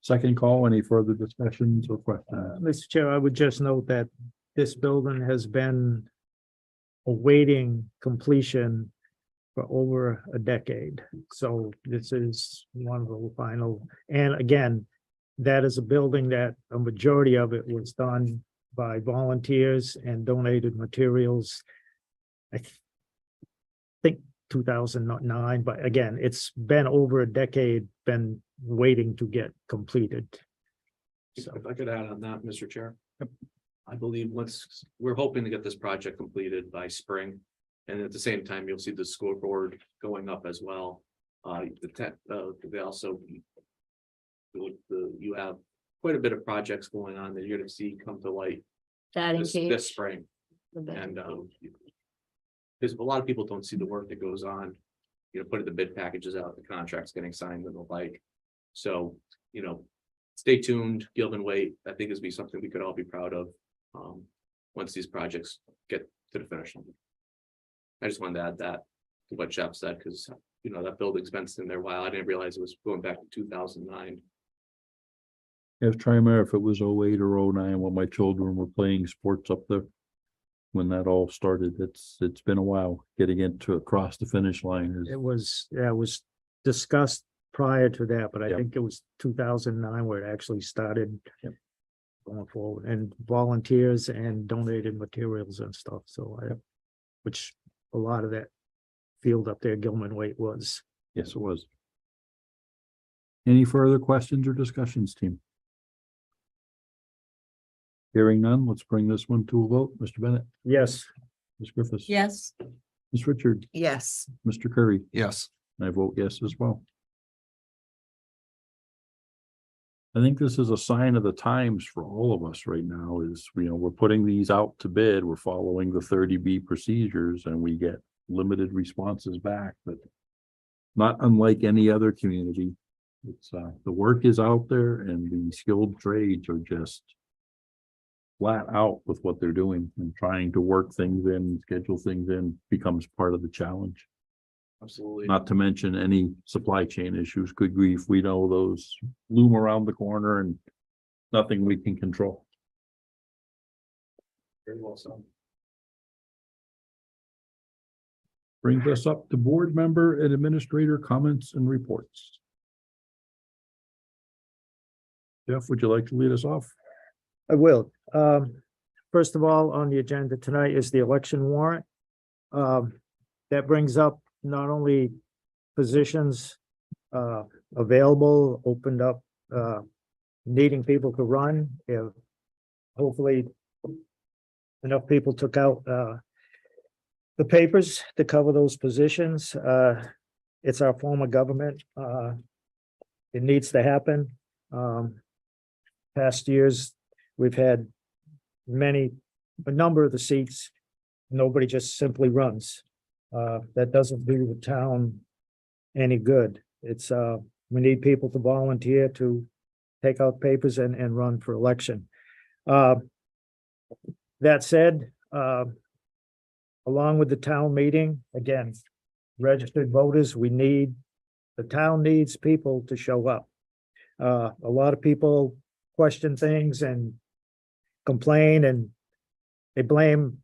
Second call, any further discussions or questions? Mr. Chair, I would just note that this building has been awaiting completion for over a decade. So this is one of the final, and again, that is a building that a majority of it was done by volunteers and donated materials. I think 2009, but again, it's been over a decade, been waiting to get completed. So If I could add on that, Mr. Chair. I believe we're hoping to get this project completed by spring. And at the same time, you'll see the scoreboard going up as well. They also. You have quite a bit of projects going on that you're gonna see come to light this spring. And because a lot of people don't see the work that goes on, putting the bid packages out, the contracts getting signed and the like. So, stay tuned. Gilman-Waite, I think is be something we could all be proud of. Once these projects get to the finish line. I just wanted to add that to what Jeff said, because that building's been sitting there a while. I didn't realize it was going back to 2009. I was trying to remember if it was 08 or 09 when my children were playing sports up there. When that all started, it's been a while getting into across the finish line. it was discussed prior to that, but I Yep. think it was 2009 where it actually started. Yep. Going forward, and volunteers and donated materials and stuff, which a lot of that field up there, Gilman-Waite was. Yes, it was. Any further questions or discussions, team? Hearing none, let's bring this one to a vote. Mr. Bennett, Yes. Ms. Griffiths. Yes. Ms. Richard, Yes. Mr. Curry. Yes. I vote yes as well. I think this is a sign of the times for all of us right now is, we're putting these out to bid, we're following the 30B procedures and we get limited responses back, but not unlike any other community. It's the work is out there and the skilled trades are just flat out with what they're doing and trying to work things in, schedule things in becomes part of the challenge. Absolutely. Not to mention any supply chain issues. Good grief, we know those loom around the corner and nothing we can control. Very well said. Brings us up to board member and administrator comments and reports. Jeff, would you like to lead us off? I will. First of all, on the agenda tonight is the election warrant. That brings up not only positions available, opened up, needing people to run. If hopefully enough people took out the papers to cover those positions. It's our form of government. It needs to happen. Past years, we've had a number of the seats, nobody just simply runs. That doesn't do the town any good. It's, we need people to volunteer to take out papers and run for election. That said, along with the town meeting, again, registered voters, the town needs people to show up. A lot of people question things and complain, and they blame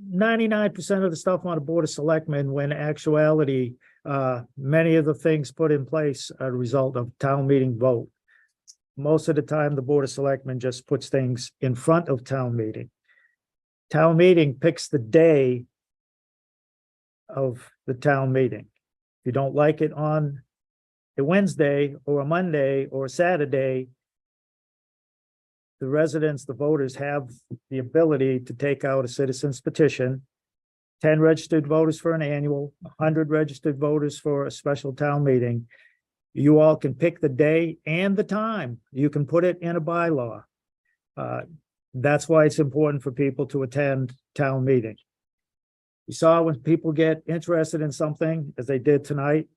99% of the stuff on the Board of Selectmen, when in actuality, many of the things put in place are a result of town meeting vote. Most of the time, the Board of Selectmen just puts things in front of town meeting. Town meeting picks the day of the town meeting. If you don't like it on a Wednesday or a Monday or a Saturday, the residents, the voters have the ability to take out a citizen's petition. 10 registered voters for an annual, 100 registered voters for a special town meeting. You all can pick the day and the time. You can put it in a bylaw. That's why it's important for people to attend town meeting. You saw when people get interested in something, as they did tonight,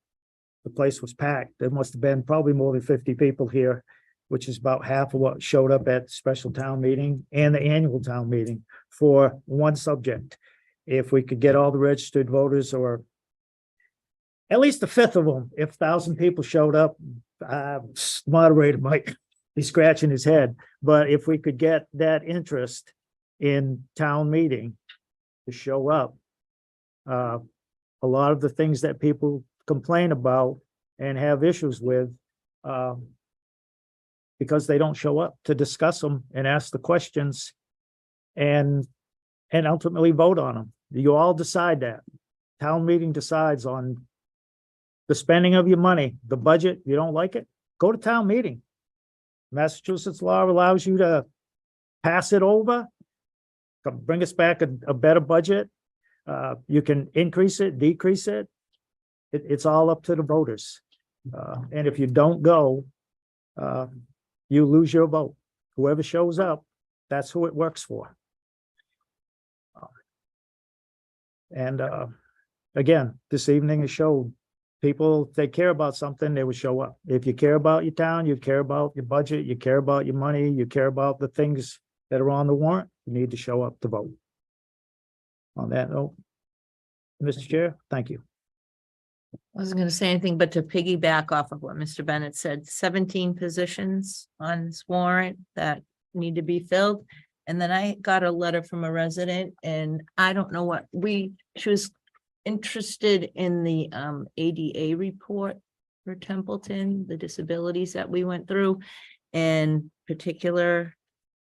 the place was packed. There must have been probably more than 50 people here, which is about half of what showed up at the special town meeting and the annual town meeting for one subject. If we could get all the registered voters, or at least a fifth of them, if 1,000 people showed up, moderator might be scratching his head. But if we could get that interest in town meeting to show up, a lot of the things that people complain about and have issues with, because they don't show up to discuss them and ask the questions and ultimately vote on them. You all decide that. Town meeting decides on the spending of your money, the budget. You don't like it, go to town meeting. Massachusetts law allows you to pass it over, bring us back a better budget. You can increase it, decrease it. It's all up to the voters. And if you don't go, you lose your vote. Whoever shows up, that's who it works for. And again, this evening it showed people, if they care about something, they would show up. If you care about your town, you care about your budget, you care about your money, you care about the things that are on the warrant, you need to show up to vote. On that note, Mr. Chair, thank you. I wasn't going to say anything, but to piggyback off of what Mr. Bennett said, 17 positions on this warrant that need to be filled. And then I got a letter from a resident, and I don't know what she was interested in the ADA report for Templeton, the disabilities that we went through. In particular,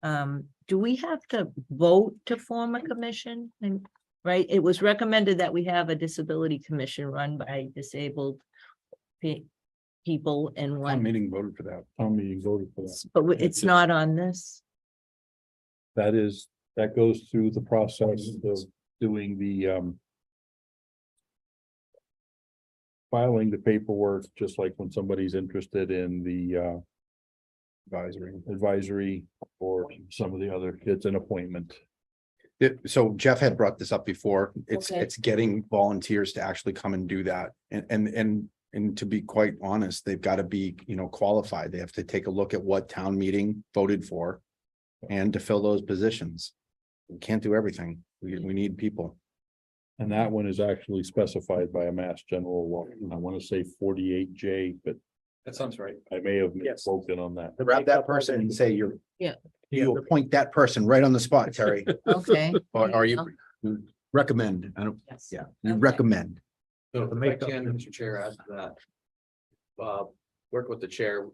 do we have to vote to form a commission? And right, it was recommended that we have a disability commission run by disabled people and Town one, meeting voted for that. Town meeting voted for that. but it's not on this. That goes through the process of doing the filing the paperwork, just like when somebody's interested in the advisory or some of the other, it's an appointment. So Jeff had brought this up before. Okay. It's getting volunteers to actually come and do that. And to be quite honest, they've got to be, qualified. They have to take a look at what town meeting voted for and to fill those positions. We can't do everything. We need people. And that one is actually specified by a mass general law. I want to say 48J, but That sounds right. I may have Yes. misspoken on that. Grab that person and say you're. Yeah. You appoint that person right on the spot, Terry. Okay. Or you recommend, I don't, Yes. yeah, you recommend. So if I can, Mr. Chair, add to that. Work with the chair,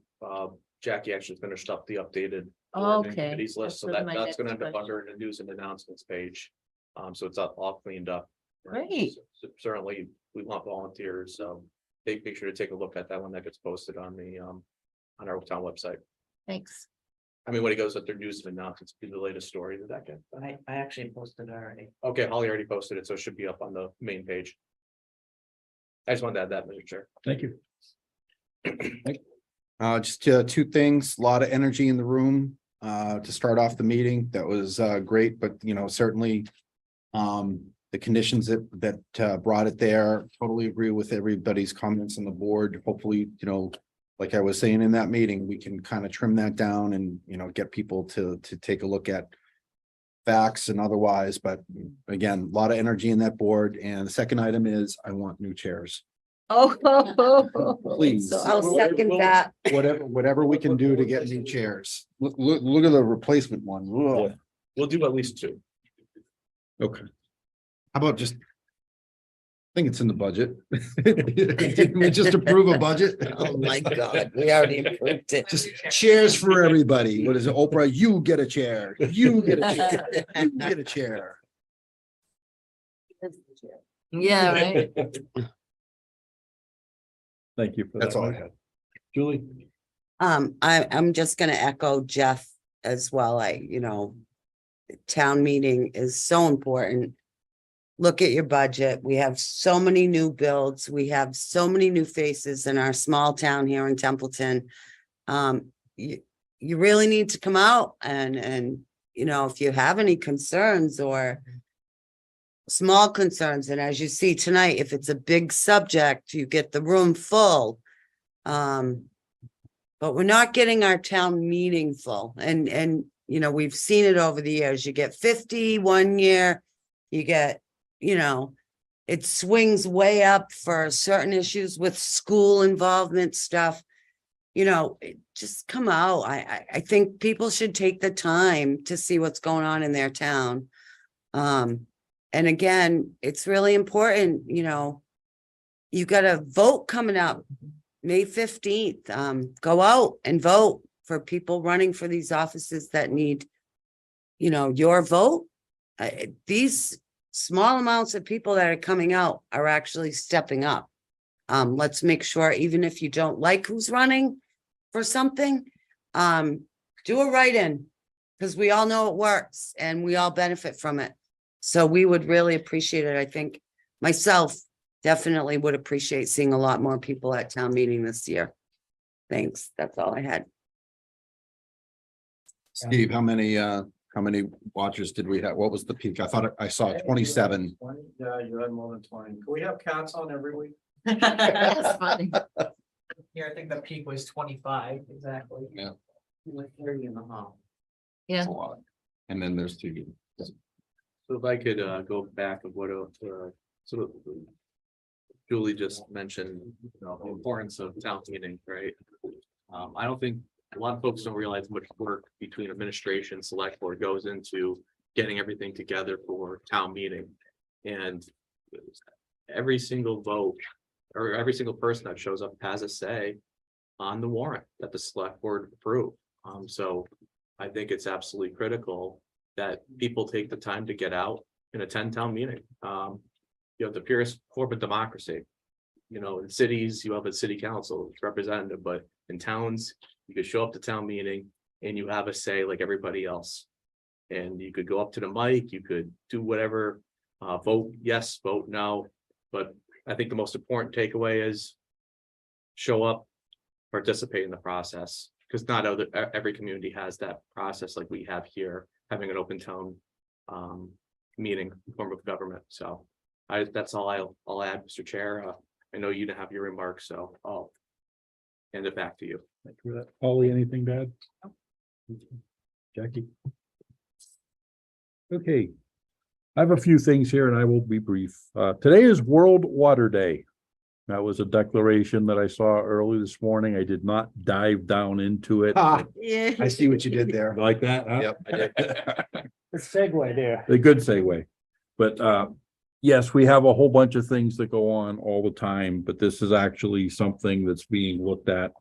Jackie actually finished up the updated. board and Okay. committees list, so That's that's my gonna next end up question. under the news and announcements page. So it's all cleaned up. Great. Certainly, we want volunteers, so make sure to take a look at that one that gets posted on the, on our town website. Thanks. I mean, when it goes up their news and announcements, be the latest story that get. I actually posted already. Okay, Holly already posted it, so it should be up on the main page. I just wanted to add that, Mr. Chair. Thank you. Just two things, a lot of energy in the room to start off the meeting. That was great, but certainly the conditions that brought it there, totally agree with everybody's comments on the board. Hopefully, like I was saying in that meeting, we can kind of trim that down and, get people to take a look at facts and otherwise, but again, a lot of energy in that board. And the second item is I want new chairs. Oh. Please. So I'll second that. Whatever we can do to get new chairs. Look at the replacement one. Ugh. We'll do at least 2. Okay. How about just? I think it's in the budget. Didn't we just approve a budget? Oh, my God, we already approved it. Just chairs for everybody. What is it, Oprah? You get a chair. You get a chair. You get a chair. Yeah, right. Thank you for that. That's all I had. Julie? I'm just gonna echo Jeff as well. Town meeting is so important. Look at your budget. We have so many new builds. We have so many new faces in our small town here in Templeton. You really need to come out and if you have any concerns or small concerns, and as you see tonight, if it's a big subject, you get the room full. But we're not getting our town meeting full, and we've seen it over the years. You get 50 one year, you get, it swings way up for certain issues with school involvement stuff. Just come out. I think people should take the time to see what's going on in their town. And again, it's really important, you got a vote coming up May 15th. Go out and vote for people running for these offices that need, your vote. These small amounts of people that are coming out are actually stepping up. Let's make sure, even if you don't like who's running for something, do a write-in, because we all know it works and we all benefit from it. So we would really appreciate it. I think myself definitely would appreciate seeing a lot more people at town meeting this year. Thanks. That's all I had. Steve, how many watchers did we have? What was the peak? I thought I saw 27. 20, yeah, you had more than 20. Can we have cats on every week? That's funny. Here, I think the peak was 25, exactly. Yeah. Like 30 in the hall. Yeah. That's a lot. And then there's 2. So if I could go back of what sort of Julie just mentioned, the importance of town meeting, right? I don't think a lot of folks don't realize how much work between administration, select board goes into getting everything together for town meeting. And every single vote or every single person that shows up has a say on the warrant that the select board approved. So I think it's absolutely critical that people take the time to get out and attend town meeting. The purest form of democracy. In cities, you have a city council, it's representative, but in towns, you could show up to town meeting and you have a say like everybody else. And you could go up to the mic, you could do whatever, vote yes, vote no. But I think the most important takeaway is show up, participate in the process, because not every community has that process like we have here, having an open town meeting form of government. So that's all I'll add, Mr. Chair. I know you have your remarks, so I'll hand it back to you. Thank you for that. Holly, anything to add? Jackie? Okay. I have a few things here and I will be brief. Today is World Water Day. That was a declaration that I saw early this morning. I did not dive down into it. Yeah. I see what you did there. Like that, huh? Yep, I did. Good segue there. A good segue. But yes, we have a whole bunch of things that go on all the time, but this is actually something that's being looked at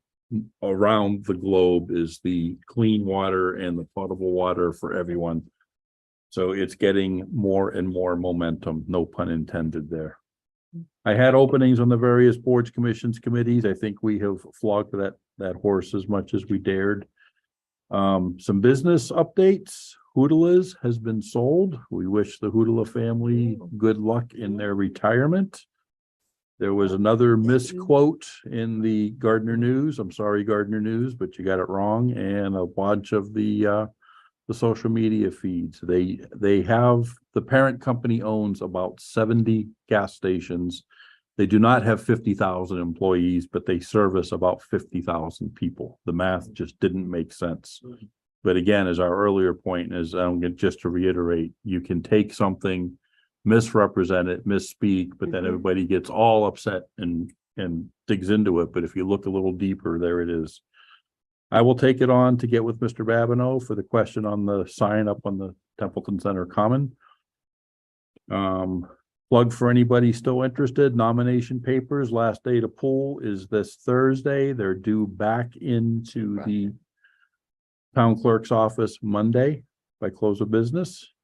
around the globe, is the clean water and the potable water for everyone. So it's getting more and more momentum, no pun intended there. I had openings on the various boards, commissions, committees. I think we have flogged that horse as much as we dared. Some business updates. Hootala's has been sold. We wish the Hootala family good luck in their retirement. There was another misquote in the Gardner News. I'm sorry, Gardner News, but you got it wrong. And a bunch of the social media feeds. They have, the parent company owns about 70 gas stations. They do not have 50,000 employees, but they service about 50,000 people. The math just didn't make sense. But again, as our earlier point is, just to reiterate, you can take something, misrepresent it, misspeak, but then everybody gets all upset and digs into it. But if you look a little deeper, there it is. I will take it on to get with Mr. Babineau for the question on the sign up on the Templeton Center Common. Plug for anybody still interested, nomination papers, last day to pull is this Thursday. They're due back into the town clerk's office Monday by close of business.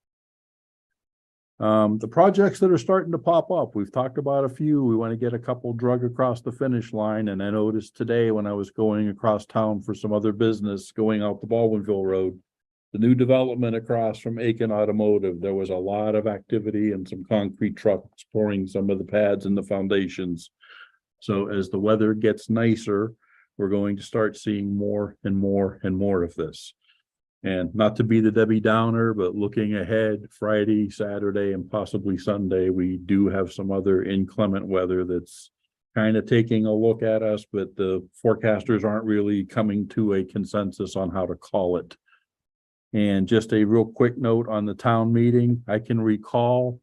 The projects that are starting to pop up, we've talked about a few. We want to get a couple drug across the finish line. And I noticed today when I was going across town for some other business, going out the Baldwinville Road, the new development across from Aiken Automotive, there was a lot of activity and some concrete trucks pouring some of the pads and the foundations. So as the weather gets nicer, we're going to start seeing more and more and more of this. And not to be the Debbie Downer, but looking ahead, Friday, Saturday, and possibly Sunday, we do have some other inclement weather that's kind of taking a look at us, but the forecasters aren't really coming to a consensus on how to call it. And just a real quick note on the town meeting, I can recall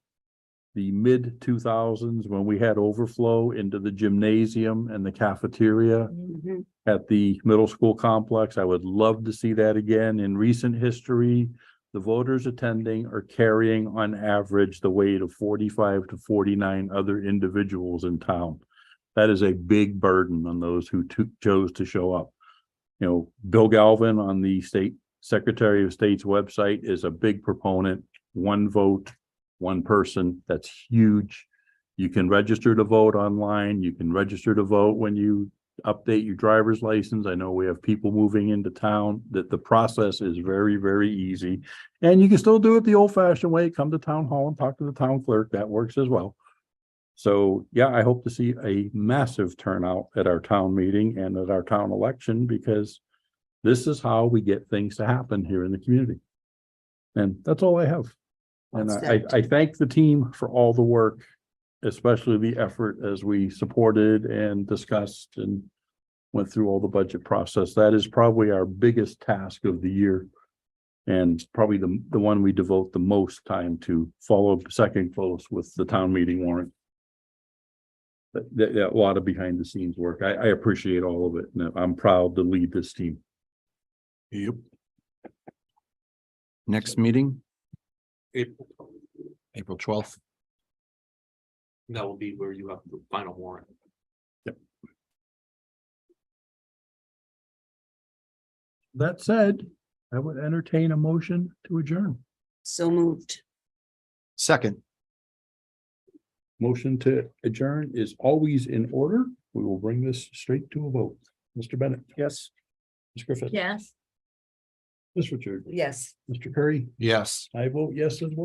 the mid-2000s when we had overflow into the gymnasium and the cafeteria at the middle school complex. I would love to see that again. In recent history, the voters attending are carrying on average the weight of 45 to 49 other individuals in town. That is a big burden on those who chose to show up. You know, Bill Galvin on the State Secretary of State's website is a big proponent. One vote, one person, that's huge. You can register to vote online. You can register to vote when you update your driver's license. I know we have people moving into town, that the process is very, very easy. And you can still do it the old fashioned way. Come to town hall and talk to the town clerk. That works as well. So yeah, I hope to see a massive turnout at our town meeting and at our town election, because this is how we get things to happen here in the community. And that's all I have. And I thank the team for all the work, especially the effort as we supported and discussed and went through all the budget process. That is probably our biggest task of the year, and probably the one we devote the most time to, follow second close with the town meeting warrant. A lot of behind the scenes work. I appreciate all of it, and I'm proud to lead this team. Yep. Next meeting, April 12th. That will be where you have the final warrant. Yep. That said, I would entertain a motion to adjourn. So moved. Second. Motion to adjourn is always in order. We will bring this straight to a vote. Mr. Bennett? Yes. Ms. Griffith? Yes. Ms. Richard? Yes. Mr. Curry? Yes. I vote yes as well.